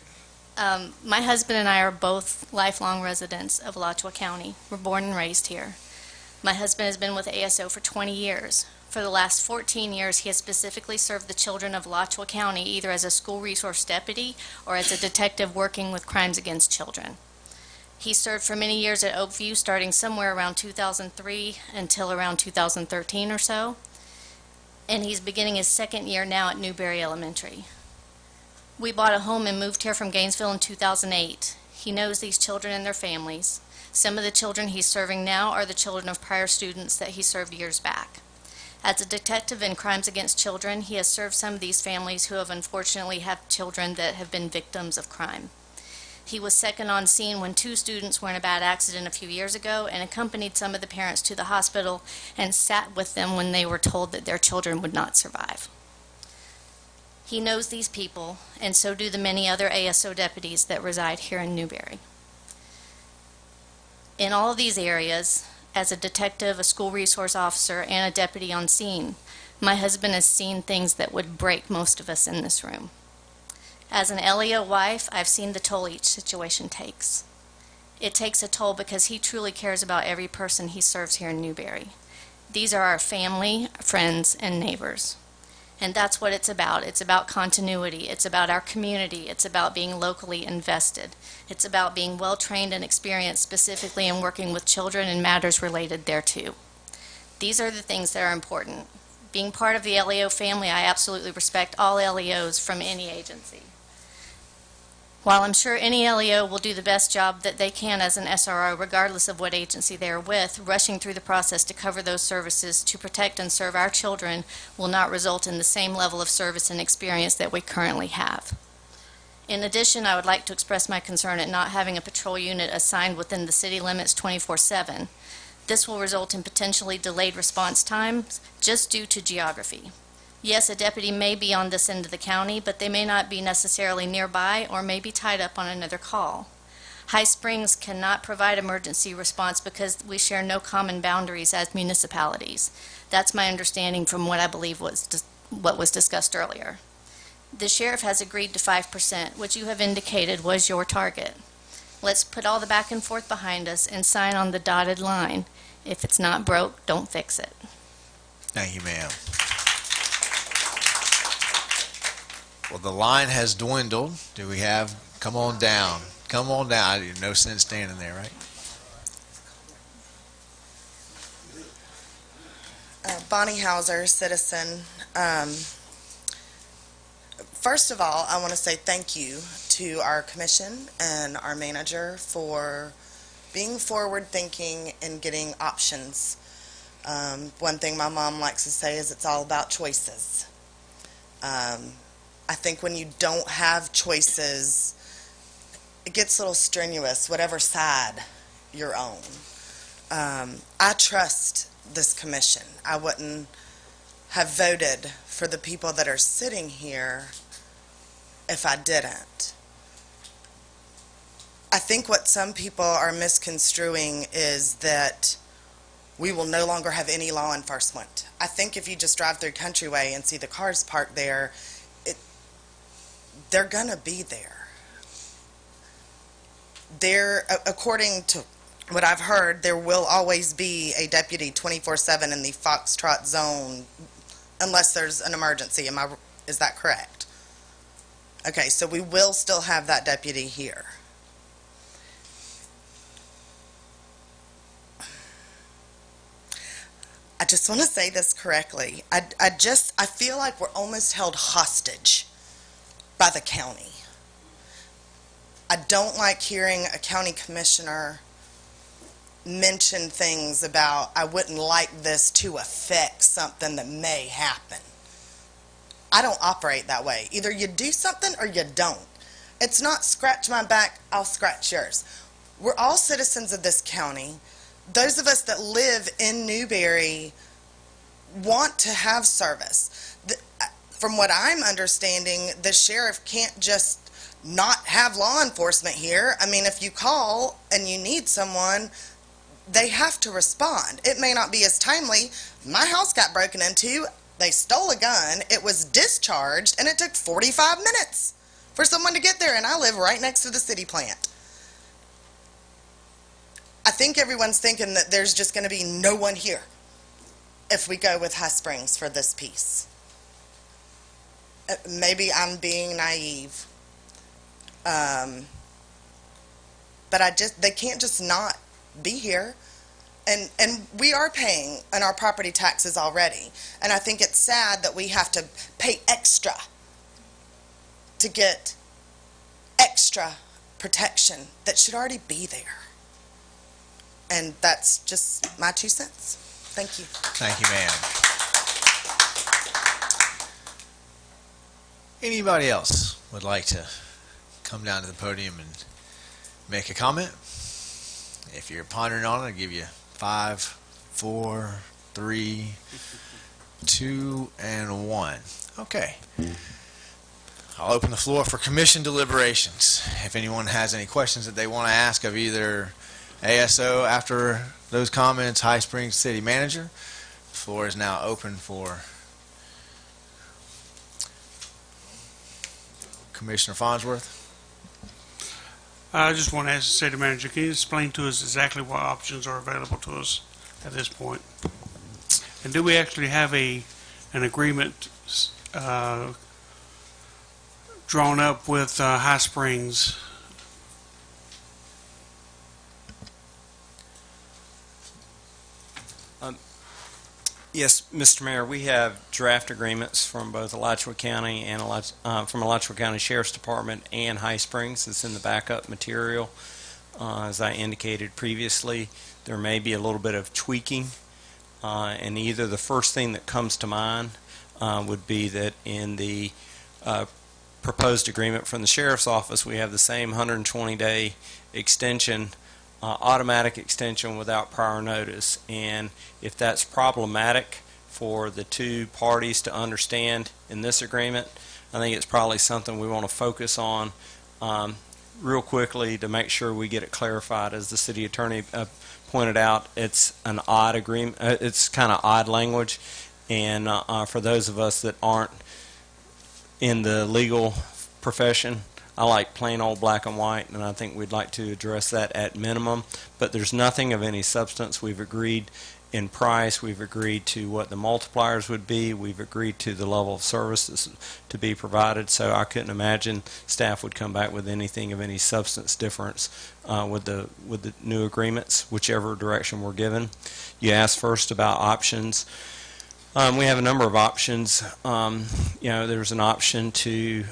My husband and I are both lifelong residents of Alachua County. We're born and raised here. My husband has been with ASO for 20 years. For the last 14 years, he has specifically served the children of Alachua County either as a school resource deputy or as a detective working with crimes against children. He served for many years at Oakview, starting somewhere around 2003 until around 2013 or so. And he's beginning his second year now at Newberry Elementary. We bought a home and moved here from Gainesville in 2008. He knows these children and their families. Some of the children he's serving now are the children of prior students that he served years back. As a detective in crimes against children, he has served some of these families who have unfortunately had children that have been victims of crime. He was second on scene when 2 students were in a bad accident a few years ago and accompanied some of the parents to the hospital and sat with them when they were told that their children would not survive. He knows these people, and so do the many other ASO deputies that reside here in Newberry. In all of these areas, as a detective, a school resource officer, and a deputy on scene, my husband has seen things that would break most of us in this room. As an LEO wife, I've seen the toll each situation takes. It takes a toll because he truly cares about every person he serves here in Newberry. These are our family, friends, and neighbors. And that's what it's about. It's about continuity. It's about our community. It's about being locally invested. It's about being well-trained and experienced specifically in working with children and matters related thereto. These are the things that are important. Being part of the LEO family, I absolutely respect all LEOs from any agency. While I'm sure any LEO will do the best job that they can as an SRO, regardless of what agency they are with, rushing through the process to cover those services to protect and serve our children will not result in the same level of service and experience that we currently have. In addition, I would like to express my concern at not having a patrol unit assigned within the city limits 24/7. This will result in potentially delayed response times just due to geography. Yes, a deputy may be on this end of the county, but they may not be necessarily nearby or may be tied up on another call. High Springs cannot provide emergency response because we share no common boundaries as municipalities. That's my understanding from what I believe was what was discussed earlier. The sheriff has agreed to 5%, which you have indicated was your target. Let's put all the back and forth behind us and sign on the dotted line. If it's not broke, don't fix it. Thank you, ma'am. Well, the line has dwindled. Do we have, come on down. Come on down. No sense standing there, right? Bonnie Hauser, citizen. First of all, I want to say thank you to our commission and our manager for being forward-thinking and getting options. One thing my mom likes to say is it's all about choices. I think when you don't have choices, it gets a little strenuous, whatever side you're on. I trust this commission. I wouldn't have voted for the people that are sitting here if I didn't. I think what some people are misconstruing is that we will no longer have any law enforcement. I think if you just drive through Countryway and see the cars parked there, they're gonna be there. According to what I've heard, there will always be a deputy 24/7 in the Foxtrot zone unless there's an emergency. Is that correct? Okay, so we will still have that deputy here. I just want to say this correctly. I feel like we're almost held hostage by the county. I don't like hearing a county commissioner mention things about, I wouldn't like this to affect something that may happen. I don't operate that way. Either you do something or you don't. It's not scratch my back, I'll scratch yours. We're all citizens of this county. Those of us that live in Newberry want to have service. From what I'm understanding, the sheriff can't just not have law enforcement here. I mean, if you call and you need someone, they have to respond. It may not be as timely. My house got broken into. They stole a gun, it was discharged, and it took 45 minutes for someone to get there, and I live right next to the city plant. I think everyone's thinking that there's just going to be no one here if we go with High Springs for this piece. Maybe I'm being naive. But they can't just not be here. And we are paying on our property taxes already. And I think it's sad that we have to pay extra to get extra protection that should already be there. And that's just my 2 cents. Thank you. Thank you, ma'am. Anybody else would like to come down to the podium and make a comment? If you're pondering on it, I'll give you 5, 4, 3, 2, and 1. Okay. I'll open the floor for commission deliberations. If anyone has any questions that they want to ask of either ASO after those comments, High Springs City Manager, the floor is now open for Commissioner Farnsworth. I just want to ask the city manager, can you explain to us exactly what options are available to us at this point? And do we actually have an agreement drawn up with High Springs? Yes, Mr. Mayor, we have draft agreements from both Alachua County and from Alachua County Sheriff's Department and High Springs. It's in the backup material. As I indicated previously, there may be a little bit of tweaking, and either the first thing that comes to mind would be that in the proposed agreement from the Sheriff's Office, we have the same 120-day extension, automatic extension without prior notice. And if that's problematic for the two parties to understand in this agreement, I think it's probably something we want to focus on real quickly to make sure we get it clarified. As the city attorney pointed out, it's an odd agreement. It's kind of odd language, and for those of us that aren't in the legal profession, I like plain old black and white, and I think we'd like to address that at minimum. But there's nothing of any substance. We've agreed in price. We've agreed to what the multipliers would be. We've agreed to the level of services to be provided. So I couldn't imagine staff would come back with anything of any substance difference with the new agreements, whichever direction we're given. You asked first about options. We have a number of options. There's an option to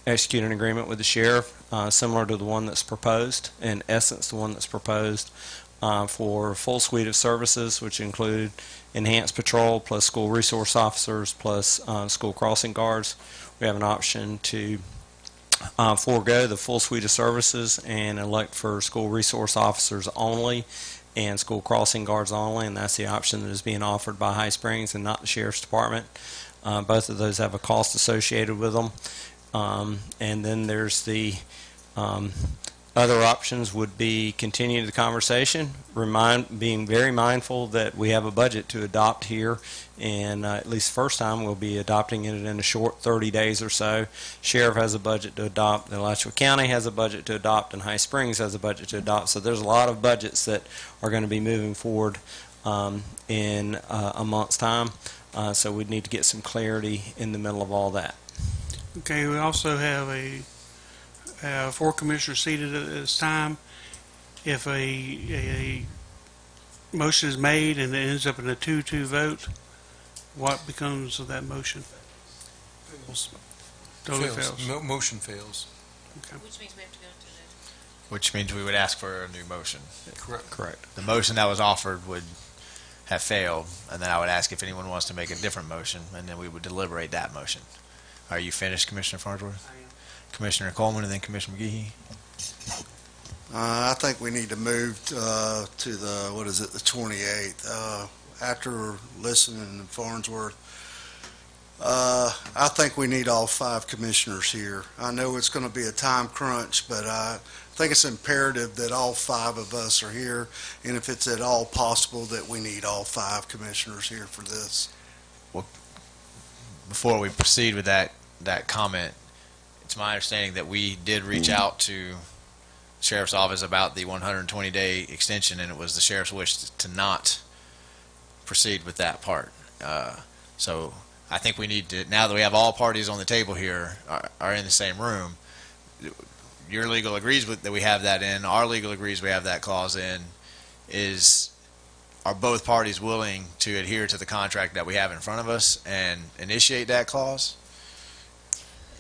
execute an agreement with the sheriff, similar to the one that's proposed, in essence the one that's proposed, for a full suite of services, which include enhanced patrol, plus school resource officers, plus school crossing guards. We have an option to forego the full suite of services and elect for school resource officers only and school crossing guards only, and that's the option that is being offered by High Springs and not the Sheriff's Department. Both of those have a cost associated with them. And then there's the other options would be continue the conversation, being very mindful that we have a budget to adopt here, and at least first time we'll be adopting it in a short 30 days or so. Sheriff has a budget to adopt, the Alachua County has a budget to adopt, and High Springs has a budget to adopt. So there's a lot of budgets that are going to be moving forward in a month's time. So we'd need to get some clarity in the middle of all that. Okay, we also have 4 commissioners seated at this time. If a motion is made and it ends up in a 2-2 vote, what becomes of that motion? Totally fails. Motion fails. Okay. Which means we have to go to the... Which means we would ask for a new motion. Correct. The motion that was offered would have failed, and then I would ask if anyone wants to make a different motion, and then we would deliberate that motion. Are you finished, Commissioner Farnsworth? I am. Commissioner Coleman and then Commissioner McGehee. I think we need to move to the 28th. After listening to Farnsworth, I think we need all 5 commissioners here. I know it's going to be a time crunch, but I think it's imperative that all 5 of us are here, and if it's at all possible that we need all 5 commissioners here for this. before we proceed with that comment, it's my understanding that we did reach out to Sheriff's Office about the 120-day extension, and it was the Sheriff's wish to not proceed with that part. So I think we need to, now that we have all parties on the table here are in the same room, your legal agrees with that we have that in, our legal agrees we have that clause in, are both parties willing to adhere to the contract that we have in front of us and initiate that clause?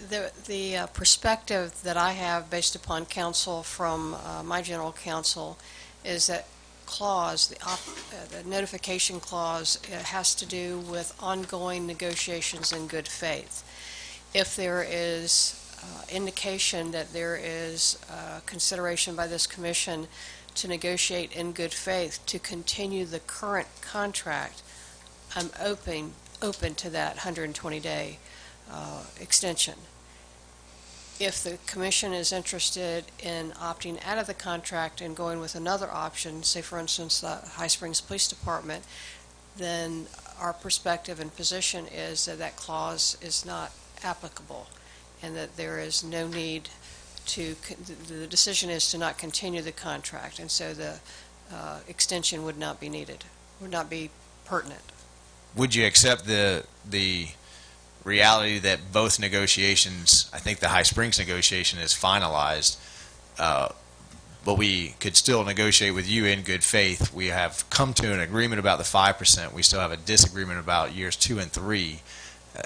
The perspective that I have based upon counsel from my general counsel is that clause, the notification clause, has to do with ongoing negotiations in good faith. If there is indication that there is consideration by this commission to negotiate in good faith to continue the current contract, I'm open to that 120-day extension. If the commission is interested in opting out of the contract and going with another option, say for instance the High Springs Police Department, then our perspective and position is that that clause is not applicable and that there is no need to, the decision is to not continue the contract, and so the extension would not be needed, would not be pertinent. Would you accept the reality that both negotiations, I think the High Springs negotiation is finalized, but we could still negotiate with you in good faith? We have come to an agreement about the 5%. We still have a disagreement about years 2 and 3,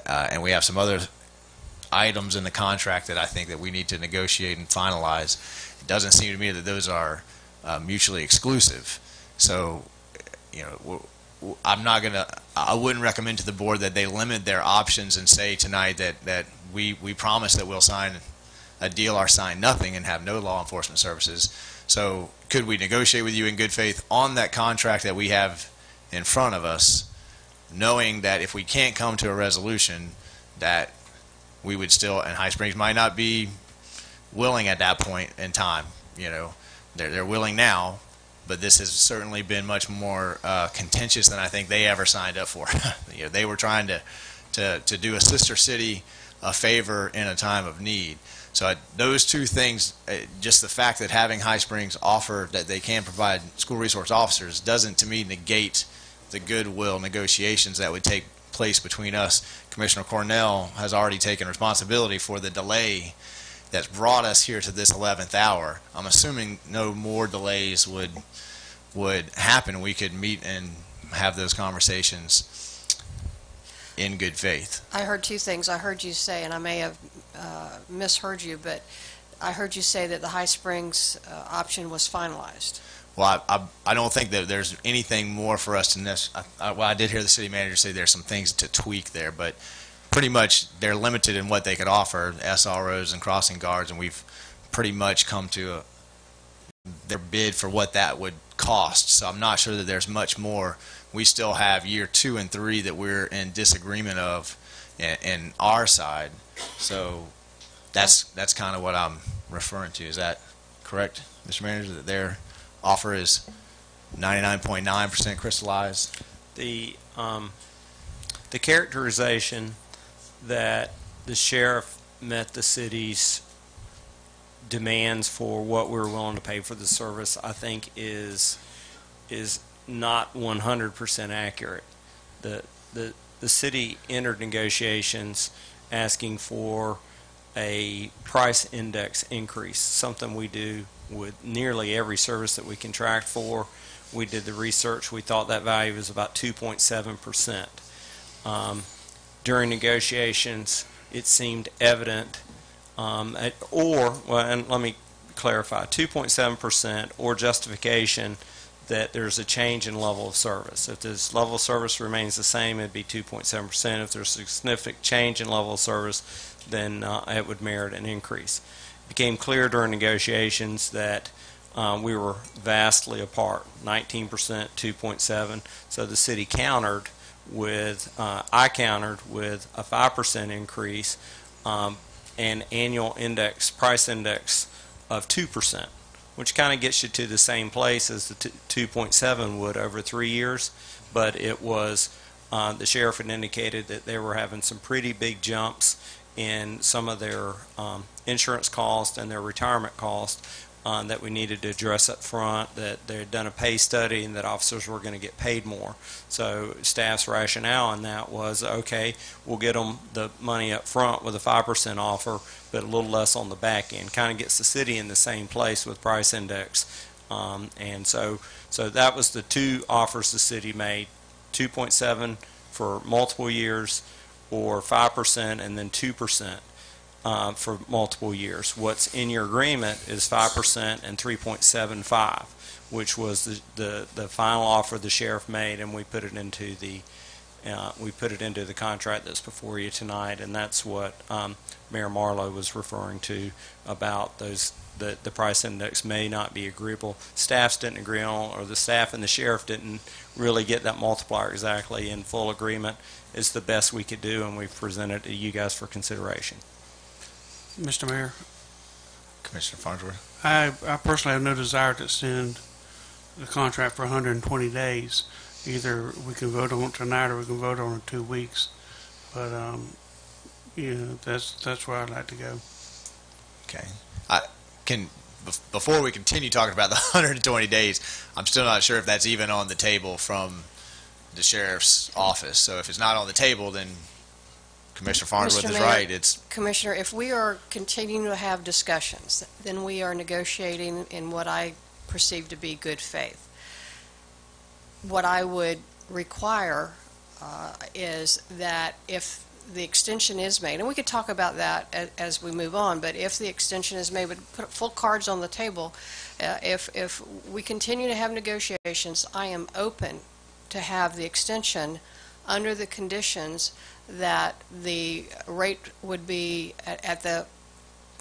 and we have some other items in the contract that I think that we need to negotiate and finalize. It doesn't seem to me that those are mutually exclusive. So, you know, I wouldn't recommend to the board that they limit their options and say tonight that we promise that we'll sign a deal or sign nothing and have no law enforcement services. So could we negotiate with you in good faith on that contract that we have in front of us, knowing that if we can't come to a resolution, that we would still, and High Springs might not be willing at that point in time. You know, they're willing now, but this has certainly been much more contentious than I think they ever signed up for. You know, they were trying to do a sister city a favor in a time of need. So those two things, just the fact that having High Springs offer that they can provide school resource officers doesn't, to me, negate the goodwill negotiations that would take place between us. Commissioner Cornell has already taken responsibility for the delay that's brought us here to this 11th hour. I'm assuming no more delays would happen. We could meet and have those conversations in good faith. I heard two things. I heard you say, and I may have misheard you, but I heard you say that the High Springs option was finalized. Well, I don't think that there's anything more for us to well, I did hear the city manager say there's some things to tweak there, but pretty much they're limited in what they could offer, SROs and crossing guards, and we've pretty much come to their bid for what that would cost. So I'm not sure that there's much more. We still have year 2 and 3 that we're in disagreement of in our side. So that's kind of what I'm referring to. Is that correct, Mr. Manager, that their offer is 99.9% crystallized? The characterization that the sheriff met the city's demands for what we're willing to pay for the service, I think is not 100% accurate. The city entered negotiations asking for a price index increase, something we do with nearly every service that we contract for. We did the research. We thought that value was about 2.7%. During negotiations, it seemed evident, and let me clarify, 2.7% or justification that there's a change in level of service. If this level of service remains the same, it'd be 2.7%. If there's a significant change in level of service, then it would merit an increase. It became clear during negotiations that we were vastly apart, 19%, 2.7%. So the city countered with, I countered with a 5% increase, and annual price index of 2%, which kind of gets you to the same place as the 2.7 would over 3 years, but it was the sheriff had indicated that they were having some pretty big jumps in some of their insurance costs and their retirement costs that we needed to address up front, that they had done a pay study and that officers were going to get paid more. So staff's rationale in that was, okay, we'll get them the money up front with a 5% offer, but a little less on the back end. Kind of gets the city in the same place with price index. And so that was the two offers the city made, 2.7 for multiple years, or 5% and then 2% for multiple years. What's in your agreement is 5% and 3.75, which was the final offer the sheriff made, and we put it into the contract that's before you tonight, and that's what Mayor Marlowe was referring to about those. The price index may not be agreeable. Staffs didn't agree on, or the staff and the sheriff didn't really get that multiplier exactly in full agreement. It's the best we could do, and we've presented it to you guys for consideration. Mr. Mayor, Commissioner Farnsworth. I personally have no desire to extend the contract for 120 days. Either we can vote on it tonight or we can vote on it in 2 weeks. But, that's where I'd like to go. Okay. Before we continue talking about the 120 days, I'm still not sure if that's even on the table from the sheriff's office. So if it's not on the table, then Commissioner Farnsworth is right. Commissioner, if we are continuing to have discussions, then we are negotiating in what I perceive to be good faith. What I would require is that if the extension is made, and we could talk about that as we move on, but if the extension is made, but put full cards on the table, if we continue to have negotiations, I am open to have the extension under the conditions that the rate would be at the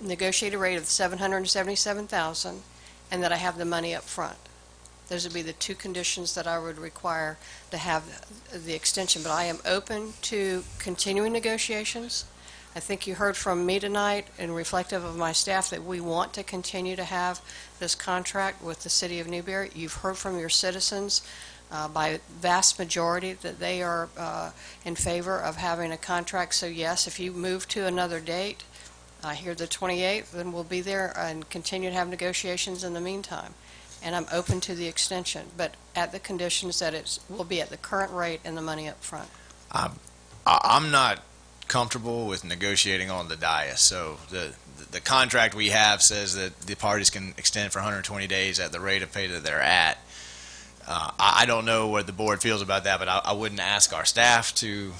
negotiated rate of $777,000, and that I have the money up front. Those would be the two conditions that I would require to have the extension. But I am open to continuing negotiations. I think you heard from me tonight, and reflective of my staff, that we want to continue to have this contract with the City of Newberry. You've heard from your citizens by vast majority that they are in favor of having a contract. So yes, if you move to another date, I hear the 28th, then we'll be there and continue to have negotiations in the meantime. And I'm open to the extension, but at the conditions that it will be at the current rate and the money up front. I'm not comfortable with negotiating on the dais. So the contract we have says that the parties can extend for 120 days at the rate of pay that they're at. I don't know what the board feels about that, but I wouldn't ask our staff to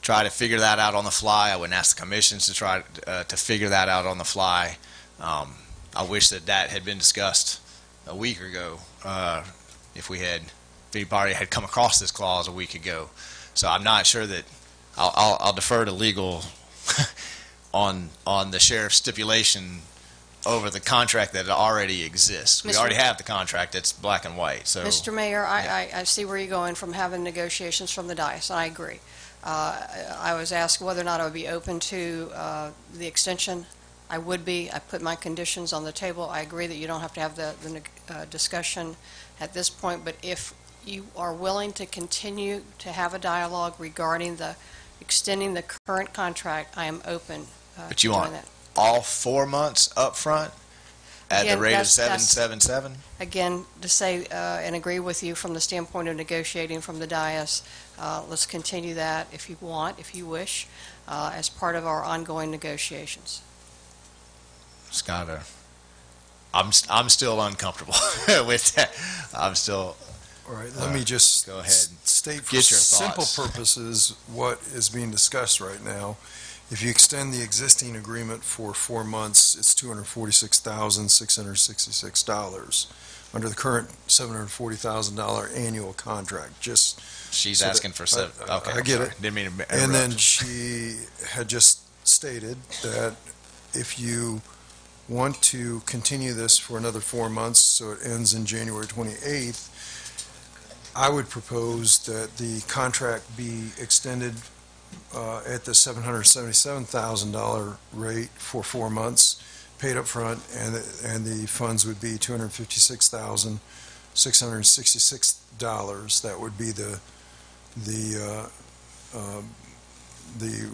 try to figure that out on the fly. I wouldn't ask the commissions to try to figure that out on the fly. I wish that had been discussed a week ago, if anybody had come across this clause a week ago. So I'm not sure that I'll defer to legal on the sheriff's stipulation over the contract that already exists. We already have the contract. It's black and white. So, Mr. Mayor, I see where you're going from having negotiations from the dais. I agree. I was asked whether or not I would be open to the extension. I would be. I put my conditions on the table. I agree that you don't have to have the discussion at this point, but if you are willing to continue to have a dialogue regarding extending the current contract, I am open but you to want doing that. All 4 months up front at the rate of 777? Again, to say and agree with you from the standpoint of negotiating from the dais, let's continue that if you want, if you wish, as part of our ongoing negotiations. Scott, I'm still uncomfortable with that. I'm still. All right, let me just go ahead. State for Get your simple thoughts. purposes what is being discussed right now. If you extend the existing agreement for 4 months, it's $246,666 under the current $740,000 annual contract. She's asking for seven. Okay, I get it. Didn't mean to interrupt. And then she had just stated that if you want to continue this for another 4 months, so it ends in January 28th, I would propose that the contract be extended at the $777,000 rate for 4 months, paid up front, and the funds would be $256,666. That would be the the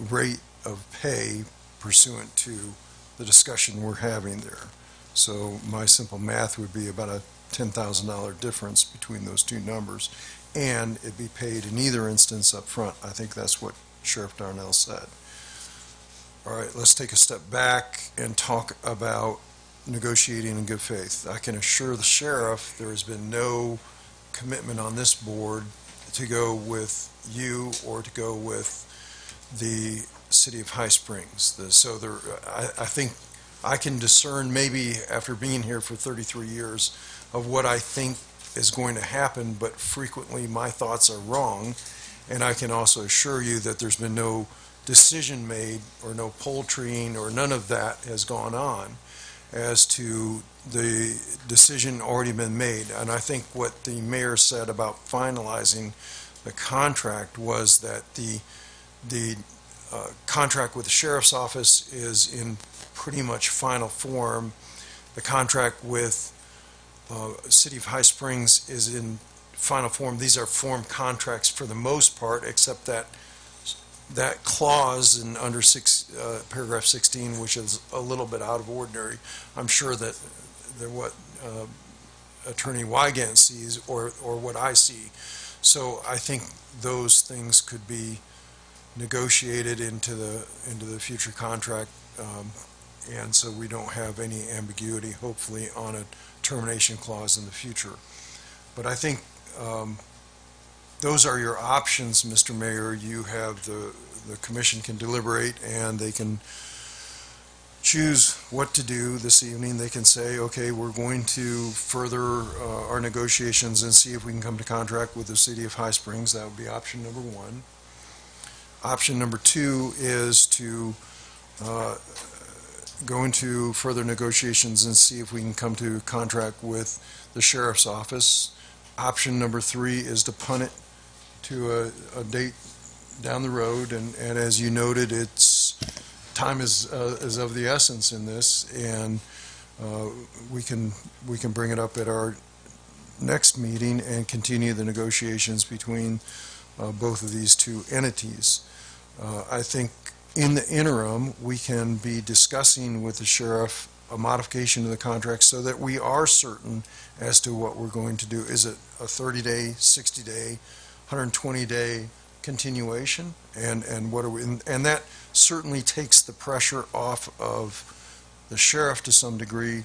rate of pay pursuant to the discussion we're having there. So my simple math would be about a $10,000 difference between those two numbers, and it'd be paid in either instance up front. I think that's what Sheriff Darnell said. All right, let's take a step back and talk about negotiating in good faith. I can assure the sheriff there has been no commitment on this board to go with you or to go with the city of High Springs. I think I can discern, maybe after being here for 33 years, of what I think is going to happen, but frequently my thoughts are wrong. And I can also assure you that there's been no decision made or no poultrying or none of that has gone on as to the decision already been made. And I think what the mayor said about finalizing the contract was that the contract with the sheriff's office is in pretty much final form. The contract with City of High Springs is in final form. These are form contracts for the most part, except that clause in under paragraph 16, which is a little bit out of ordinary. I'm sure that what Attorney Wygant sees or what I see. So I think those things could be negotiated into the future contract, and so we don't have any ambiguity, hopefully, on a termination clause in the future. But I think those are your options, Mr. Mayor. You have the commission can deliberate and they can choose what to do this evening. They can say, okay, we're going to further our negotiations and see if we can come to contract with the city of High Springs. That would be option number one. Option number two is to go into further negotiations and see if we can come to contract with the sheriff's office. Option number three is to punt it to a date down the road, and as you noted, time is of the essence in this, and we can bring it up at our next meeting and continue the negotiations between both of these two entities. I think in the interim, we can be discussing with the sheriff a modification of the contract so that we are certain as to what we're going to do. Is it a 30-day, 60-day, 120-day continuation? And what are we? And that certainly takes the pressure off of the sheriff to some degree,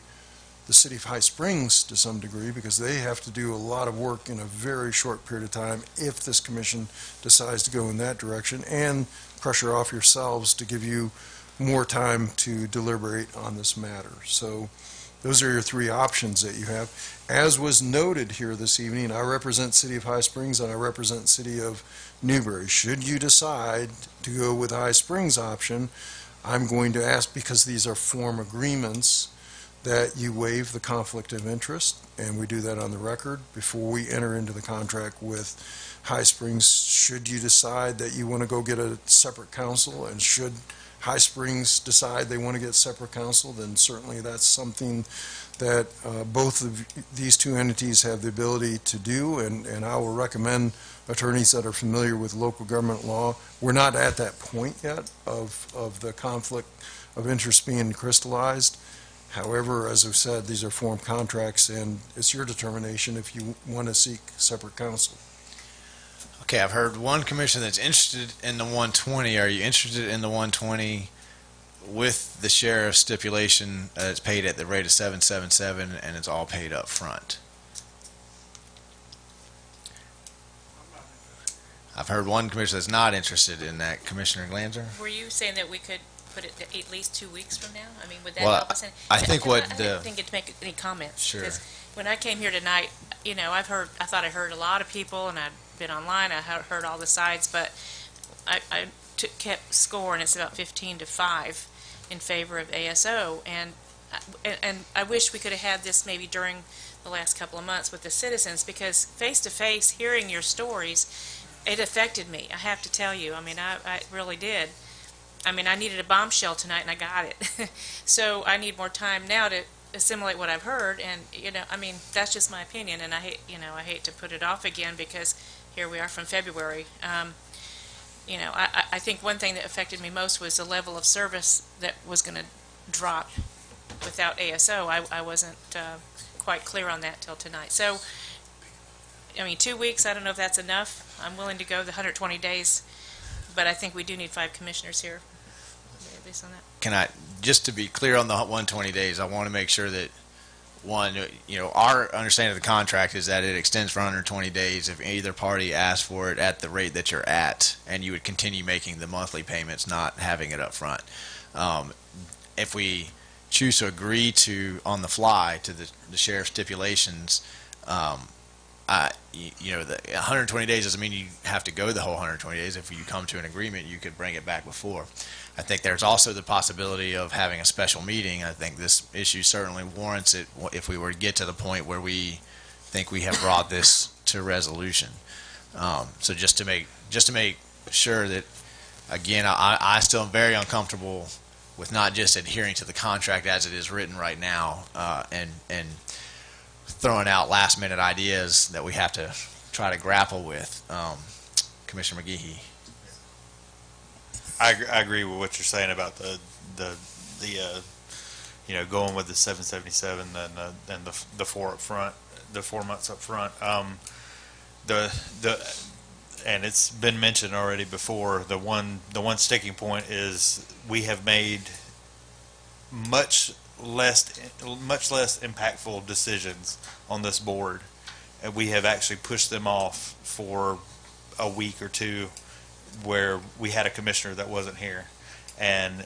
the city of High Springs to some degree, because they have to do a lot of work in a very short period of time if this commission decides to go in that direction, and pressure off yourselves to give you more time to deliberate on this matter. So those are your three options that you have. As was noted here this evening, I represent City of High Springs and I represent City of Newberry. Should you decide to go with the High Springs option, I'm going to ask, because these are form agreements, that you waive the conflict of interest, and we do that on the record before we enter into the contract with High Springs. Should you decide that you want to go get a separate counsel, and should High Springs decide they want to get separate counsel, then certainly that's something that both of these two entities have the ability to do, and I will recommend attorneys that are familiar with local government law. We're not at that point yet of the conflict of interest being crystallized. However, as I've said, these are form contracts, and it's your determination if you want to seek separate counsel. Okay, I've heard one commissioner that's interested in the 120. Are you interested in the 120 with the sheriff's stipulation that it's paid at the rate of $777 and it's all paid up front? I've heard one commissioner that's not interested in that. Commissioner Glanzer? Were you saying that we could put it at least 2 weeks from now? I mean, would that Well, help us? I think what I the- didn't get to make any comments. Sure. Because when I came here tonight, you know, I thought I heard a lot of people, and I'd been online, I heard all the sides, but I kept score, and it's about 15-5 in favor of ASO, and I wish we could have had this maybe during the last couple of months with the citizens, because face-to-face, hearing your stories, it affected me, I have to tell you. I mean, I really did. I mean, I needed a bombshell tonight, and I got it. So I need more time now to assimilate what I've heard, and, you know, I mean, that's just my opinion, and I hate to put it off again, because here we are from February. I think one thing that affected me most was the level of service that was going to drop without ASO. I wasn't quite clear on that till tonight. So, 2 weeks, I don't know if that's enough. I'm willing to go the 120 days, but I think we do need 5 commissioners here, at least on that. Can I, just to be clear on the 120 days, I want to make sure that, one, our understanding of the contract is that it extends for 120 days if either party asks for it at the rate that you're at, and you would continue making the monthly payments, not having it up front. If we choose to agree to, on the fly, to the sheriff's stipulations, the 120 days doesn't mean you have to go the whole 120 days. If you come to an agreement, you could bring it back before. I think there's also the possibility of having a special meeting. I think this issue certainly warrants it if we were to get to the point where we think we have brought this to resolution. So just to make sure that, again, I still am very uncomfortable with not just adhering to the contract as it is written right now, and throwing out last minute ideas that we have to try to grapple with. Commissioner McGehee. I agree with what you're saying about the going with the 777 and the 4 up front, the 4 months up front. And it's been mentioned already before. The one sticking point is we have made much less impactful decisions on this board, and we have actually pushed them off for a week or two, where we had a commissioner that wasn't here. And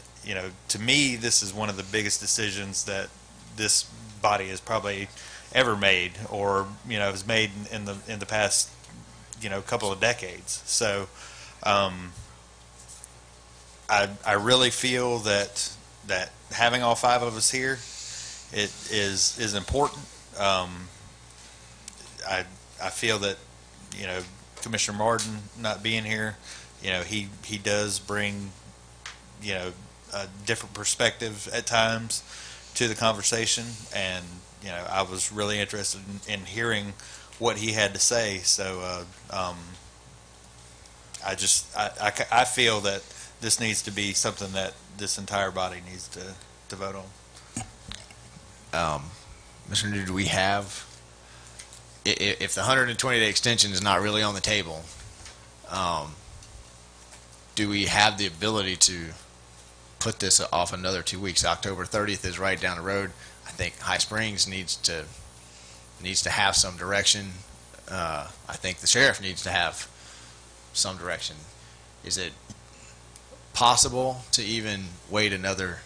to me, this is one of the biggest decisions that this body has probably ever made, or has made in the past couple of decades. So I really feel that having all 5 of us here, it is important. I feel that Commissioner Martin not being here, he does bring a different perspective at times to the conversation, and I was really interested in hearing what he had to say. So I feel that this needs to be something that this entire body needs to vote on. Mr. New, do we have, if the 120-day extension is not really on the table, do we have the ability to put this off another 2 weeks? October 30th is right down the road. I think High Springs needs to have some direction. I think the sheriff needs to have some direction. Is it possible to even wait another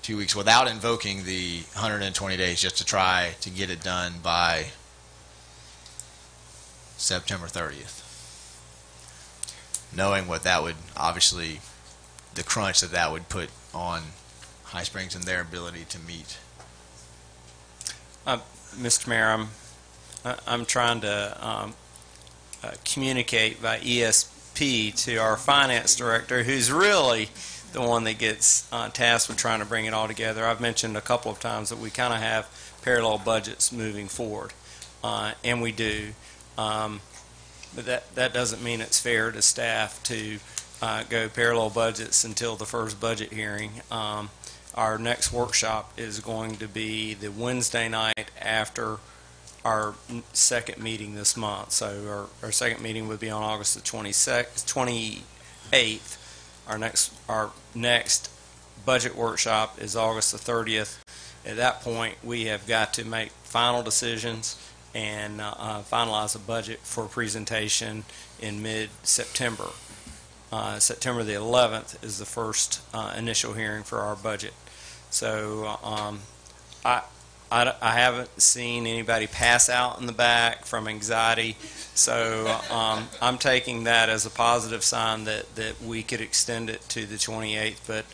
2 weeks without invoking the 120 days, just to try to get it done by September 30th? Knowing what that would, obviously, the crunch that would put on High Springs and their ability to meet. Mr. Mayor, I'm trying to communicate by ESP to our finance director, who's really the one that gets tasked with trying to bring it all together. I've mentioned a couple of times that we kind of have parallel budgets moving forward, and we do. But that doesn't mean it's fair to staff to go parallel budgets until the first budget hearing. Our next workshop is going to be the Wednesday night after our second meeting this month. So our second meeting would be on August the 28th. Our next budget workshop is August the 30th. At that point, we have got to make final decisions and finalize a budget for presentation in mid-September. September the 11th is the first initial hearing for our budget. So I haven't seen anybody pass out in the back from anxiety, so I'm taking that as a positive sign that we could extend it to the 28th, but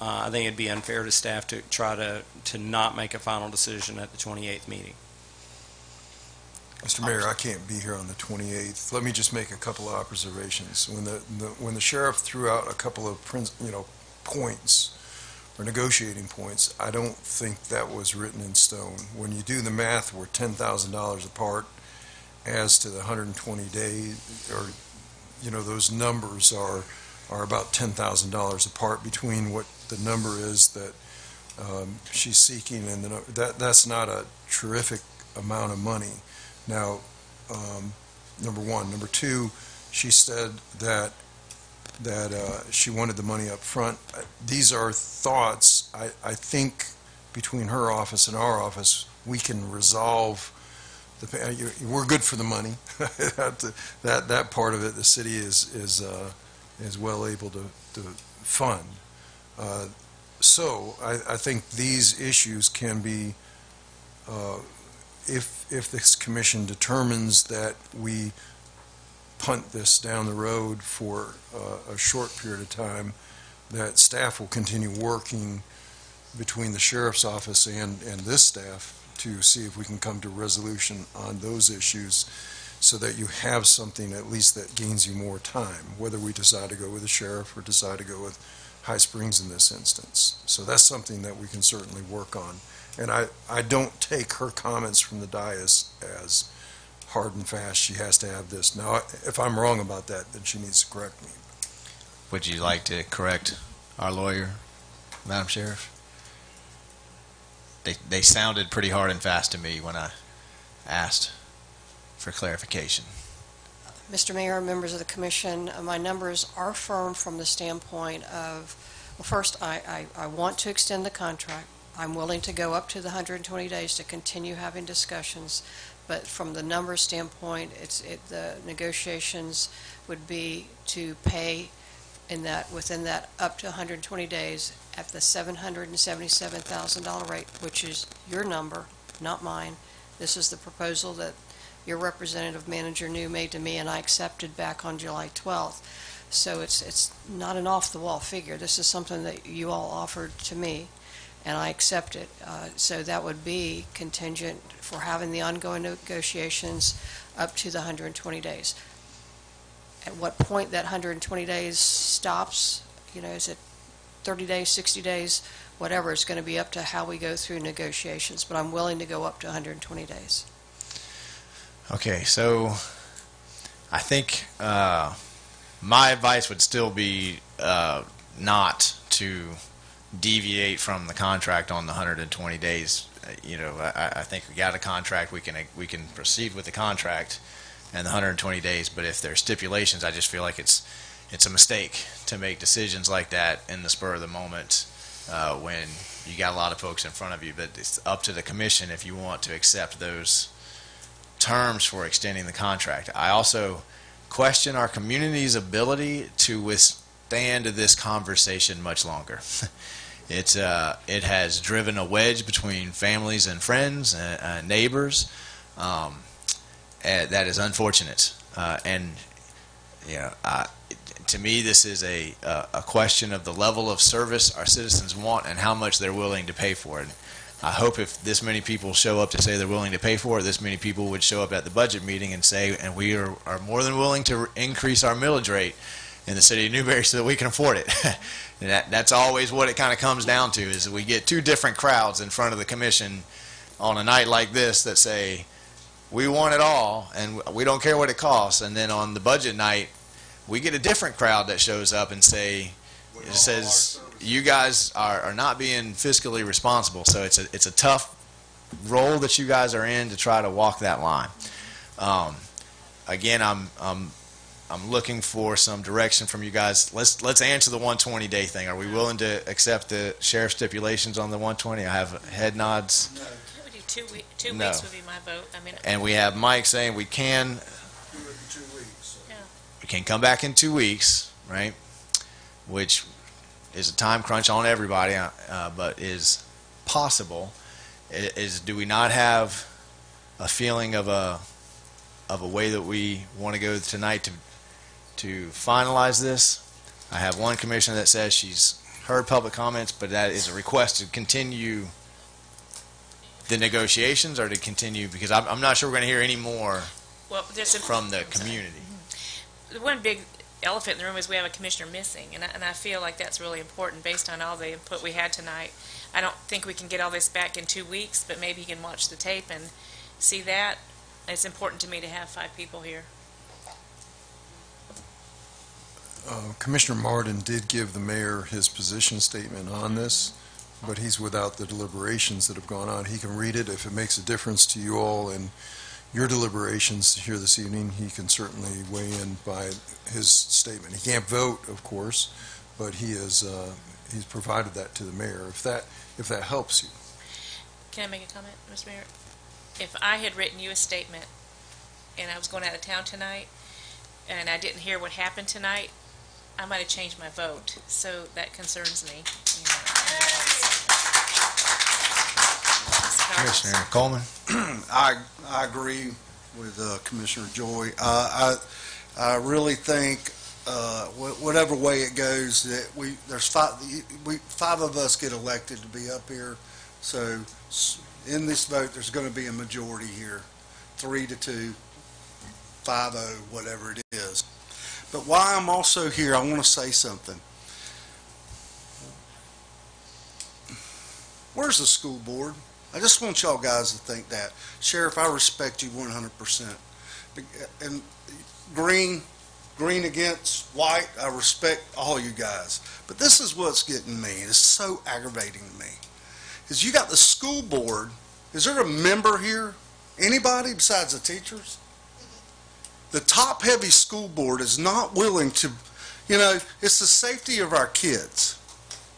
I think it'd be unfair to staff to try to not make a final decision at the 28th meeting. Mr. Mayor, I can't be here on the 28th. Let me just make a couple of observations. When the sheriff threw out a couple of points or negotiating points, I don't think that was written in stone. When you do the math, we're $10,000 apart, as to the 120 days, or, those numbers are about $10,000 apart between what the number is that she's seeking, and that's not a terrific amount of money. Now, number one. Number two, she said that she wanted the money up front. These are thoughts. I think between her office and our office, we can resolve we're good for the money. that part of it, the city is well able to fund. So I think these issues can be, if this commission determines that we punt this down the road for a short period of time, that staff will continue working between the sheriff's office and this staff to see if we can come to a resolution on those issues, so that you have something at least that gains you more time, whether we decide to go with the sheriff or decide to go with High Springs in this instance. So that's something that we can certainly work on. And I don't take her comments from the dais as hard and fast, she has to have this. Now, if I'm wrong about that, then she needs to correct me. Would you like to correct our lawyer, Madam Sheriff? They sounded pretty hard and fast to me when I asked for clarification. Mr. Mayor, members of the commission, my numbers are firm from the standpoint of, well, first, I want to extend the contract. I'm willing to go up to the 120 days to continue having discussions, but from the numbers standpoint, the negotiations would be to pay within that up to 120 days at the $777,000 rate, which is your number, not mine. This is the proposal that your representative manager New made to me, and I accepted back on July 12th. So it's not an off-the-wall figure. This is something that you all offered to me, and I accept it. So that would be contingent for having the ongoing negotiations up to the 120 days. At what point that 120 days stops, is it 30 days, 60 days, whatever, it's going to be up to how we go through negotiations, but I'm willing to go up to 120 days. Okay, so I think my advice would still be not to deviate from the contract on the 120 days. I think we got a contract. We can proceed with the contract and the 120 days. But if there's stipulations, I just feel like it's a mistake to make decisions like that in the spur of the moment when you got a lot of folks in front of you. But it's up to the commission if you want to accept those terms for extending the contract. I also question our community's ability to withstand this conversation much longer. It has driven a wedge between families and friends and neighbors. That is unfortunate. To me, this is a question of the level of service our citizens want and how much they're willing to pay for it. I hope if this many people show up to say they're willing to pay for it, this many people would show up at the budget meeting and say, and we are more than willing to increase our millage rate in the city of Newberry so that we can afford it. And that's always what it kind of comes down to, is we get two different crowds in front of the commission on a night like this that say, we want it all, and we don't care what it costs. And then on the budget night, we get a different crowd that shows up and says, you guys are not being fiscally responsible. So it's a tough role that you guys are in to try to walk that line. Again, I'm looking for some direction from you guys. Let's answer the 120-day thing. Are we willing to accept the sheriff's stipulations on the 120? I have head nods. No. I would do 2 weeks. No. Weeks would be my vote. And we have Mike saying we can. We can come back in 2 weeks, right? Which is a time crunch on everybody, but is possible. Do we not have a feeling of a way that we want to go tonight to finalize this? I have one commissioner that says she's heard public comments, but that is a request to continue the negotiations, or to continue, because I'm not sure we're going to hear any more from the community. The one big elephant in the room is we have a commissioner missing, and I feel like that's really important based on all the input we had tonight. I don't think we can get all this back in 2 weeks, but maybe you can watch the tape and see that it's important to me to have 5 people here. Commissioner Martin did give the mayor his position statement on this, but he's without the deliberations that have gone on. He can read it. If it makes a difference to you all and your deliberations here this evening, he can certainly weigh in by his statement. He can't vote, of course, but he's provided that to the mayor, if that helps you. Can I make a comment, Mr. Mayor? If I had written you a statement and I was going out of town tonight and I didn't hear what happened tonight, I might have changed my vote. So that concerns me. Commissioner Coleman. I agree with Commissioner Joy. I really think whatever way it goes, that there's 5 of us get elected to be up here. So in this vote, there's going to be a majority here, 3-2, 5-0, whatever it is. But while I'm also here, I want to say something. Where's the school board? I just want y'all guys to think that. Sheriff, I respect you 100%. And green against white, I respect all you guys. But this is what's getting me. It's so aggravating to me. Is you got the school board. Is there a member here? Anybody besides the teachers? The top-heavy school board is not willing to, it's the safety of our kids.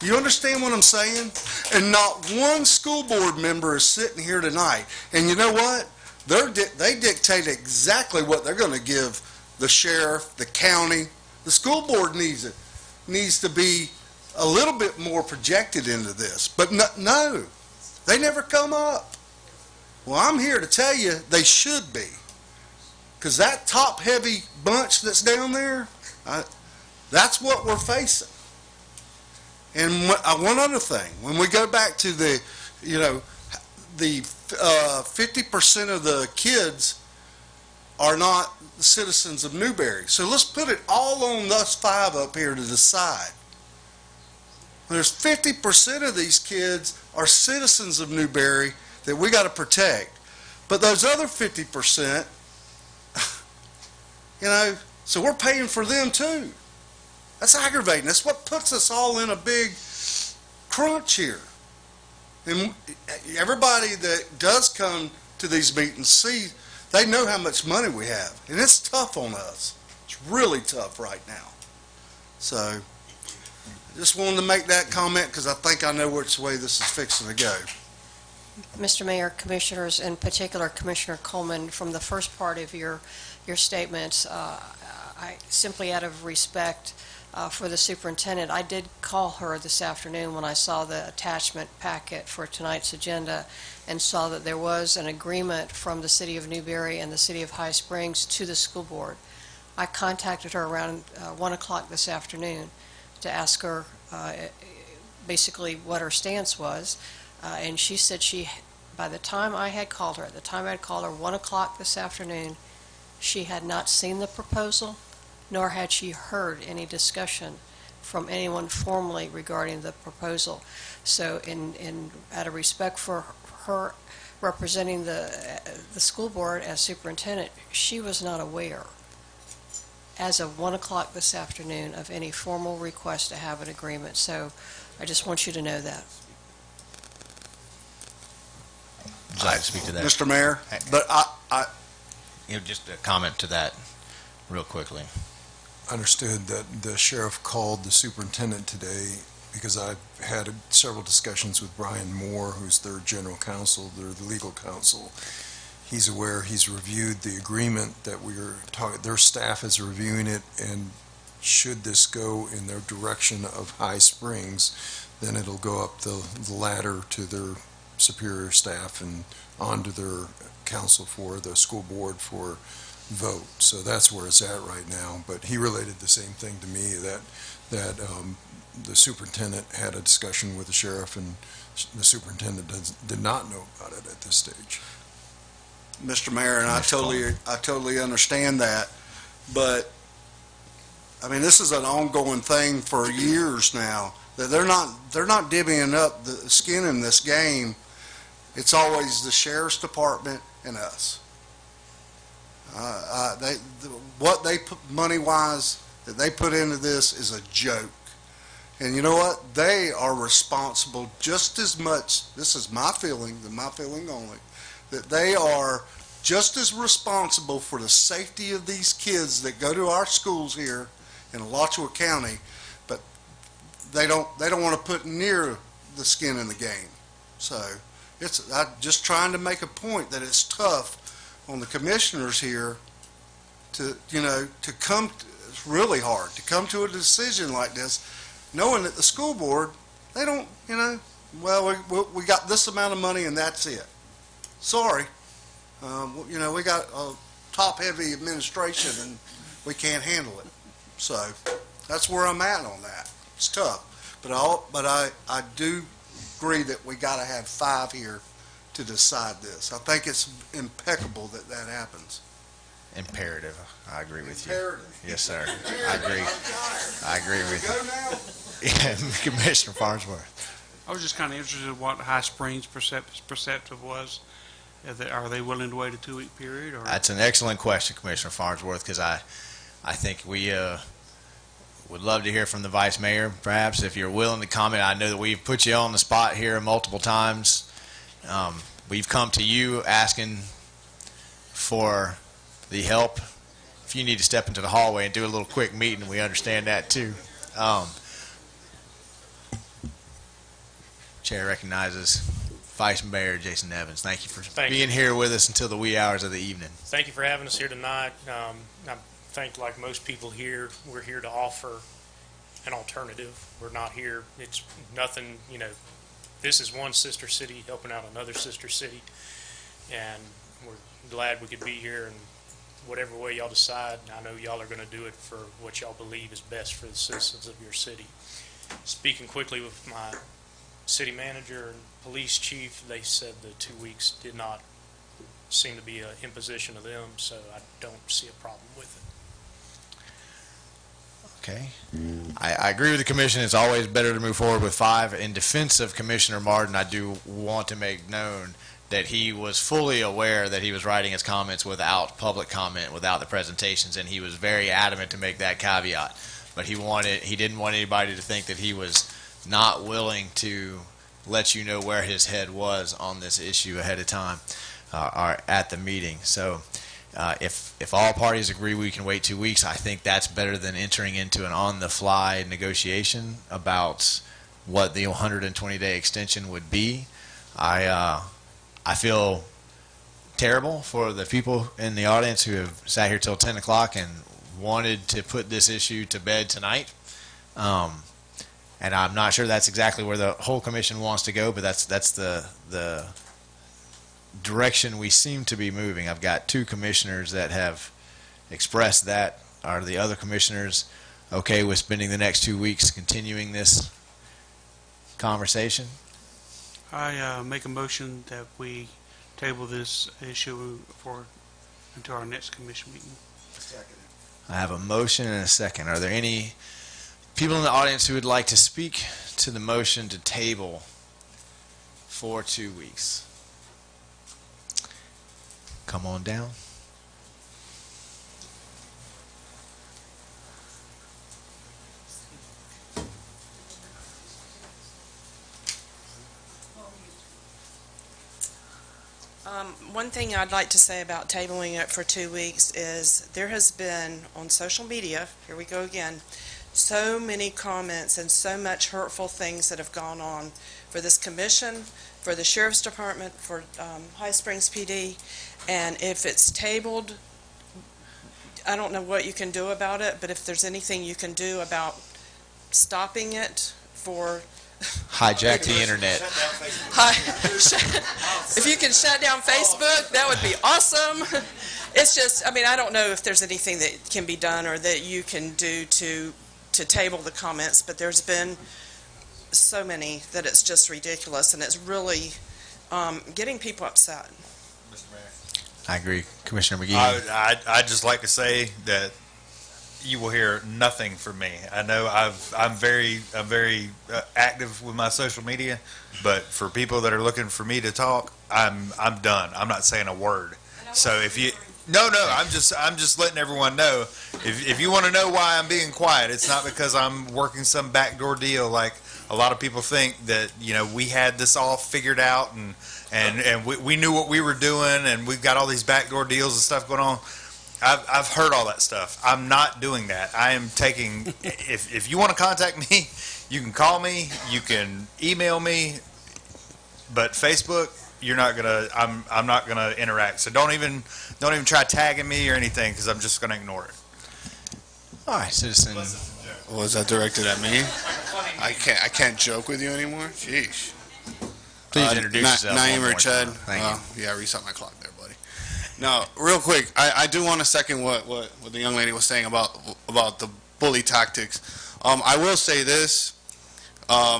You understand what I'm saying? And not one school board member is sitting here tonight. And you know what? They dictate exactly what they're going to give the sheriff, the county. The school board needs to be a little bit more projected into this. But no, they never come up. Well, I'm here to tell you they should be. Because that top-heavy bunch that's down there, that's what we're facing. And one other thing, when we go back to the 50% of the kids are not citizens of Newberry. So let's put it all on us 5 up here to decide. There's 50% of these kids are citizens of Newberry that we got to protect. But those other 50%, so we're paying for them too. That's aggravating. That's what puts us all in a big crunch here. And everybody that does come to these meetings, they know how much money we have. And it's tough on us. It's really tough right now. So I just wanted to make that comment because I think I know which way this is fixing to go. Mr. Mayor, Commissioners, in particular Commissioner Coleman, from the first part of your statements, I simply out of respect for the superintendent, I did call her this afternoon when I saw the attachment packet for tonight's agenda and saw that there was an agreement from the City of Newberry and the City of High Springs to the school board. I contacted her around 1 o'clock this afternoon to ask her basically what her stance was, and she said by the time I had called her, 1 o'clock this afternoon, she had not seen the proposal, nor had she heard any discussion from anyone formally regarding the proposal. So out of respect for her representing the school board as superintendent, she was not aware as of 1 o'clock this afternoon of any formal request to have an agreement. So I just want you to know that. Would you like to speak to that? Mr. Mayor, but just a comment to that real quickly. Understood that the sheriff called the superintendent today because I've had several discussions with Brian Moore, who's their general counsel, their legal counsel. He's aware, he's reviewed the agreement that we are talking, their staff is reviewing it, and should this go in their direction of High Springs, then it'll go up the ladder to their superior staff and onto their council for the school board for vote. So that's where it's at right now. But he related the same thing to me, that the superintendent had a discussion with the sheriff, and the superintendent did not know about it at this stage. Mr. Mayor, and I totally understand that, but I mean, this is an ongoing thing for years now. That they're not divvying up the skin in this game. It's always the sheriff's department and us. What they put money-wise that they put into this is a joke. And you know what? They are responsible just as much, this is my feeling, and my feeling only, that they are just as responsible for the safety of these kids that go to our schools here in Alachua County, but they don't want to put near the skin in the game. So I'm just trying to make a point that it's tough on the commissioners here to come, it's really hard to come to a decision like this, knowing that the school board, they don't, well, we got this amount of money and that's it. Sorry. We got a top-heavy administration and we can't handle it. So that's where I'm at on that. It's tough. But I do agree that we got to have 5 here to decide this. I think it's impeccable that that happens. Imperative. I agree with you. Imperative. Yes, sir. I agree. I agree with you. Yeah, Commissioner Farnsworth. I was just kind of interested in what High Springs perceptive was. Are they willing to wait a 2-week period? Or? That's an excellent question, Commissioner Farnsworth, because I think we would love to hear from the Vice Mayor, perhaps, if you're willing to comment. I know that we've put you on the spot here multiple times. We've come to you asking for the help. If you need to step into the hallway and do a little quick meeting, we understand that too. Chair recognizes Vice Mayor Jason Evans. Thank you for being here with us until the wee hours of the evening. Thank you for having us here tonight. I think, like most people here, we're here to offer an alternative. We're not here, it's nothing, this is one sister city helping out another sister city, and we're glad we could be here, and whatever way y'all decide, I know y'all are going to do it for what y'all believe is best for the citizens of your city. Speaking quickly with my city manager and police chief, they said the 2 weeks did not seem to be an imposition of them, so I don't see a problem with it. Okay. I agree with the commission. It's always better to move forward with 5. In defense of Commissioner Martin, I do want to make known that he was fully aware that he was writing his comments without public comment, without the presentations, and he was very adamant to make that caveat. But he didn't want anybody to think that he was not willing to let you know where his head was on this issue ahead of time or at the meeting. So if all parties agree we can wait 2 weeks, I think that's better than entering into an on-the-fly negotiation about what the 120-day extension would be. I feel terrible for the people in the audience who have sat here till 10 o'clock and wanted to put this issue to bed tonight. And I'm not sure that's exactly where the whole commission wants to go, but that's the direction we seem to be moving. I've got 2 commissioners that have expressed that. Are the other commissioners okay with spending the next 2 weeks continuing this conversation? I make a motion that we table this issue until our next commission meeting. I have a motion and a second. Are there any people in the audience who would like to speak to the motion to table for 2 weeks? Come on down. One thing I'd like to say about tabling it for 2 weeks is there has been on social media, here we go again, so many comments and so much hurtful things that have gone on for this commission, for the sheriff's department, for High Springs PD, and if it's tabled, I don't know what you can do about it, but if there's anything you can do about stopping it for hijack the internet. If you can shut down Facebook, that would be awesome. It's just, I don't know if there's anything that can be done or that you can do to table the comments, but there's been so many that it's just ridiculous, and it's really getting people upset. I agree. Commissioner McGee. I'd just like to say that you will hear nothing from me. I know I'm very active with my social media, but for people that are looking for me to talk, I'm done. I'm not saying a word. So if you No, I'm just letting everyone know. If you want to know why I'm being quiet, it's not because I'm working some backdoor deal like a lot of people think that, we had this all figured out and we knew what we were doing and we've got all these backdoor deals and stuff going on. I've heard all that stuff. I'm not doing that. I am taking, if you want to contact me, you can call me, you can email me, but Facebook, you're not gonna. I'm not gonna interact. So don't even try tagging me or anything because I'm just gonna ignore it. All right, citizen. Was that directed at me? I can't joke with you anymore. Sheesh. Please introduce yourself. Naeem one more Rachad. time. Thank you. Yeah, reset my clock there, buddy. No, real quick, I do want to second what the young lady was saying about the bully tactics. I will say this.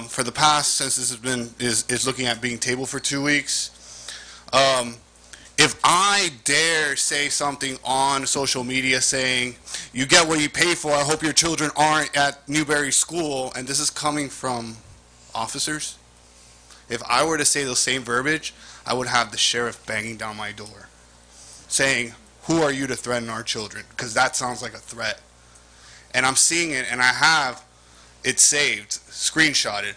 For the past, since this has been is looking at being tabled for 2 weeks, if I dare say something on social media saying, you get what you pay for, I hope your children aren't at Newberry School, and this is coming from officers, if I were to say the same verbiage, I would have the sheriff banging down my door saying, who are you to threaten our children? Because that sounds like a threat. And I'm seeing it, and I have it saved, screenshotted,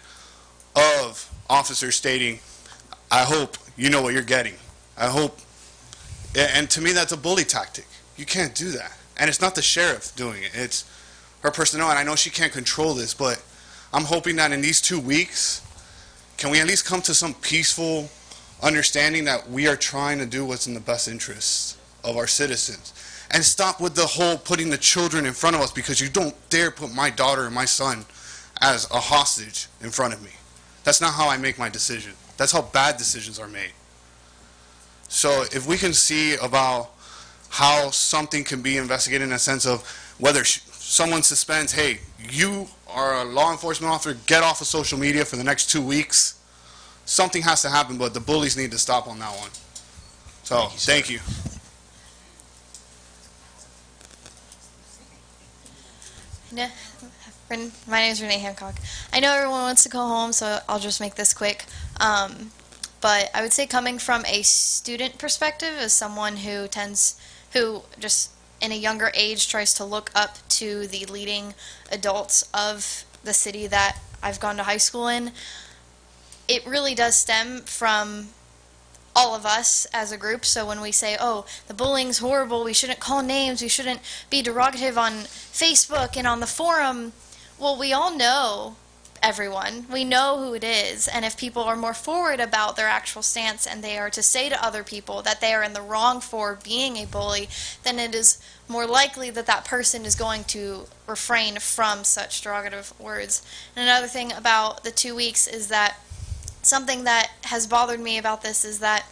of officers stating, I hope you know what you're getting. I hope. And to me, that's a bully tactic. You can't do that. And it's not the sheriff doing it. It's her personnel. And I know she can't control this, but I'm hoping that in these 2 weeks, can we at least come to some peaceful understanding that we are trying to do what's in the best interest of our citizens. And stop with the whole putting the children in front of us, because you don't dare put my daughter and my son as a hostage in front of me. That's not how I make my decision. That's how bad decisions are made. So if we can see about how something can be investigated in a sense of whether someone suspends, hey, you are a law enforcement officer, get off of social media for the next 2 weeks. Something has to happen, but the bullies need to stop on that one. So, thank you. No, my name is Renee Hancock. I know everyone wants to go home, so I'll just make this quick. But I would say, coming from a student perspective, as someone who just in a younger age tries to look up to the leading adults of the city that I've gone to high school in, it really does stem from all of us as a group. So when we say, oh, the bullying's horrible, we shouldn't call names, we shouldn't be derogative on Facebook and on the forum, well, we all know everyone. We know who it is. And if people are more forward about their actual stance and they are to say to other people that they are in the wrong for being a bully, then it is more likely that that person is going to refrain from such derogative words. And another thing about the 2 weeks is that something that has bothered me about this is that,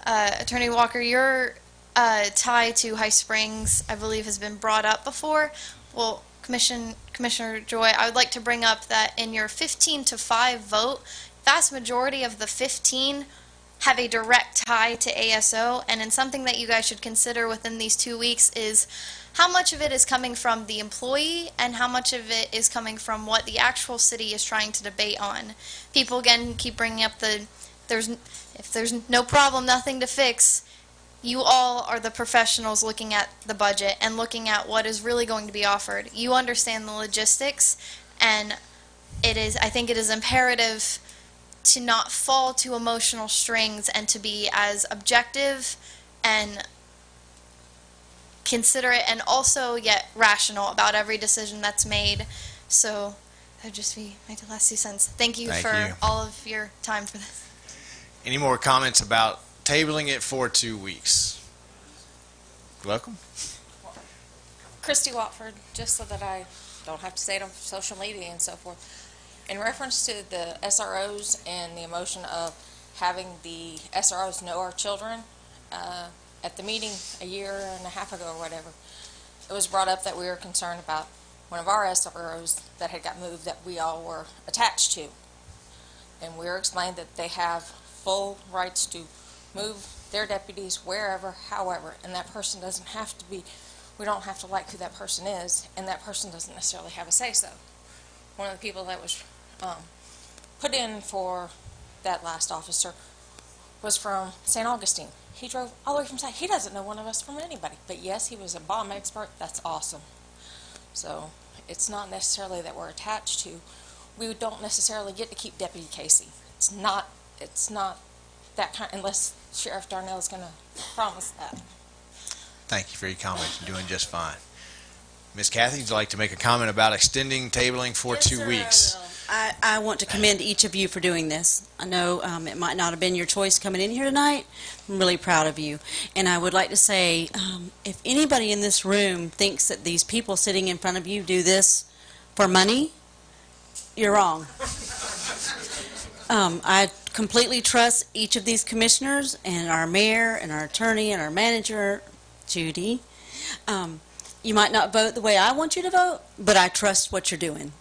Attorney Walker, your tie to High Springs, I believe, has been brought up before. Well, Commissioner Joy, I would like to bring up that in your 15-5 vote, vast majority of the 15 have a direct tie to ASO, and in something that you guys should consider within these 2 weeks is how much of it is coming from the employee and how much of it is coming from what the actual city is trying to debate on. People, again, keep bringing up if there's no problem, nothing to fix. You all are the professionals looking at the budget and looking at what is really going to be offered. You understand the logistics, and I think it is imperative to not fall to emotional strings and to be as objective and considerate and also yet rational about every decision that's made. So that would just be my last 2 cents. Thank you for all of your time for this. Any more comments about tabling it for 2 weeks? Welcome. Christy Watford, just so that I don't have to say it on social media and so forth. In reference to the SROs and the emotion of having the SROs know our children, at the meeting a year and a half ago or whatever, it was brought up that we were concerned about one of our SROs that had got moved that we all were attached to. And we were explained that they have full rights to move their deputies wherever, however, and that person doesn't have to be, we don't have to like who that person is, and that person doesn't necessarily have a say-so. One of the people that was put in for that last officer was from St. Augustine. He drove all the way from South. He doesn't know one of us from anybody. But yes, he was a bomb expert. That's awesome. So it's not necessarily that we're attached to. We don't necessarily get to keep Deputy Casey. It's not that kind, unless Sheriff Darnell is going to promise that. Thank you for your comments. You're doing just fine. Ms. Kathy, would you like to make a comment about extending tabling for 2 weeks? I want to commend each of you for doing this. I know it might not have been your choice coming in here tonight. I'm really proud of you. And I would like to say, if anybody in this room thinks that these people sitting in front of you do this for money, you're wrong. I completely trust each of these commissioners and our mayor and our attorney and our manager, Judy. You might not vote the way I want you to vote, but I trust what you're doing.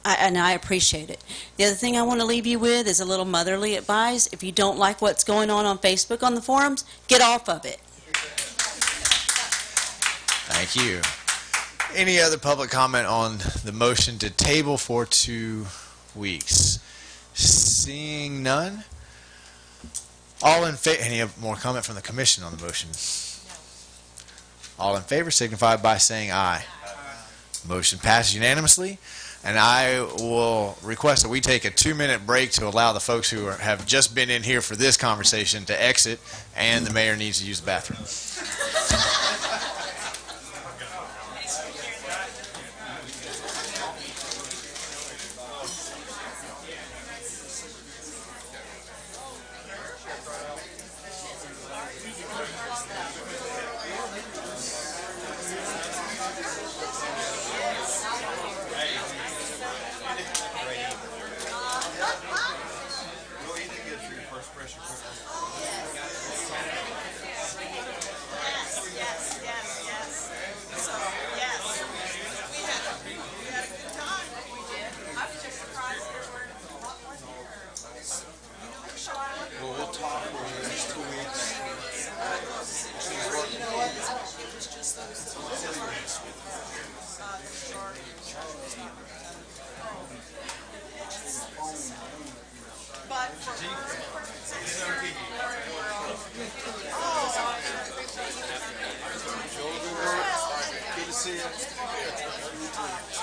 And I appreciate it. The other thing I want to leave you with is a little motherly advice. If you don't like what's going on Facebook on the forums, get off of it. Thank you. Any other public comment on the motion to table for 2 weeks? Seeing none? All in favor? Any more comment from the commission on the motion? All in favor signify by saying aye. Motion passes unanimously. And I will request that we take a 2-minute break to allow the folks who have just been in here for this conversation to exit, and the mayor needs to use the bathroom.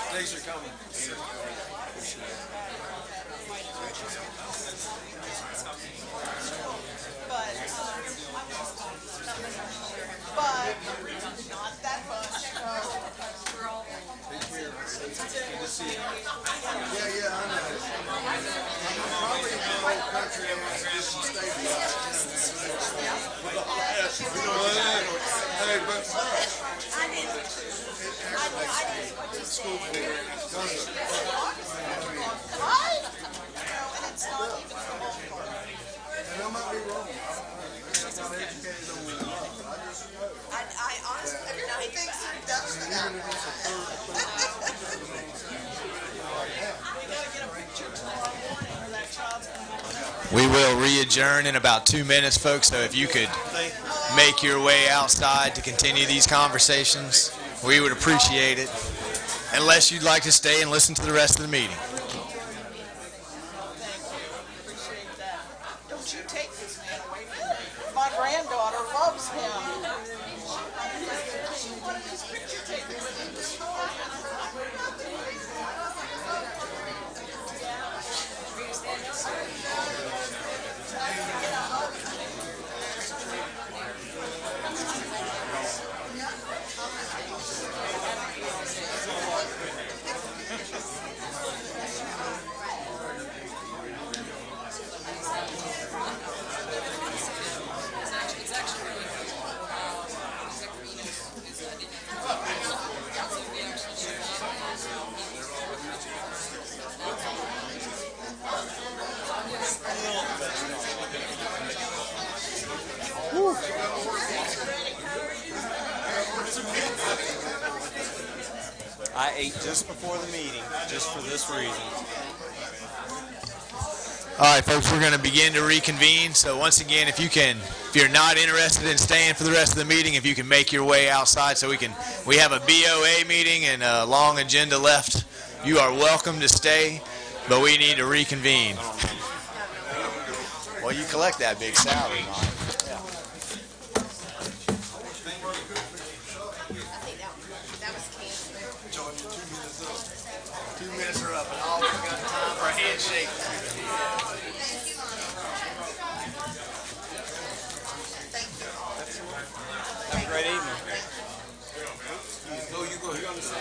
Thanks for coming. But not that much. We're all Good to see you. Yeah, I know. Probably in the whole country just Hey, but I didn't what you school board. It's not even the whole part. And I might be wrong. I'm not educated on that. I honestly, everybody thinks it does for that. We gotta get a picture tomorrow morning or that child's gonna. We will re-adjourn in about 2 minutes, folks, so if you could make your way outside to continue these conversations, we would appreciate it, unless you'd like to stay and listen to the rest of the meeting. Appreciate that. Don't you take this man away from me. My granddaughter loves him. She wanted his picture taken with him this morning. I ate just before the meeting, just for this reason. All right, folks, we're going to begin to reconvene. So once again, if you're not interested in staying for the rest of the meeting, if you can make your way outside so we have a BOA meeting and a long agenda left, you are welcome to stay, but we need to reconvene. Well, you collect that big salary, Mike. Yeah. 2 minutes are up, and all we got time for a handshake. Have a great evening. Oh, you go here on the side.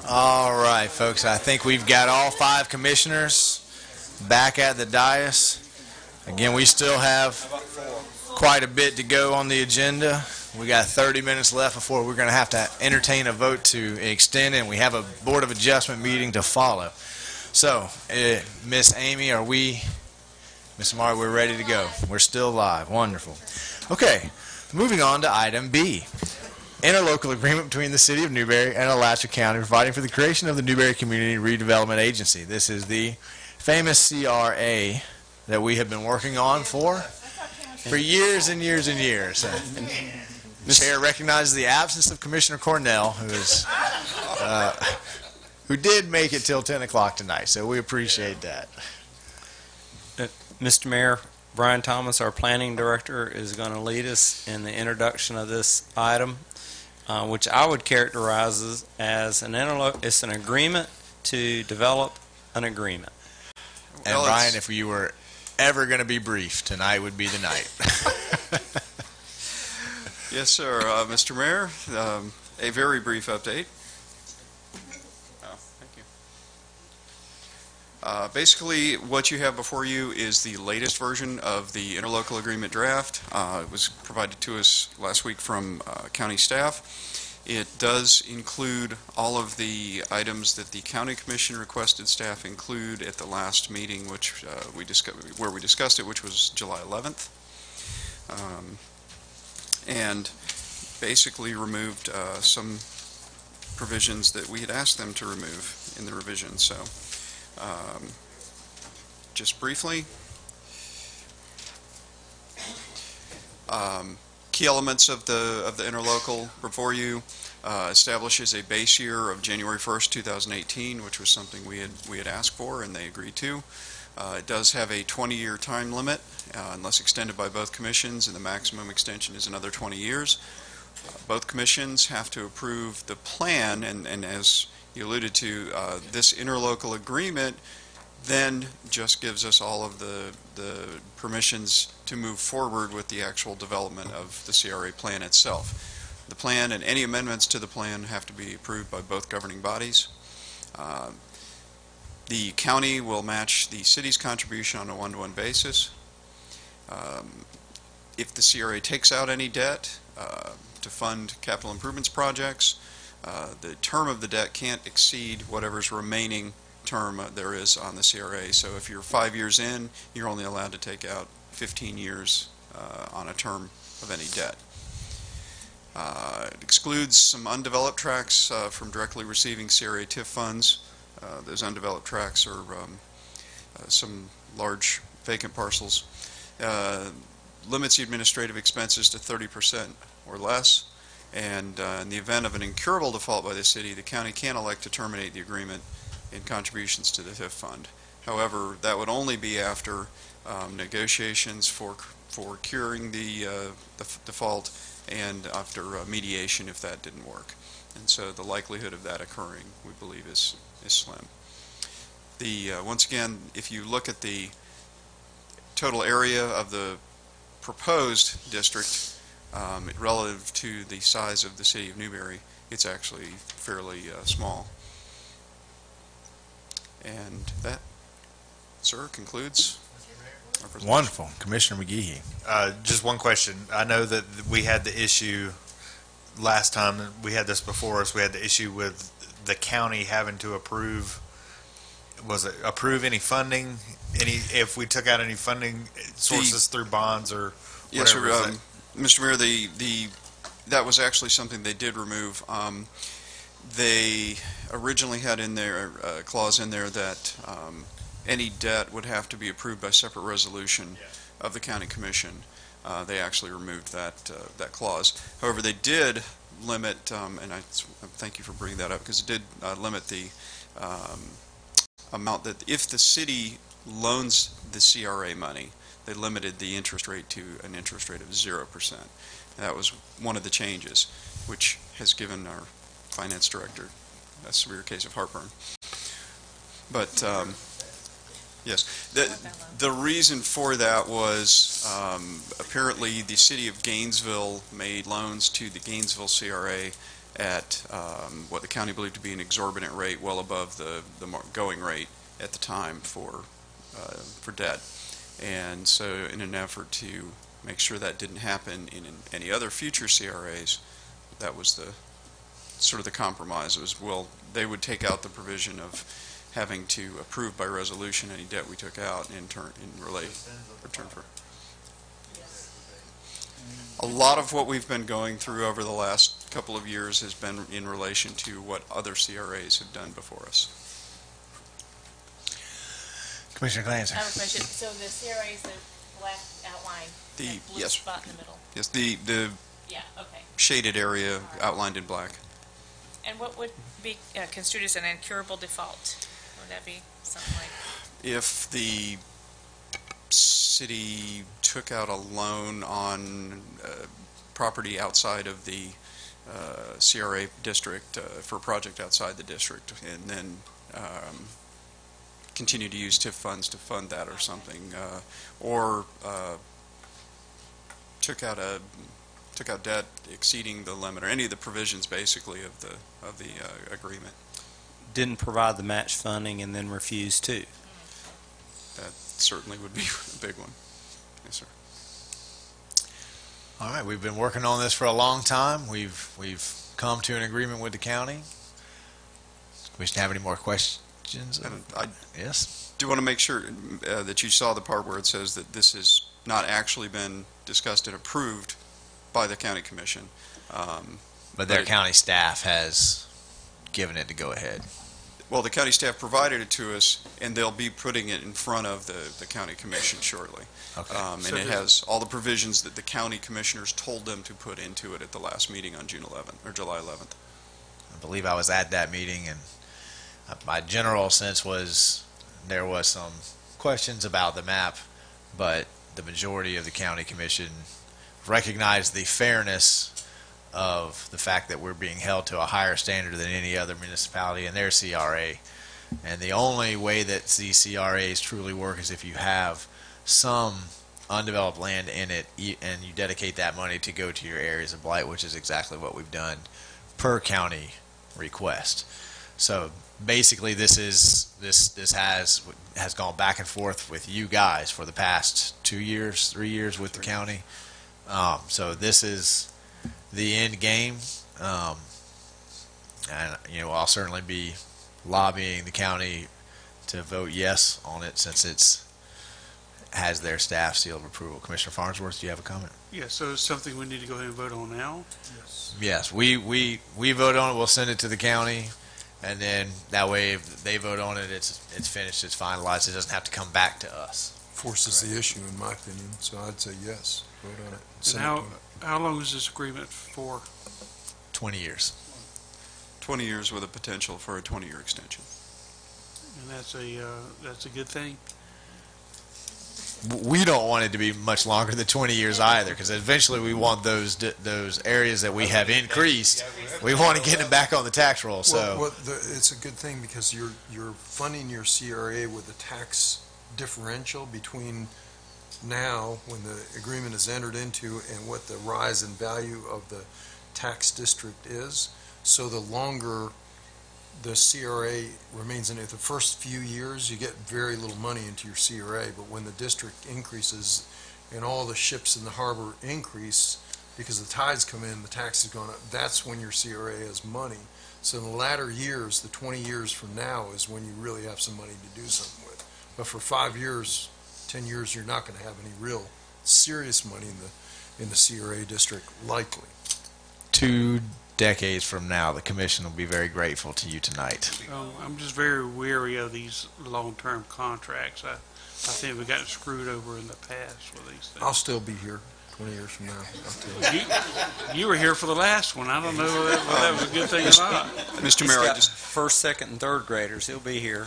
All right, folks, I think we've got all 5 commissioners back at the dais. Again, we still have quite a bit to go on the agenda. We got 30 minutes left before we're going to have to entertain a vote to extend it, and we have a Board of Adjustment meeting to follow. So, Miss Amy, Miss Amari, we're ready to go. We're still live. Wonderful. Okay, moving on to item B. Interlocal agreement between the City of Newberry and Alachua County providing for the creation of the Newberry Community Redevelopment Agency. This is the famous CRA that we have been working on for years and years and years. The Chair recognizes the absence of Commissioner Cornell, who did make it till 10 o'clock tonight, so we appreciate that. Mr. Mayor, Brian Thomas, our planning director, is going to lead us in the introduction of this item, which I would characterize as it's an agreement to develop an agreement. And Brian, if you were ever going to be brief, tonight would be the night. Yes, sir. Mr. Mayor, a very brief update. Thank you. Basically, what you have before you is the latest version of the interlocal agreement draft. It was provided to us last week from county staff. It does include all of the items that the county commission requested staff include at the last meeting, which we discussed it, which was July 11th. And basically removed some provisions that we had asked them to remove in the revision. So, just briefly, key elements of the interlocal before you establishes a base year of January 1st, 2018, which was something we had asked for and they agreed to. It does have a 20-year time limit, unless extended by both commissions, and the maximum extension is another 20 years. Both commissions have to approve the plan, and as you alluded to, this interlocal agreement then just gives us all of the permissions to move forward with the actual development of the CRA plan itself. The plan and any amendments to the plan have to be approved by both governing bodies. The county will match the city's contribution on a one-to-one basis. If the CRA takes out any debt to fund capital improvements projects, the term of the debt can't exceed whatever's remaining term there is on the CRA. So if you're 5 years in, you're only allowed to take out 15 years on a term of any debt. It excludes some undeveloped tracts from directly receiving CRA TIF funds. Those undeveloped tracts are some large vacant parcels. Limits the administrative expenses to 30% or less, and in the event of an incurable default by the city, the county can elect to terminate the agreement in contributions to the TIF fund. However, that would only be after negotiations for curing the default and after mediation if that didn't work. And so the likelihood of that occurring, we believe, is slim. Once again, if you look at the total area of the proposed district relative to the size of the city of Newberry, it's actually fairly small. And that, sir, concludes resolution. Wonderful. Commissioner McGehee. Just one question. I know that we had the issue last time, we had this before us, we had the issue with the county having to approve, was it approve any funding? If we took out any funding sources through bonds or Yes, whatever? sir. Mr. Mayor, that was actually something they did remove. They originally had in there a clause in there that any debt would have to be approved by separate resolution of the county commission. They actually removed that clause. However, they did limit, and I thank you for bringing that up, because it did limit the amount that if the city loans the CRA money, they limited the interest rate to an interest rate of 0%. That was one of the changes, which has given our finance director a severe case of heartburn. But yes, the reason for that was apparently the city of Gainesville made loans to the Gainesville CRA at what the county believed to be an exorbitant rate, well above the going rate at the time for debt. And so in an effort to make sure that didn't happen in any other future CRAs, that was the sort of the compromise. It was, well, they would take out the provision of having to approve by resolution any debt we took out in return for. A lot of what we've been going through over the last couple of years has been in relation to what other CRAs have done before us. Commissioner Clancy. I have a question. So the CRA is the black outline, that blue Yes. spot in the middle? Yes, the Yeah, okay. shaded area outlined in black. And what would be construed as an incurable default? Would that be something like? If the city took out a loan on property outside of the CRA district for a project outside the district, and then continue to use TIF funds to fund that or something, or took out debt exceeding the limit, or any of the provisions basically of the agreement. Didn't provide the match funding and then refused to. That certainly would be a big one. Yes, sir. All right, we've been working on this for a long time. We've come to an agreement with the county. Commissioner, have any more questions? Yes. Do want to make sure that you saw the part where it says that this has not actually been discussed and approved by the county commission. But their county staff has given it to go ahead. Well, the county staff provided it to us, and they'll be putting it in front of the county commission shortly. Okay. And it has all the provisions that the county commissioners told them to put into it at the last meeting on June 11th or July 11th. I believe I was at that meeting, and my general sense was there was some questions about the map, but the majority of the county commission recognized the fairness of the fact that we're being held to a higher standard than any other municipality in their CRA. And the only way that these CRAs truly work is if you have some undeveloped land in it and you dedicate that money to go to your areas of blight, which is exactly what we've done per county request. So basically this has gone back and forth with you guys for the past 2 years, 3 years with the county. So this is the end game, and I'll certainly be lobbying the county to vote yes on it since it's has their staff seal of approval. Commissioner Farnsworth, do you have a comment? Yeah, so it's something we need to go ahead and vote on now? Yes, we vote on it. We'll send it to the county, and then that way if they vote on it, it's finished, it's finalized. It doesn't have to come back to us. Forces the issue, in my opinion, so I'd say yes, vote on it. And how long is this agreement for? 20 years. 20 years with a potential for a 20-year extension. And that's a good thing? We don't want it to be much longer than 20 years either, because eventually we want those areas that we have increased. We want to get them back on the tax roll. So it's a good thing because you're funding your CRA with a tax differential between now, when the agreement is entered into, and what the rise in value of the tax district is. So the longer the CRA remains in it. The first few years, you get very little money into your CRA, but when the district increases and all the ships in the harbor increase, because the tides come in, the taxes going up, that's when your CRA has money. So in the latter years, the 20 years from now is when you really have some money to do something with. But for 5 years, 10 years, you're not going to have any real serious money in the CRA district, likely. 2 decades from now, the commission will be very grateful to you tonight. I'm just very weary of these long-term contracts. I think we got screwed over in the past with these things. I'll still be here 20 years from now. I'll tell you. You were here for the last one. I don't know whether that was a good thing or not. Mr. Mayor, I just first, second, and third graders. He'll be here.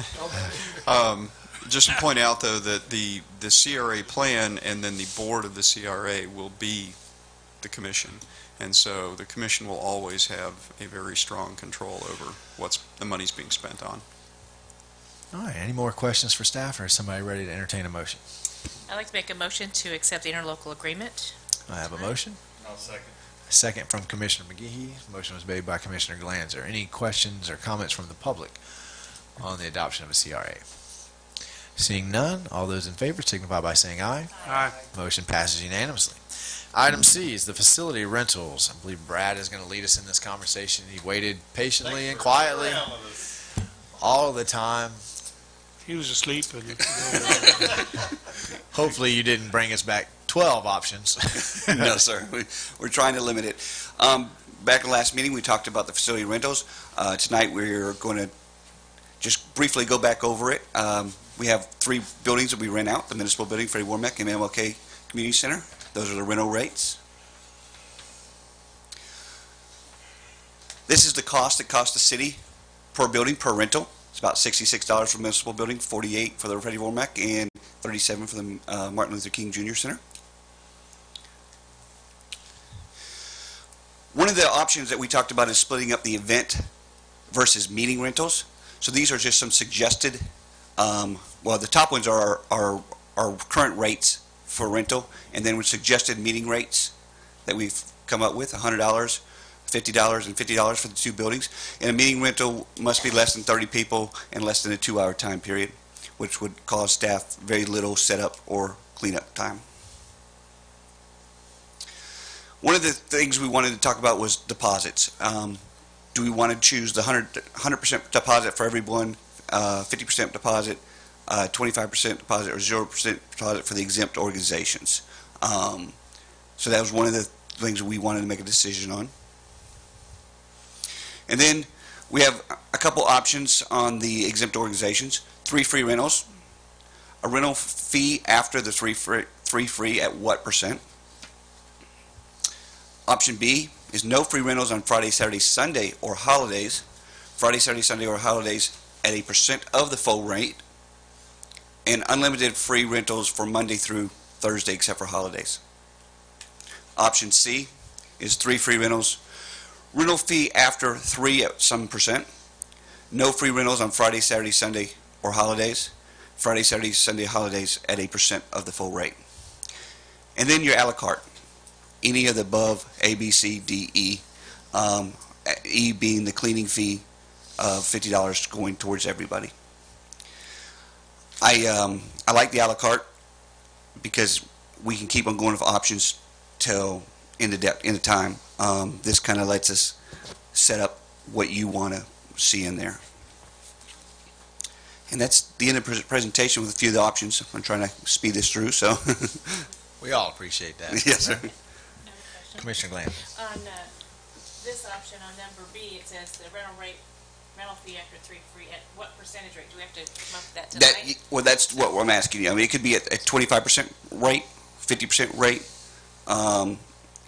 just to point out, though, that the CRA plan and then the board of the CRA will be the commission. And so the commission will always have a very strong control over what's the money's being spent on. All right, any more questions for staff, or is somebody ready to entertain a motion? I'd like to make a motion to accept the interlocal agreement. I have a motion. I'll second. A second from Commissioner McGehee. Motion was made by Commissioner Glanzer. Any questions or comments from the public on the adoption of a CRA? Seeing none, all those in favor signify by saying aye. Aye. Motion passes unanimously. Item C is the facility rentals. I believe Brad is going to lead us in this conversation. He waited patiently and quietly all the time. He was asleep. Hopefully you didn't bring us back 12 options. No, sir. We're trying to limit it. Back in the last meeting, we talked about the facility rentals. Tonight, we're going to just briefly go back over it. We have 3 buildings that we rent out: the municipal building, Freddie Warmack, and MLK Community Center. Those are the rental rates. This is the cost it costs the city per building, per rental. It's about $66 for the municipal building, $48 for the Freddie Warmack, and $37 for the Martin Luther King Jr. Center. One of the options that we talked about is splitting up the event versus meeting rentals. So these are just some suggested, well, the top ones are our current rates for rental, and then with suggested meeting rates that we've come up with: $100, $50, and $50 for the 2 buildings. And a meeting rental must be less than 30 people and less than a 2-hour time period, which would cause staff very little setup or cleanup time. One of the things we wanted to talk about was deposits. Do we want to choose the 100% deposit for everyone, 50% deposit, 25% deposit, or 0% deposit for the exempt organizations? So that was one of the things we wanted to make a decision on. And then we have a couple options on the exempt organizations: 3 free rentals, a rental fee after the 3 free at what percent? Option B is no free rentals on Friday, Saturday, Sunday, or holidays. Friday, Saturday, Sunday, or holidays at a percent of the full rate, and unlimited free rentals for Monday through Thursday except for holidays. Option C is 3 free rentals, rental fee after 3 at some percent, no free rentals on Friday, Saturday, Sunday, or holidays. Friday, Saturday, Sunday, holidays at a percent of the full rate. And then your a la carte. Any of the above, A, B, C, D, E. E being the cleaning fee of $50 going towards everybody. I like the a la carte because we can keep on going with options till in the time. This kind of lets us set up what you want to see in there. And that's the end of the presentation with a few of the options. I'm trying to speed this through, so. We all appreciate that. Yes, sir. Commissioner Glenn. On this option on number B, it says the rental fee after 3 free. At what percentage rate? Do we have to come up with that tonight? Well, that's what I'm asking you. I mean, it could be at 25% rate, 50% rate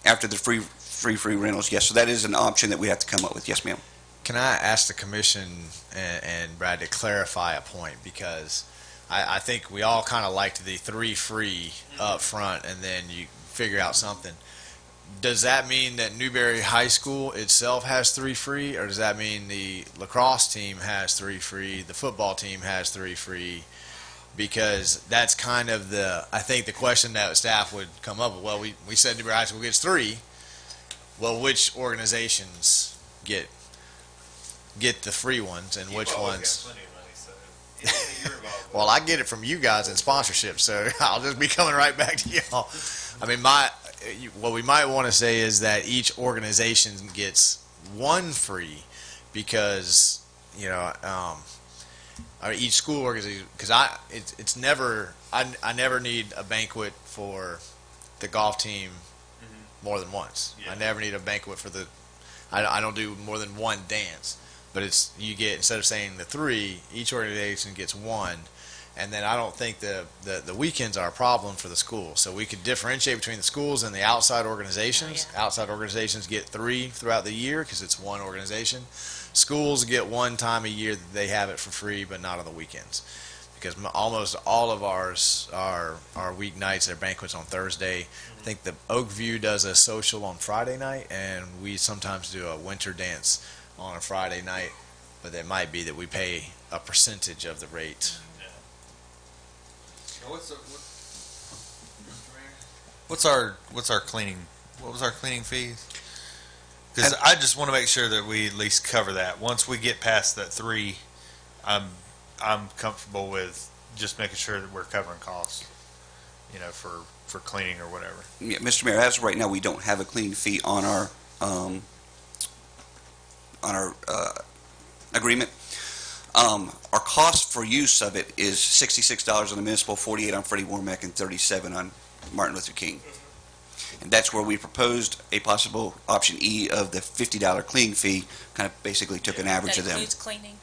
after the free rentals. Yes, so that is an option that we have to come up with. Yes, ma'am. Can I ask the commission and Brad to clarify a point, because I think we all kind of liked the 3 free up front and then you figure out something. Does that mean that Newberry High School itself has 3 free, or does that mean the lacrosse team has 3 free, the football team has 3 free? Because that's kind of I think the question that staff would come up with. Well, we said Newberry High School gets 3. Well, which organizations get get the free ones and which ones. Well, I get it from you guys in sponsorship, so I'll just be coming right back to y'all. I mean, what we might want to say is that each organization gets one free because, you know, or each school organization, because it's never, I never need a banquet for the golf team more than once. I never need a banquet for I don't do more than one dance. But you get, instead of saying the three, each organization gets one. And then I don't think the weekends are a problem for the school. So we could differentiate between the schools and the outside organizations. Oh, yeah. Outside organizations get 3 throughout the year because it's one organization. Schools get one time a year that they have it for free, but not on the weekends. Because almost all of ours are weeknights. Their banquets on Thursday. I think the Oakview does a social on Friday night, and we sometimes do a winter dance on a Friday night. But it might be that we pay a percentage of the rate. What's our cleaning? What was our cleaning fees? Because I just want to make sure that we at least cover that. Once we get past that 3, I'm comfortable with just making sure that we're covering costs, you know, for cleaning or whatever. Yeah, Mr. Mayor, as of right now, we don't have a cleaning fee on our agreement. Our cost for use of it is $66 on the municipal, $48 on Freddie Womack, and $37 on Martin Luther King. And that's where we proposed a possible option E of the $50 cleaning fee, kind of basically took an average of them. That includes cleaning?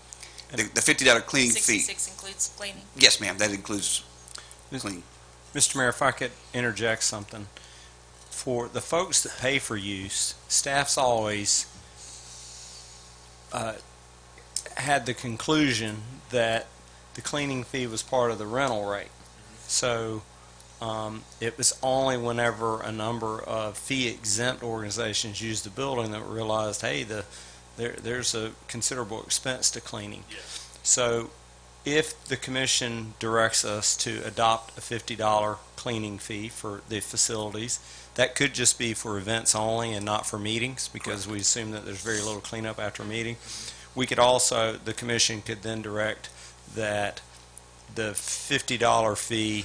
The $50 cleaning fee. 66 includes cleaning? Yes, ma'am, that includes cleaning. Mr. Mayor, if I could interject something. For the folks that pay for use, staff's always had the conclusion that the cleaning fee was part of the rental rate. So it was only whenever a number of fee-exempt organizations used the building that realized, hey, there's a considerable expense to cleaning. So if the commission directs us to adopt a $50 cleaning fee for the facilities, that could just be for events only and not for meetings, because we assume that there's very little cleanup after a meeting. We could also, the commission could then direct that the $50 fee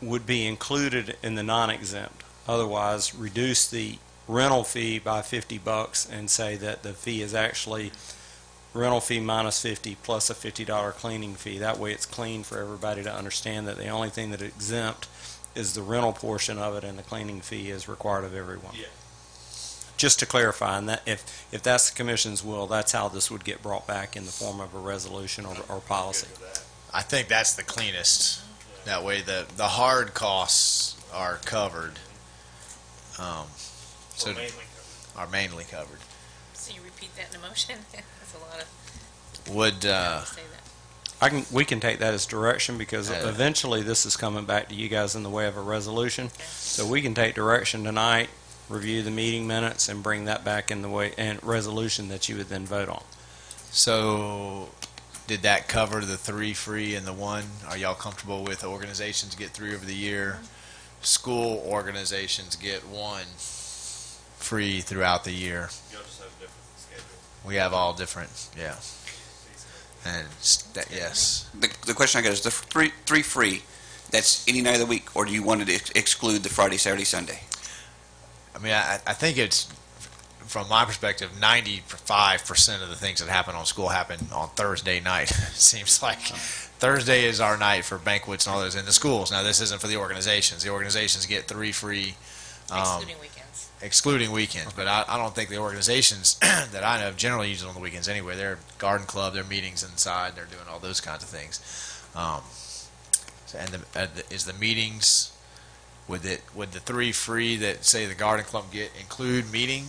would be included in the non-exempt. Otherwise, reduce the rental fee by $50 and say that the fee is actually rental fee minus 50 plus a $50 cleaning fee. That way it's clean for everybody to understand that the only thing that is exempt is the rental portion of it, and the cleaning fee is required of everyone. Yeah. Just to clarify, and that if that's the commission's will, that's how this would get brought back in the form of a resolution or policy. I think that's the cleanest. That way the hard costs are covered. So are mainly covered. So you repeat that in a motion? That's a lot of... Would say that. We can take that as direction, because eventually this is coming back to you guys in the way of a resolution. Okay. So we can take direction tonight, review the meeting minutes, and bring that back in the way and resolution that you would then vote on. So did that cover the 3 free and the 1? Are y'all comfortable with organizations get 3 over the year? School organizations get 1 free throughout the year. You'll just have a different schedule. We have all different, yeah. And yes. The question I got is the 3 free, that's any night of the week, or do you want to exclude the Friday, Saturday, Sunday? I mean, I think it's, from my perspective, 95% of the things that happen on school happen on Thursday night. It seems like Thursday is our night for banquets and all those in the schools. Now, this isn't for the organizations. The organizations get 3 free. Excluding weekends. Excluding weekends. But I don't think the organizations that I know generally use it on the weekends anyway. They're garden club, they're meetings inside, they're doing all those kinds of things. Is the meetings... Would the 3 free that, say, the garden club get include meeting,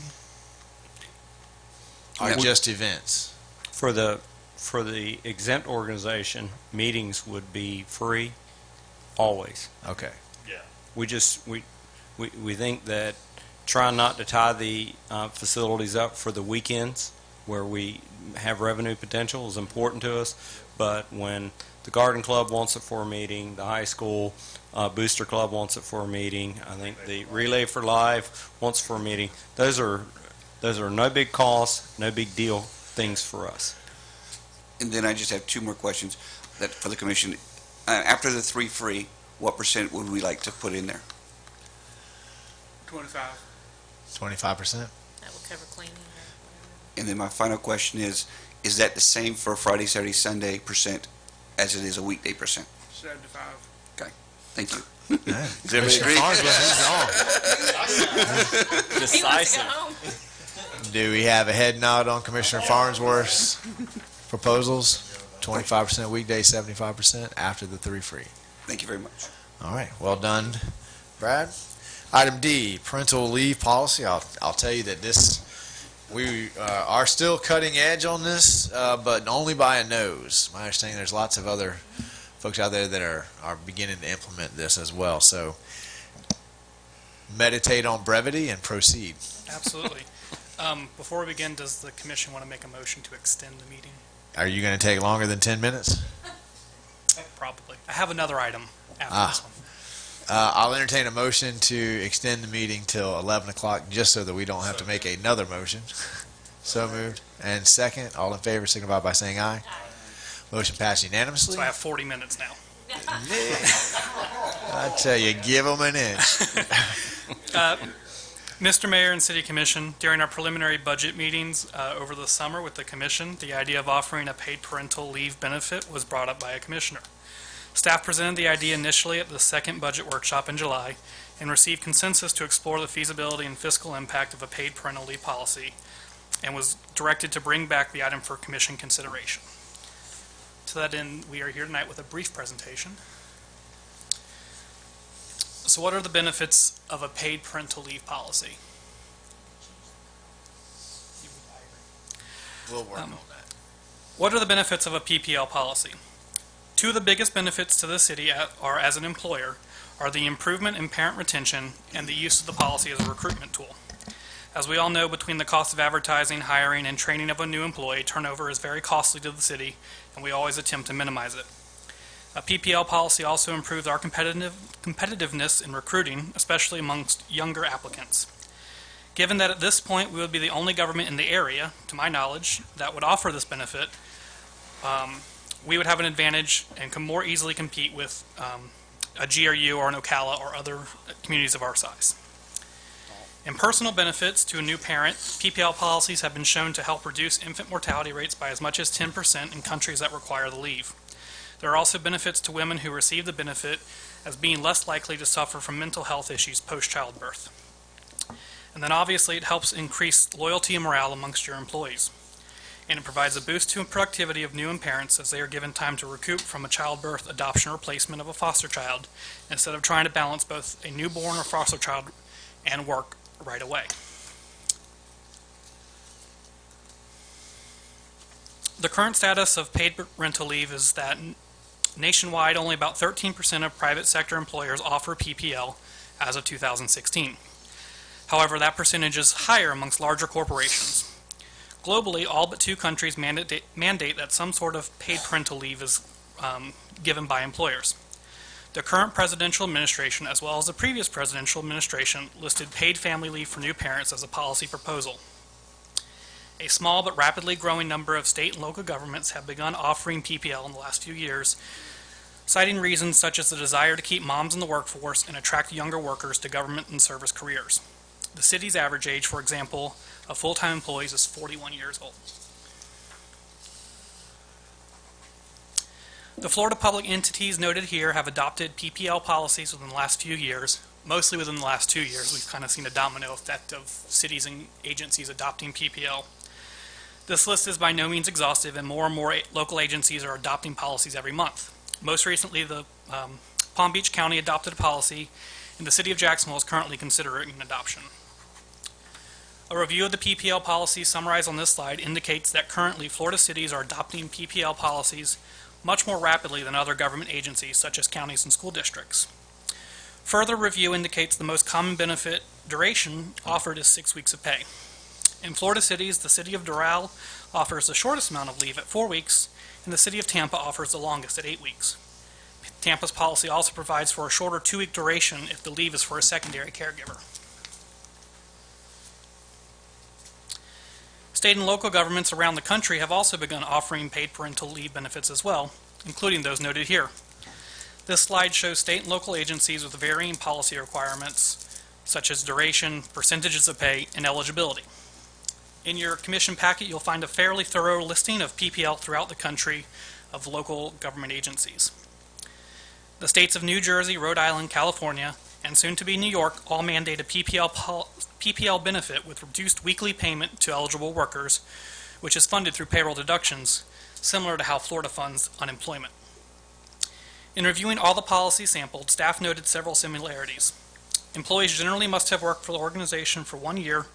or just events? For the exempt organization, meetings would be free, always. Okay. Yeah. We think that trying not to tie the facilities up for the weekends where we have revenue potential is important to us. But when the garden club wants it for a meeting, the high school booster club wants it for a meeting, I think the Relay for Life wants for a meeting, those are Those are no big costs, no big deal things for us. And then I just have two more questions that for the commission. After the 3 free, what percent would we like to put in there? 25. 25%? That will cover cleaning. And then my final question is that the same for Friday, Saturday, Sunday percent as it is a weekday percent? 75. Okay, thank you. Yeah. Does everybody agree? Decisive. Do we have a head nod on Commissioner Farnsworth's proposals? 25% weekday, 75% after the 3 free. Thank you very much. All right, well done, Brad. Item D, parental leave policy. I'll tell you that we are still cutting edge on this, but only by a nose. My understanding, there's lots of other folks out there that are beginning to implement this as well. So meditate on brevity and proceed. Absolutely. Before we begin, does the commission want to make a motion to extend the meeting? Are you going to take longer than 10 minutes? Probably. I have another item after this one. I'll entertain a motion to extend the meeting till 11 o'clock just so that we don't have to make another motion. So moved. And second, all in favor signify by saying aye. Motion passed unanimously. So I have 40 minutes now. I tell you, give them an inch. Mr. Mayor and City Commission, during our preliminary budget meetings over the summer with the Commission, the idea of offering a paid parental leave benefit was brought up by a commissioner. Staff presented the idea initially at the second budget workshop in July and received consensus to explore the feasibility and fiscal impact of a paid parental leave policy and was directed to bring back the item for Commission consideration. To that end, we are here tonight with a brief presentation. So what are the benefits of a paid parental leave policy? We'll work on that. What are the benefits of a PPL policy? Two of the biggest benefits to the city are as an employer are the improvement in parent retention and the use of the policy as a recruitment tool. As we all know, between the cost of advertising, hiring, and training of a new employee, turnover is very costly to the city, and we always attempt to minimize it. A PPL policy also improves our competitiveness in recruiting, especially amongst younger applicants. Given that at this point we would be the only government in the area, to my knowledge, that would offer this benefit, we would have an advantage and can more easily compete with a GRU or an Ocala or other communities of our size. In personal benefits to a new parent, PPL policies have been shown to help reduce infant mortality rates by as much as 10% in countries that require the leave. There are also benefits to women who receive the benefit as being less likely to suffer from mental health issues post-childbirth. And then obviously it helps increase loyalty and morale amongst your employees. And it provides a boost to productivity of new parents as they are given time to recoup from a childbirth, adoption, or replacement of a foster child instead of trying to balance both a newborn or foster child and work right away. The current status of paid parental leave is that nationwide only about 13% of private sector employers offer PPL as of 2016. However, that percentage is higher amongst larger corporations. Globally, all but 2 countries mandate that some sort of paid parental leave is given by employers. The current presidential administration, as well as the previous presidential administration, listed paid family leave for new parents as a policy proposal. A small but rapidly growing number of state and local governments have begun offering PPL in the last few years, citing reasons such as the desire to keep moms in the workforce and attract younger workers to government and service careers. The city's average age, for example, of full-time employees is 41 years old. The Florida public entities noted here have adopted PPL policies within the last few years. Mostly within the last 2 years, we've kind of seen a domino effect of cities and agencies adopting PPL. This list is by no means exhaustive, and more local agencies are adopting policies every month. Most recently, the Palm Beach County adopted a policy, and the city of Jacksonville is currently considering adoption. A review of the PPL policies summarized on this slide indicates that currently Florida cities are adopting PPL policies much more rapidly than other government agencies, such as counties and school districts. Further review indicates the most common benefit duration offered is 6 weeks of pay. In Florida cities, the city of Doral offers the shortest amount of leave at 4 weeks, and the city of Tampa offers the longest at 8 weeks. Tampa's policy also provides for a shorter 2-week duration if the leave is for a secondary caregiver. State and local governments around the country have also begun offering paid parental leave benefits as well, including those noted here. This slide shows state and local agencies with varying policy requirements, such as duration, percentages of pay, and eligibility. In your commission packet, you'll find a fairly thorough listing of PPL throughout the country of local government agencies. The states of New Jersey, Rhode Island, California, and soon to be New York all mandate a PPL benefit with reduced weekly payment to eligible workers, which is funded through payroll deductions, similar to how Florida funds unemployment. In reviewing all the policies sampled, staff noted several similarities. Employees generally must have worked for the organization for 1 year.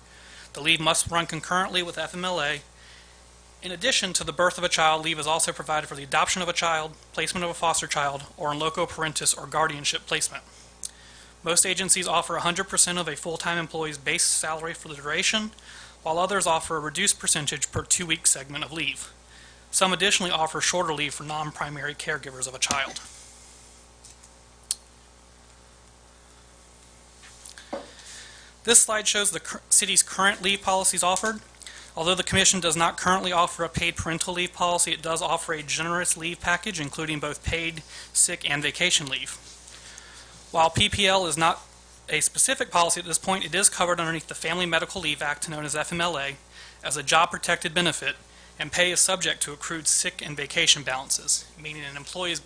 The leave must run concurrently with FMLA. In addition to the birth of a child, leave is also provided for the adoption of a child, placement of a foster child, or in loco parentis or guardianship placement. Most agencies offer 100% of a full-time employee's base salary for the duration, while others offer a reduced percentage per 2-week segment of leave. Some additionally offer shorter leave for non-primary caregivers of a child. This slide shows the city's current leave policies offered. Although the Commission does not currently offer a paid parental leave policy, it does offer a generous leave package, including both paid, sick, and vacation leave. While PPL is not a specific policy at this point, it is covered underneath the Family Medical Leave Act, known as FMLA, as a job-protected benefit, and pay is subject to accrued sick and vacation balances, meaning an employee is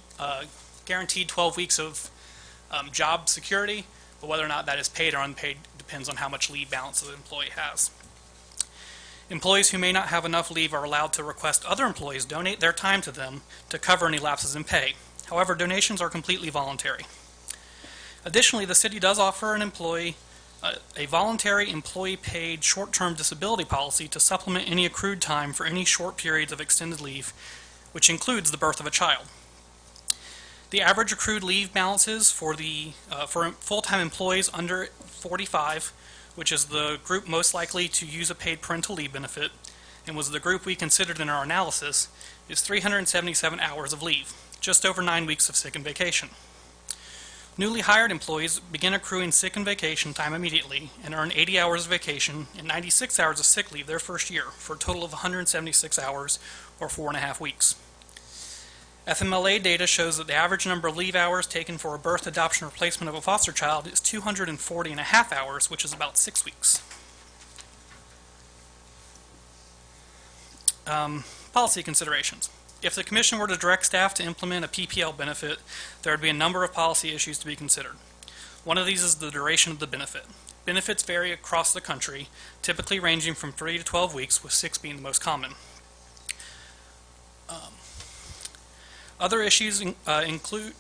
guaranteed 12 weeks of job security, but whether or not that is paid or unpaid depends on how much leave balance the employee has. Employees who may not have enough leave are allowed to request other employees donate their time to them to cover any lapses in pay. However, donations are completely voluntary. Additionally, the city does offer an employee a voluntary employee-paid short-term disability policy to supplement any accrued time for any short periods of extended leave, which includes the birth of a child. The average accrued leave balances for full-time employees under 45, which is the group most likely to use a paid parental leave benefit, and was the group we considered in our analysis, is 377 hours of leave, just over 9 weeks of sick and vacation. Newly hired employees begin accruing sick and vacation time immediately and earn 80 hours of vacation and 96 hours of sick leave their first year, for a total of 176 hours, or 4.5 weeks. FMLA data shows that the average number of leave hours taken for a birth, adoption, or placement of a foster child is 240.5 hours, which is about 6 weeks. Policy considerations. If the Commission were to direct staff to implement a PPL benefit, there would be a number of policy issues to be considered. One of these is the duration of the benefit. Benefits vary across the country, typically ranging from 3 to 12 weeks, with 6 being the most common. Other issues include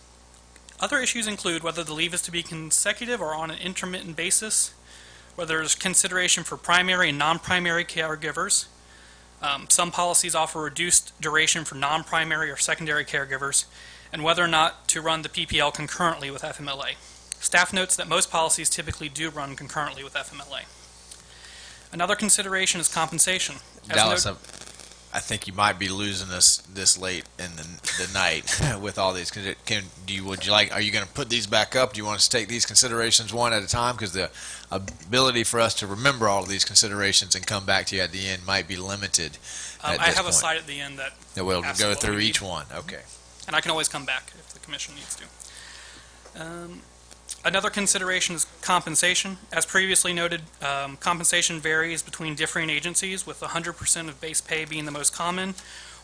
whether the leave is to be consecutive or on an intermittent basis, whether there's consideration for primary and non-primary caregivers. Some policies offer reduced duration for non-primary or secondary caregivers, and whether or not to run the PPL concurrently with FMLA. Staff notes that most policies typically do run concurrently with FMLA. Another consideration is compensation. Dallas, I think you might be losing us this late in the night with all these. Are you going to put these back up? Do you want us to take these considerations one at a time? Because the ability for us to remember all of these considerations and come back to you at the end might be limited. I have a slide at the end that we'll go through each one. Okay. And I can always come back if the Commission needs to. Another consideration is compensation. As previously noted, compensation varies between differing agencies, with 100% of base pay being the most common,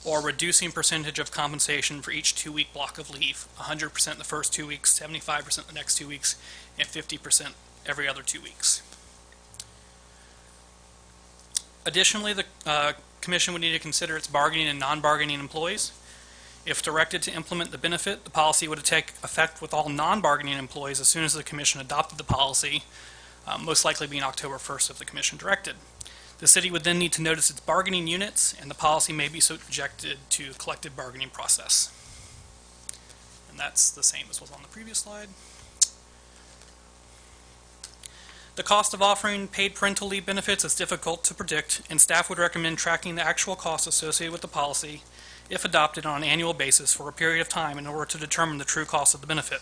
or reducing percentage of compensation for each 2-week block of leave. 100% the first 2 weeks, 75% the next 2 weeks, and 50% every other 2 weeks. Additionally, the Commission would need to consider its bargaining and non-bargaining employees. If directed to implement the benefit, the policy would take effect with all non-bargaining employees as soon as the Commission adopted the policy, most likely being October 1st if the Commission directed. The city would then need to notice its bargaining units, and the policy may be subjected to collective bargaining process. And that's the same as was on the previous slide. The cost of offering paid parental leave benefits is difficult to predict, and staff would recommend tracking the actual costs associated with the policy, if adopted, on an annual basis for a period of time in order to determine the true cost of the benefit.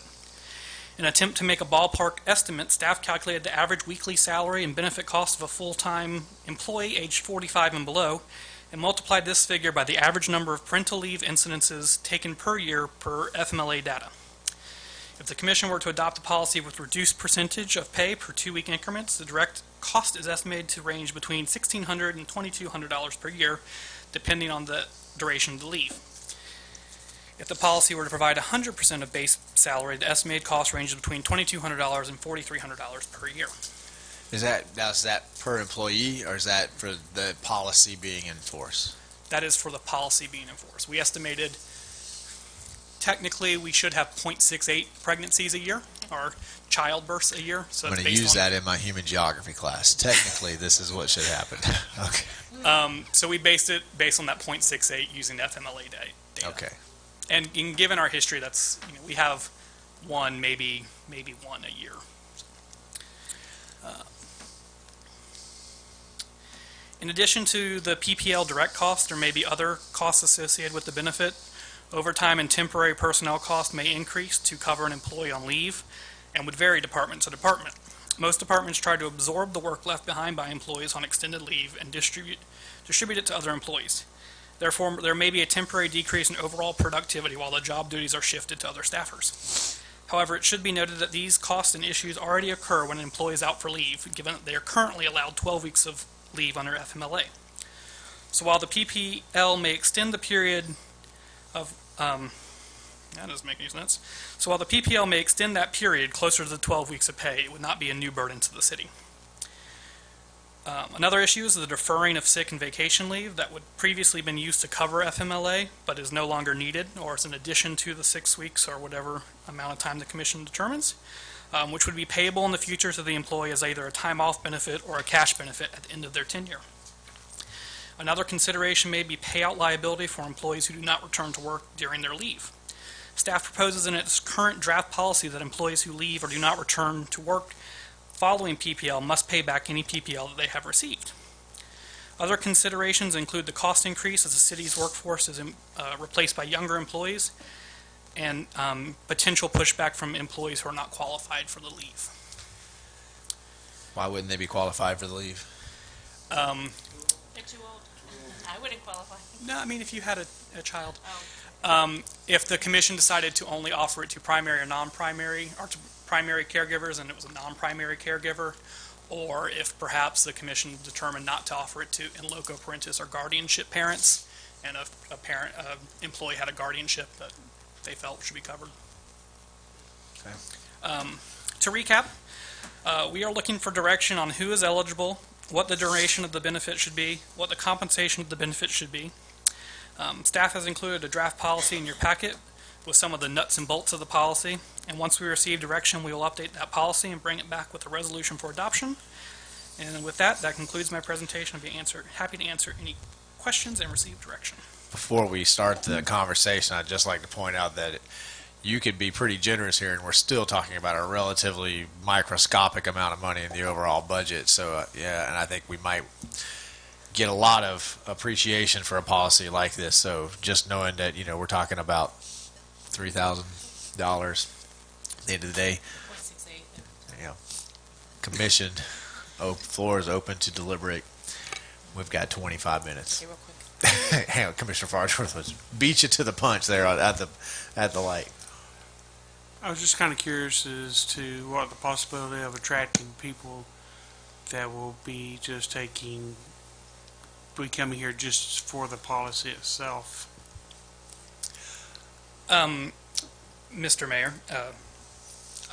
In an attempt to make a ballpark estimate, staff calculated the average weekly salary and benefit cost of a full-time employee aged 45 and below, and multiplied this figure by the average number of parental leave incidences taken per year per FMLA data. If the Commission were to adopt a policy with reduced percentage of pay per 2-week increments, the direct cost is estimated to range between $1,600 and $2,200 per year, depending on the duration of the leave. If the policy were to provide 100% of base salary, the estimated cost ranges between $2,200 and $4,300 per year. Is that per employee, or is that for the policy being enforced? That is for the policy being enforced. We estimated, technically, we should have 0.68 pregnancies a year, or childbirths a year. So I'm going to use that in my human geography class. Technically, this is what should happen. Okay. So we based it based on that 0.68 using FMLA data. Okay. And given our history, that's, we have one, maybe one a year. In addition to the PPL direct costs, there may be other costs associated with the benefit. Overtime and temporary personnel costs may increase to cover an employee on leave and would vary department to department. Most departments try to absorb the work left behind by employees on extended leave and distribute it to other employees. Therefore, there may be a temporary decrease in overall productivity while the job duties are shifted to other staffers. However, it should be noted that these costs and issues already occur when an employee is out for leave, given that they are currently allowed 12 weeks of leave under FMLA. So while the PPL may extend the period of, that doesn't make any sense. So while the PPL may extend that period closer to the 12 weeks of pay, it would not be a new burden to the city. Another issue is the deferring of sick and vacation leave that would previously been used to cover FMLA, but is no longer needed, or is in addition to the 6 weeks or whatever amount of time the Commission determines, which would be payable in the future to the employee as either a time-off benefit or a cash benefit at the end of their tenure. Another consideration may be payout liability for employees who do not return to work during their leave. Staff proposes in its current draft policy that employees who leave or do not return to work following PPL must pay back any PPL that they have received. Other considerations include the cost increase as the city's workforce is replaced by younger employees, and potential pushback from employees who are not qualified for the leave. Why wouldn't they be qualified for the leave? They're too old. I wouldn't qualify. No, I mean, if you had a child. Oh. If the Commission decided to only offer it to primary or non-primary, or to primary caregivers and it was a non-primary caregiver, or if perhaps the Commission determined not to offer it to in loco parentis or guardianship parents, and a parent, employee had a guardianship that they felt should be covered. Okay. To recap, we are looking for direction on who is eligible, what the duration of the benefit should be, what the compensation of the benefit should be. Staff has included a draft policy in your packet with some of the nuts and bolts of the policy, and once we receive direction, we will update that policy and bring it back with a resolution for adoption. And with that, that concludes my presentation. I'll be happy to answer any questions and receive direction. Before we start the conversation, I'd just like to point out that you could be pretty generous here, and we're still talking about a relatively microscopic amount of money in the overall budget. So, yeah, and I think we might get a lot of appreciation for a policy like this. So just knowing that, we're talking about $3,000 at the end of the day. Commission, floor is open to deliberate. We've got 25 minutes. Okay, real quick. Hang on, Commissioner Farnsworth was beat you to the punch there at the light. I was just kind of curious as to what the possibility of attracting people that will be just coming here just for the policy itself. Mr. Mayor,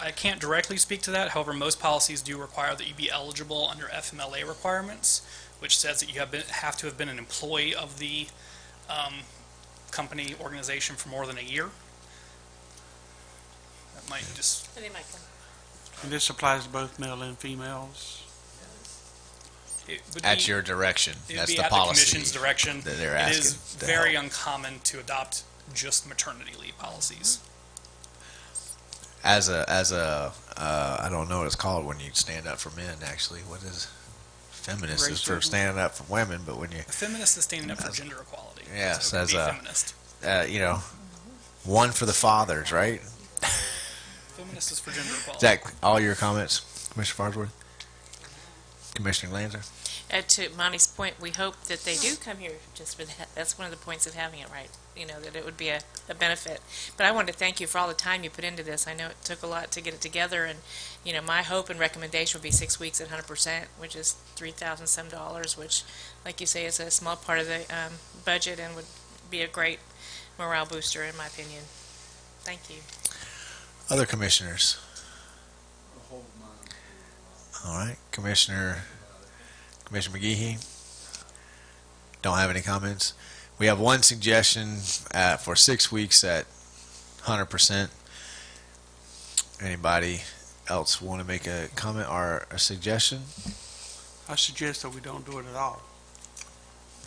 I can't directly speak to that. However, most policies do require that you be eligible under FMLA requirements, which says that you have to have been an employee of the company organization for more than a year. That might just. And this applies to both male and females. At your direction. That's the policy. policy. The Commission's direction. That they're asking. It is very uncommon to adopt just maternity leave policies. As a I don't know what it's called when you stand up for men. Actually, what is feminist is for standing up for women, but when you a feminist is standing up for gender equality. Yes, so as a feminist. One for the fathers, right? Feminist This is for gender equality. Is that all your comments, Commissioner Farnsworth? Commissioner Glanzer? To Monty's point, we hope that they do come here just for that. That's one of the points of having it, right? You know, that it would be a benefit. But I wanted to thank you for all the time you put into this. I know it took a lot to get it together, and, you know, my hope and recommendation would be 6 weeks at 100%, which is $3,000 some dollars, which, like you say, is a small part of the budget and would be a great morale booster, in my opinion. Thank you. Other commissioners? All right, Commissioner McGehee? Don't have any comments. We have one suggestion for 6 weeks at 100%. Anybody else want to make a comment or a suggestion? I suggest that we don't do it at all.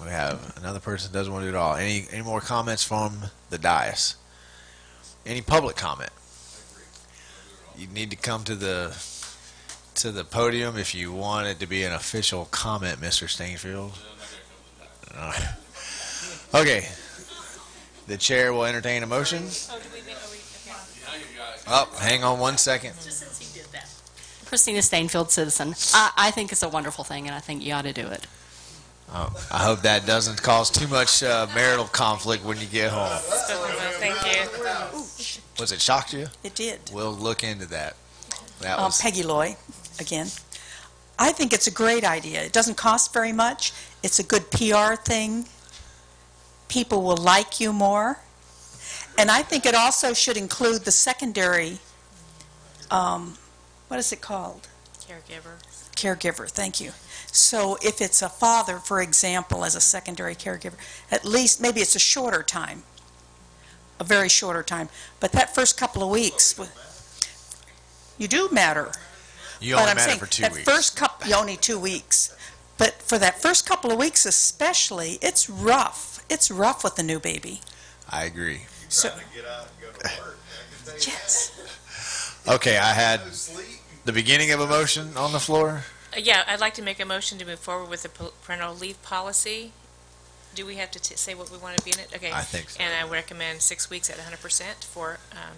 We have another person that doesn't want to do it all. Any more comments from the dais? Any public comment? You need to come to the podium if you want it to be an official comment, Mr. Stainfield. Okay. The chair will entertain a motion. Oh, hang on 1 second. Christina Stainfield, citizen. I think it's a wonderful thing, and I think you ought to do it. I hope that doesn't cause too much marital conflict when you get home. Thank you. Was it shocked you? It did. We'll look into that. That was Peggy Loy, again. I think it's a great idea. It doesn't cost very much. It's a good PR thing. People will like you more. And I think it also should include the secondary, what is it called? Caregiver, thank you. So if it's a father, for example, as a secondary caregiver, at least maybe it's a shorter time, a very shorter time. But that first couple of weeks, you do matter. You only matter for 2 weeks. That first couple, only 2 weeks. But for that first couple of weeks especially, it's rough. It's rough with the new baby. I agree. So, yes. Okay, I had the beginning of a motion on the floor. Yeah, I'd like to make a motion to move forward with the parental leave policy. Do we have to say what we want to be in it? Okay. I think so. And I recommend 6 weeks at 100% for The all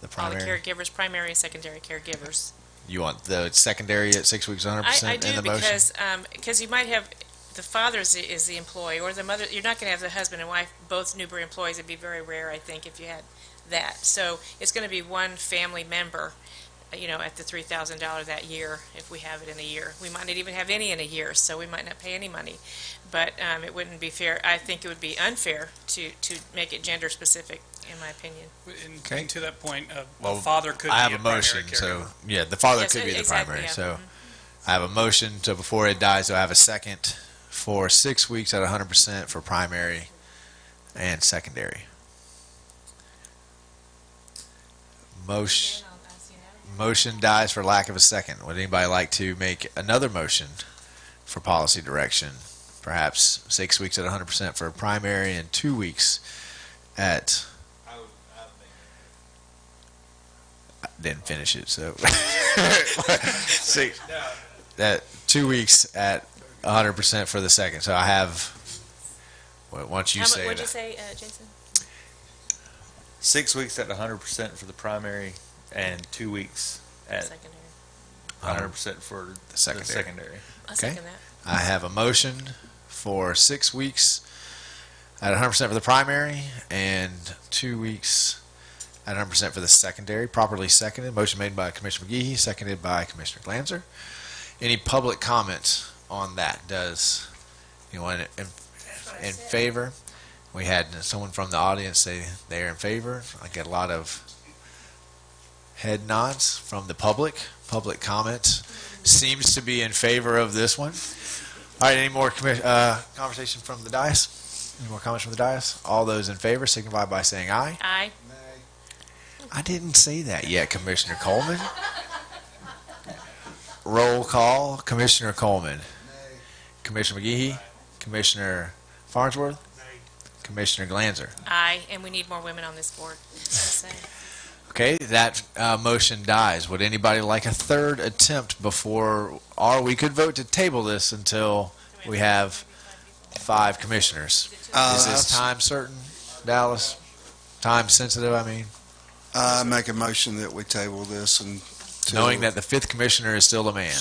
the primary. caregivers, primary and secondary caregivers. You want the secondary at 6 weeks, 100% I in do the motion? because you might have the father is the employee or the mother. You're not going to have the husband and wife both Newberry employees. It'd be very rare, I think, if you had that. So it's going to be one family member, you know, at the $3,000 that year if we have it in a year. We might not even have any in a year, so we might not pay any money. But it wouldn't be fair. I think it would be unfair to make it gender specific, in my opinion. And to that point, Well, the father could I have be a primary motion, caregiver. so yeah, the father Yes, could be the exactly, primary. yeah. So I have a motion. So before it dies, I have a second for 6 weeks at 100% for primary and secondary. Motion dies for lack of a second. Would anybody like to make another motion for policy direction? Perhaps 6 weeks at 100% for primary and 2 weeks at. I didn't finish it, so. Six. That 2 weeks at 100% for the second. So I have. Well, once you say What'd it. you say, Jason? 6 weeks at 100% for the primary and 2 weeks at Secondary. 100% for the secondary. I'll Okay. second that. I have a motion for 6 weeks at 100% for the primary and 2 weeks at 100% for the secondary. Properly seconded. Motion made by Commissioner McGehee, seconded by Commissioner Glanzer. Any public comment on that? Does anyone in favor? We had someone from the audience say they're in favor. I get a lot of head nods from the public. Public comment seems to be in favor of this one. All right, any more conversation from the dais? Any more comments from the dais? All those in favor signify by saying aye. Aye. I didn't say that yet, Commissioner Coleman. Roll call, Commissioner Coleman. Commissioner McGehee. Commissioner Farnsworth. Commissioner Glanzer. Aye, and we need more women on this board. Just saying. Okay, that motion dies. Would anybody like a third attempt before, or we could vote to table this until we have 5 commissioners? Is this time certain, Dallas? Time sensitive, I mean? I make a motion that we table this and Knowing that the fifth commissioner is still a man.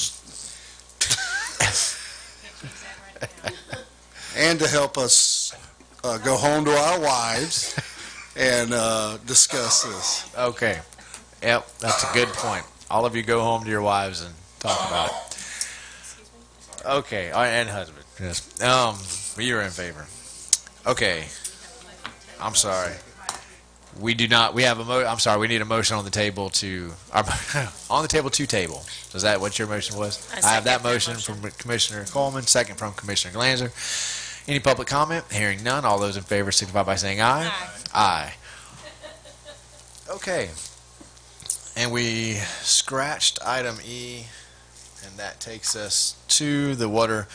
and to help us go home to our wives and discuss this. Okay. Yep, that's a good point. All of you go home to your wives and talk about it. Okay, and husband. Yes. You're in favor. Okay. I'm sorry. We do not. We have a I'm sorry. We need a motion on the table to on the table to table. So is that what your motion was? I have that motion from Commissioner Coleman, second from Commissioner Glanzer. Any public comment? Hearing none. All those in favor signify by saying aye. Aye. Okay. And we scratched item E, and that takes us to the Water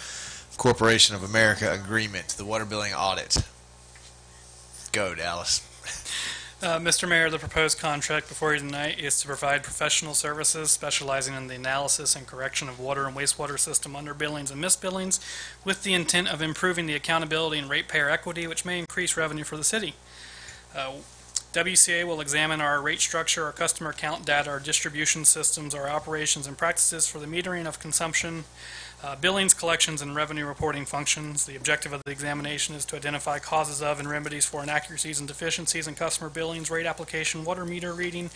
Corporation of America agreement, the water billing audit. Go, Dallas. Mr. Mayor, the proposed contract before you tonight is to provide professional services specializing in the analysis and correction of water and wastewater system underbillings and misbillings with the intent of improving the accountability and ratepayer equity, which may increase revenue for the city. WCA will examine our rate structure, our customer count data, our distribution systems, our operations and practices for the metering of consumption, billings, collections, and revenue reporting functions. The objective of the examination is to identify causes of and remedies for inaccuracies and deficiencies in customer billings, rate application, water meter reading,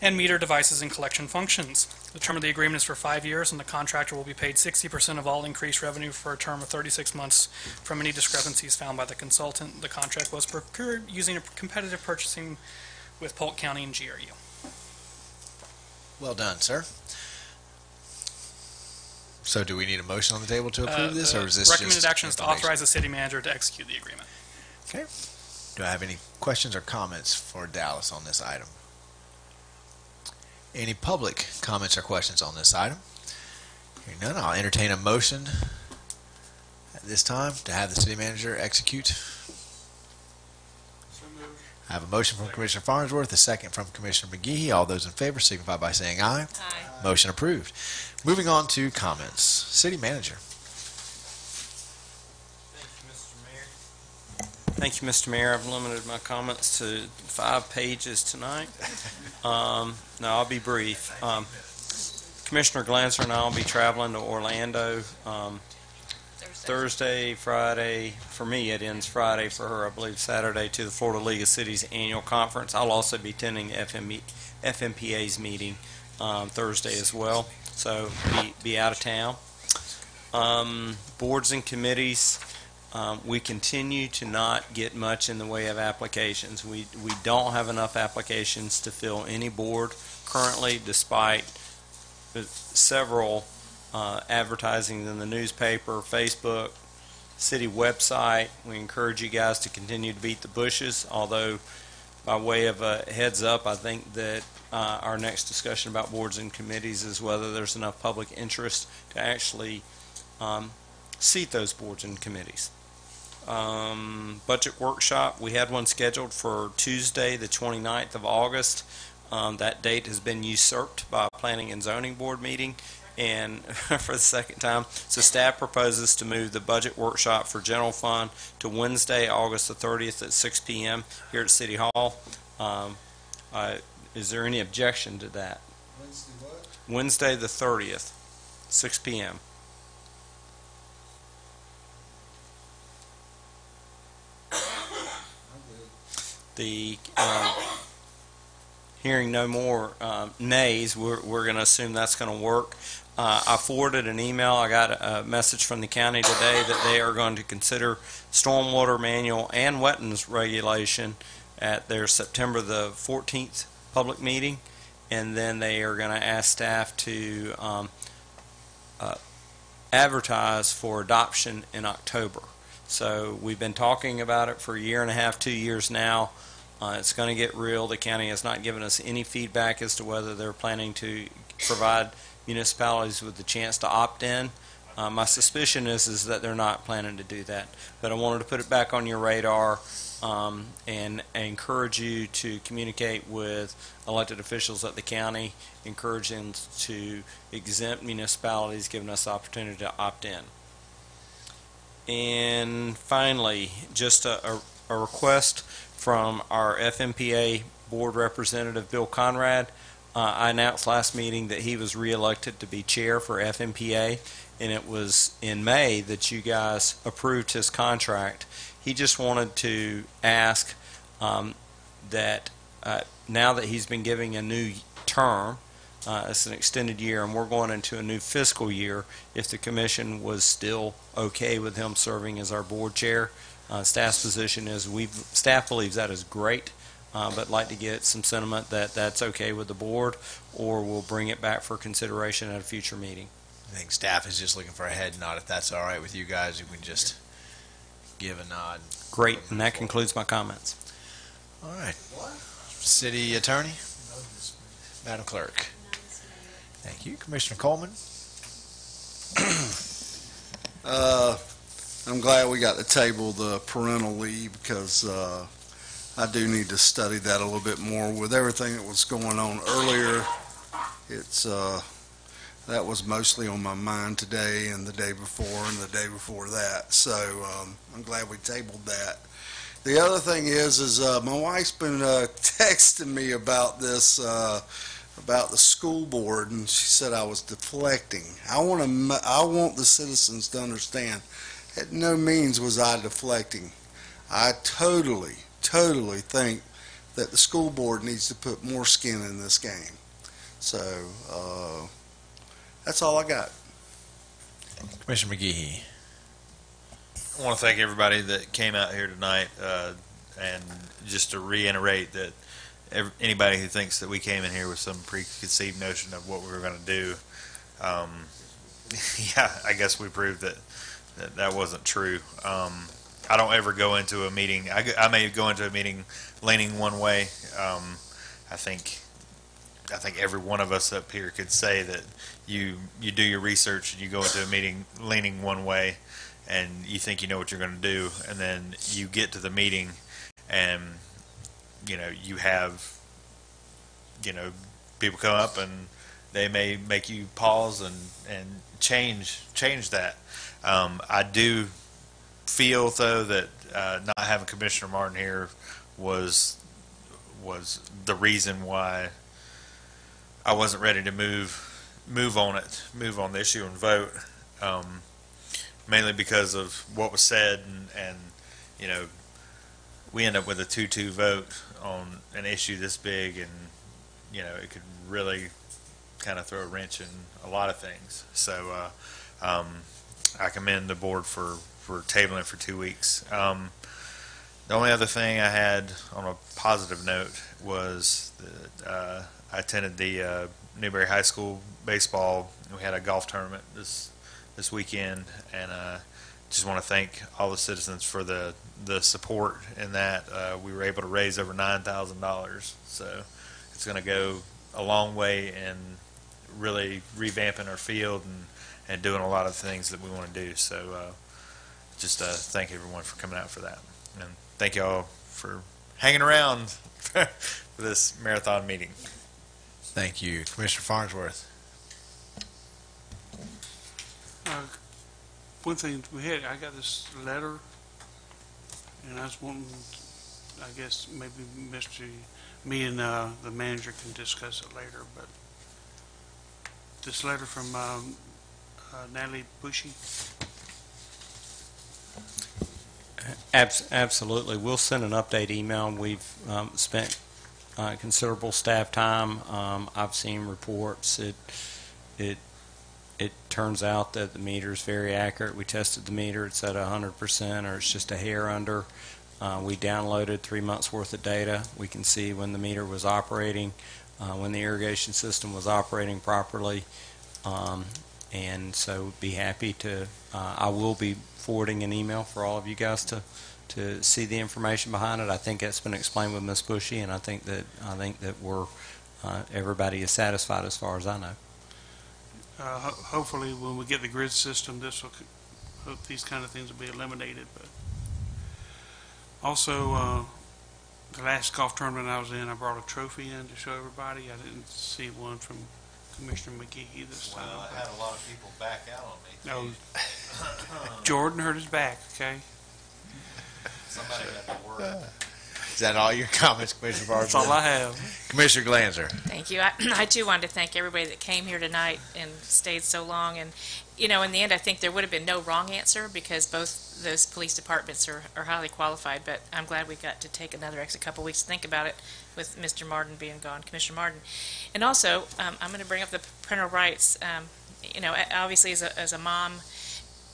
and meter devices and collection functions. The term of the agreement is for 5 years, and the contractor will be paid 60% of all increased revenue for a term of 36 months from any discrepancies found by the consultant. The contract was procured using a competitive purchasing with Polk County and GRU. Well done, sir. So do we need a motion on the table to approve this, or is this recommended just action is to authorize the city manager to execute the agreement. Okay. Do I have any questions or comments for Dallas on this item? Any public comments or questions on this item? Hearing none, I'll entertain a motion at this time to have the city manager execute. I have a motion from Commissioner Farnsworth, a second from Commissioner McGehee. All those in favor signify by saying aye. Aye. Motion approved. Moving on to comments. City manager. Thank you, Mr. Mayor. I've limited my comments to 5 pages tonight. Now, I'll be brief. Commissioner Glanzer and I will be traveling to Orlando Thursday, Friday. For me, it ends Friday. For her, I believe Saturday, to the Florida League of Cities annual conference. I'll also be attending FMPA's meeting Thursday as well, so be out of town. Boards and committees. We continue to not get much in the way of applications. We don't have enough applications to fill any board currently, despite several advertising in the newspaper, Facebook, city website. We encourage you guys to continue to beat the bushes, although by way of a heads up, I think that our next discussion about boards and committees is whether there's enough public interest to actually seat those boards and committees. Budget workshop, we had one scheduled for Tuesday, the 29th of August. That date has been usurped by a planning and zoning board meeting, and for the second time. So staff proposes to move the budget workshop for general fund to Wednesday, August the 30th at 6 p.m. here at City Hall. Is there any objection to that? Wednesday what? Wednesday the 30th, 6 p.m. The hearing no more nays, we're going to assume that's going to work. I forwarded an email. I got a message from the county today that they are going to consider stormwater manual and wetlands regulation at their September the 14th public meeting, and then they are going to ask staff to advertise for adoption in October. So we've been talking about it for a year and a half, 2 years now. It's going to get real. The county has not given us any feedback as to whether they're planning to provide municipalities with the chance to opt in. My suspicion is that they're not planning to do that. But I wanted to put it back on your radar and encourage you to communicate with elected officials at the county, encourage them to exempt municipalities, giving us the opportunity to opt in. And finally, just a request from our FMPA Board Representative Bill Conrad. I announced last meeting that he was reelected to be chair for FMPA, and it was in May that you guys approved his contract. He just wanted to ask that now that he's been giving a new term, it's an extended year, and we're going into a new fiscal year, if the commission was still okay with him serving as our board chair. Staff's position is staff believes that is great, but like to get some sentiment that that's okay with the board, or we'll bring it back for consideration at a future meeting. I think staff is just looking for a head nod. If that's all right with you guys, if we can just give a nod. Great, and that concludes my comments. All right. City Attorney, Madam Clerk. Thank you. Commissioner Coleman. I'm glad we got to table the parental leave because I do need to study that a little bit more. With everything that was going on earlier, it's that was mostly on my mind today and the day before and the day before that. So I'm glad we tabled that. The other thing is my wife's been texting me about this, about the school board, and she said I was deflecting. I want the citizens to understand, at no means was I deflecting. I totally think that the school board needs to put more skin in this game. So that's all I got. Commissioner McGehee. I want to thank everybody that came out here tonight, and just to reiterate that anybody who thinks that we came in here with some preconceived notion of what we were going to do, yeah, I guess we proved that wasn't true. I don't ever go into a meeting. I may go into a meeting leaning one way. I think every one of us up here could say that you do your research and you go into a meeting leaning one way, and you think you know what you're going to do, and then you get to the meeting, and you have people come up and they may make you pause and change that. I do feel though that not having Commissioner Martin here was the reason why I wasn't ready to move on the issue and vote. Mainly because of what was said, and we end up with a 2-2 vote on an issue this big, and it could really kind of throw a wrench in a lot of things. So I commend the board for tabling for 2 weeks. The only other thing I had on a positive note was that I attended the Newberry High School baseball. We had a golf tournament this weekend, and just want to thank all the citizens for the support in that. We were able to raise over $9,000, so it's going to go a long way in really revamping our field and doing a lot of things that we want to do. So just thank everyone for coming out for that, and thank you all for hanging around for this marathon meeting. Thank you. Commissioner Farnsworth. One thing I got this letter, and I was wanting, I guess maybe me and the manager can discuss it later, but this letter from Natalie Bushy. Absolutely. We'll send an update email. We've spent considerable staff time. I've seen reports. It turns out that the meter is very accurate. We tested the meter. It's at 100%, or it's just a hair under. We downloaded 3 months worth of data. We can see when the meter was operating, when the irrigation system was operating properly. And so be happy to, I will be forwarding an email for all of you guys to see the information behind it. I think that's been explained with Ms. Bushy, and I think that we're everybody is satisfied as far as I know. Hopefully, when we get the grid system, these kind of things will be eliminated. But also, the last golf tournament I was in, I brought a trophy in to show everybody. I didn't see one from Commissioner McGehee this time. Well, I had a lot of people back out on me. No, Jordan hurt his back. Okay. Somebody got to work. Is that all your comments, Commissioner Barber? That's all I have. Commissioner Glanzer. Thank you. I too wanted to thank everybody that came here tonight and stayed so long. And, you know, in the end, I think there would have been no wrong answer because both those police departments are highly qualified. But I'm glad we got to take another extra couple weeks to think about it with Mr. Martin being gone, Commissioner Martin. And also, I'm going to bring up the parental rights. You know, obviously as a mom,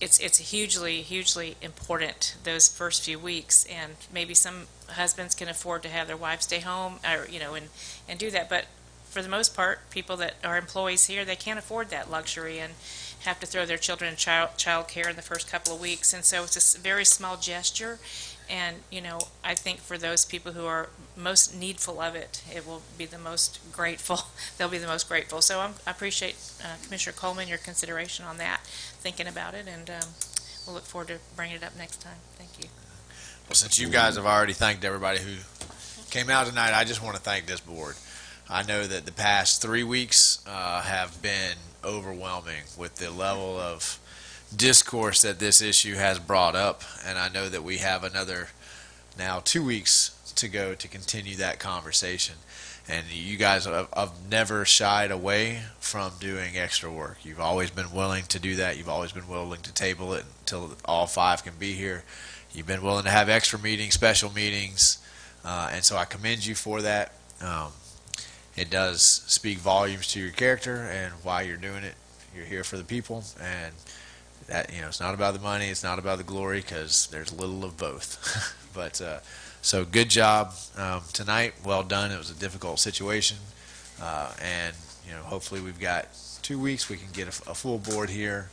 it's hugely important those first few weeks, and maybe some husbands can afford to have their wives stay home, or you know, and do that. But for the most part, people that are employees here, they can't afford that luxury and have to throw their children in child care in the first couple of weeks. And so it's a very small gesture. And, you know, I think for those people who are most needful of it, it will be the most grateful. They'll be the most grateful. So I appreciate, Commissioner Coleman, your consideration on that, thinking about it, and we'll look forward to bringing it up next time. Thank you. Well, since you guys have already thanked everybody who came out tonight, I just want to thank this board. I know that the past 3 weeks have been overwhelming with the level of discourse that this issue has brought up, and I know that we have another now 2 weeks to go to continue that conversation. And you guys have never shied away from doing extra work. You've always been willing to do that. You've always been willing to table it until all 5 can be here. You've been willing to have extra meetings, special meetings, and so I commend you for that. It does speak volumes to your character and why you're doing it. You're here for the people, and that, you know, it's not about the money, it's not about the glory, because there's little of both. But so good job tonight. Well done. It was a difficult situation, and you know, hopefully we've got 2 weeks. We can get a full board here.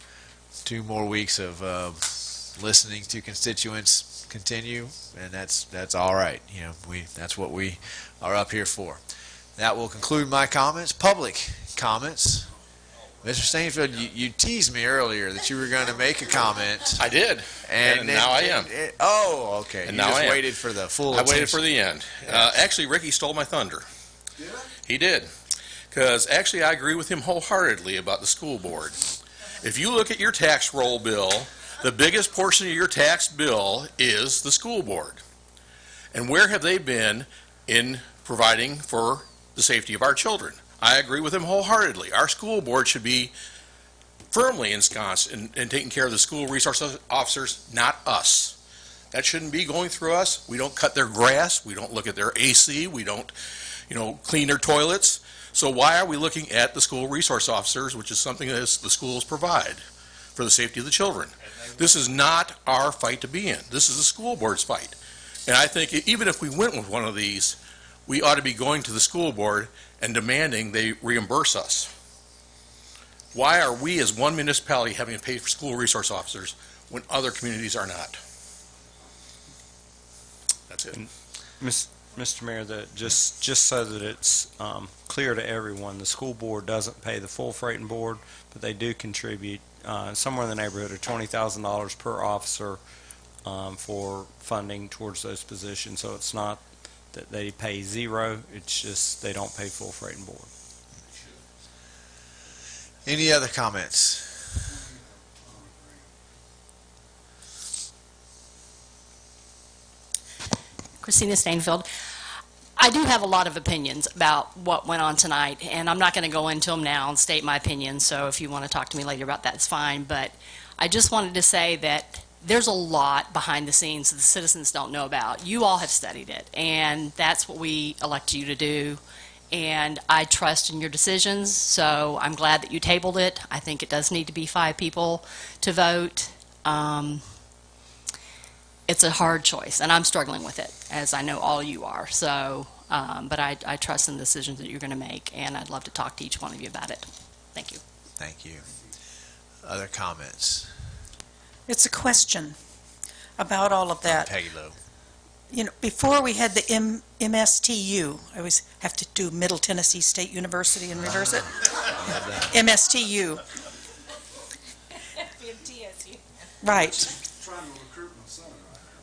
2 more weeks of listening to constituents continue, and that's all right. You know, that's what we are up here for. That will conclude my comments. Public comments. Mr. Stainfield, you teased me earlier that you were going to make a comment. I did, and now I am. Oh, okay. And you now just I am. waited for the full I waited for the end. Actually, Ricky stole my thunder. Did I? He did. Because actually, I agree with him wholeheartedly about the school board. If you look at your tax roll bill, the biggest portion of your tax bill is the school board. And where have they been in providing for the safety of our children? I agree with him wholeheartedly. Our school board should be firmly ensconced in taking care of the school resource officers, not us. That shouldn't be going through us. We don't cut their grass. We don't look at their AC. We don't, you know, clean their toilets. So why are we looking at the school resource officers, which is something that the schools provide for the safety of the children? This is not our fight to be in. This is the school board's fight. And I think even if we went with one of these, we ought to be going to the school board and demanding they reimburse us. Why are we as one municipality having to pay for school resource officers when other communities are not? That's it. Mr. Mayor, just so that it's clear to everyone, the school board doesn't pay the full freight and board, but they do contribute somewhere in the neighborhood of $20,000 per officer for funding towards those positions. So it's not that they pay zero, it's just they don't pay full freight and board. Any other comments? Christina Stainfield. I do have a lot of opinions about what went on tonight, and I'm not going to go into them now and state my opinion, so if you want to talk to me later about that, it's fine. But I just wanted to say that there's a lot behind the scenes that the citizens don't know about. You all have studied it, and that's what we elected you to do. And I trust in your decisions, so I'm glad that you tabled it. I think it does need to be 5 people to vote. It's a hard choice, and I'm struggling with it, as I know all you are. So, but I trust in the decisions that you're going to make, and I'd love to talk to each one of you about it. Thank you. Thank you. Other comments? It's a question about all of that. Peggy Lowe. You know, before we had the MSTU, I always have to do Middle Tennessee State University and reverse it. MSTU. Right.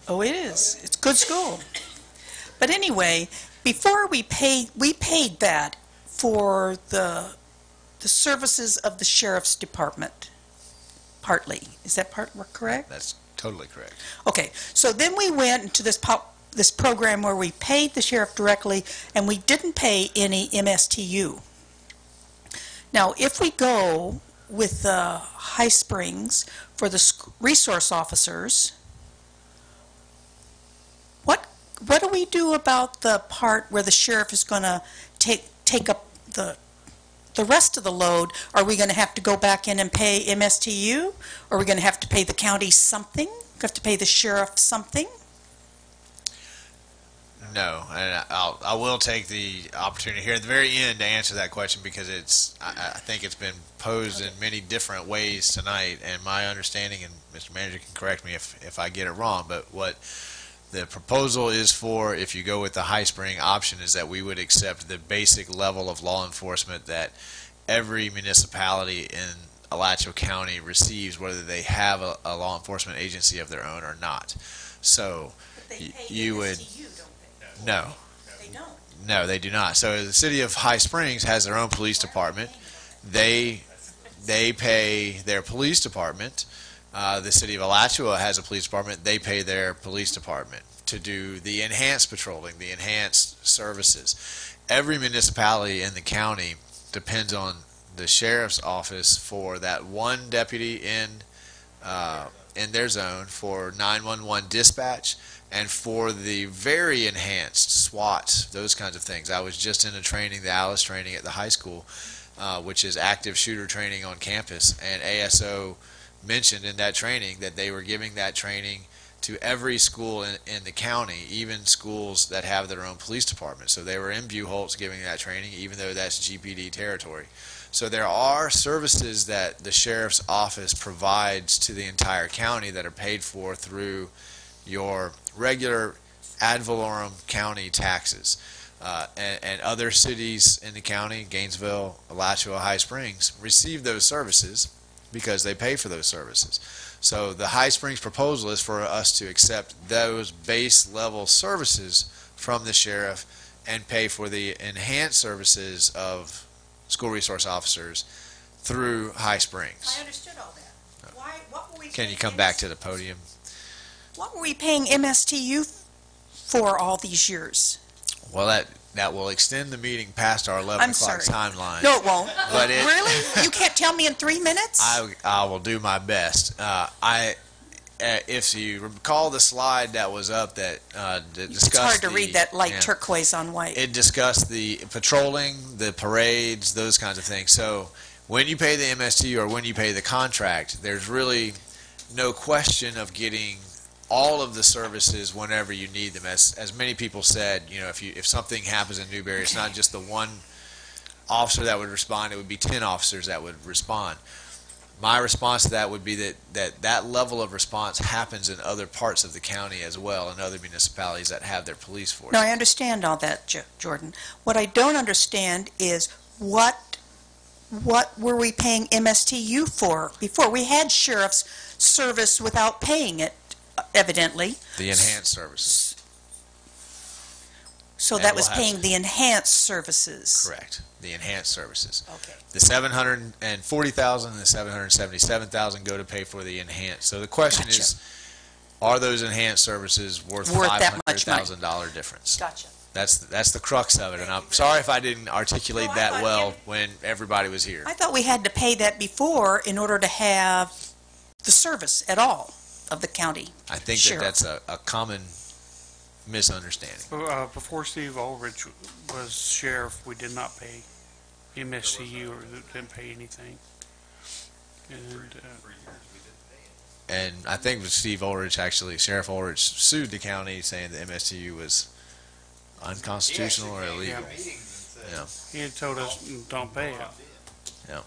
Oh, it is. It's good school. But anyway, before we paid that for the services of the sheriff's department. Partly. Is that part correct? That's totally correct. Okay. So then we went into this this program where we paid the sheriff directly and we didn't pay any MSTU. Now, if we go with the High Springs for the resource officers, what do we do about the part where the sheriff is going to take up the rest of the load? Are we going to have to go back in and pay MSTU? Or are we going to have to pay the county something? Have to pay the sheriff something? No, and I will take the opportunity here at the very end to answer that question, because I think it's been posed in many different ways tonight, and my understanding, and Mr. Manager can correct me if I get it wrong, but what the proposal is for, if you go with the High Spring option, is that we would accept the basic level of law enforcement that every municipality in Alachua County receives, whether they have a law enforcement agency of their own or not. So you would... No. They don't. No, they do not. So the city of High Springs has their own police department. They pay their police department. The city of Alachua has a police department. They pay their police department to do the enhanced patrolling, the enhanced services. Every municipality in the county depends on the sheriff's office for that one deputy in their zone for 911 dispatch, and for the very enhanced SWAT, those kinds of things. I was just in a training, the Alice training at the high school, which is active shooter training on campus, and ASO mentioned in that training that they were giving that training to every school in the county, even schools that have their own police department. So they were in Buchholz giving that training, even though that's GPD territory. So there are services that the sheriff's office provides to the entire county that are paid for through your regular ad valorem county taxes. And other cities in the county, Gainesville, Alachua, High Springs, receive those services because they pay for those services. So the High Springs proposal is for us to accept those base level services from the sheriff and pay for the enhanced services of school resource officers through High Springs. I understood all that. What were we Can you come back to the podium? What were we paying MSTU for all these years? Well, that will extend the meeting past our 11 o'clock timeline. No, it won't. But really? You can't tell me in 3 minutes? I will do my best. If you recall the slide that was up that discussed... It's hard to read that light turquoise on white. It discussed the patrolling, the parades, those kinds of things. So when you pay the MSTU or when you pay the contract, there's really no question of getting all of the services whenever you need them. As many people said, you know, if something happens in Newberry, it's not just the one officer that would respond, it would be 10 officers that would respond. My response to that would be that level of response happens in other parts of the county as well, in other municipalities that have their police force. No, I understand all that, Jordan. What I don't understand is what were we paying MSTU for before? We had sheriff's service without paying it, evidently. The enhanced services. So that was paying the enhanced services. Correct. The enhanced services. Okay. The $740,000 and the $777,000 go to pay for the enhanced. So the question is, are those enhanced services worth that much money? $500,000 difference? Gotcha. That's the crux of it, and I'm sorry if I didn't articulate that well when everybody was here. I thought we had to pay that before in order to have the service at all of the county. I think that's a common misunderstanding. Before Steve Ulrich was sheriff, we did not pay MSCU or didn't pay anything. And I think with Steve Ulrich, actually, Sheriff Ulrich sued the county saying the MSTU was unconstitutional or illegal. Yeah. He had told us don't pay it. Yeah.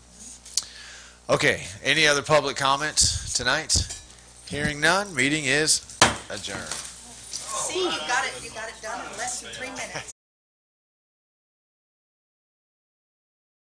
Okay. Any other public comments tonight? Hearing none, meeting is adjourned. See, you got it done in less than 3 minutes.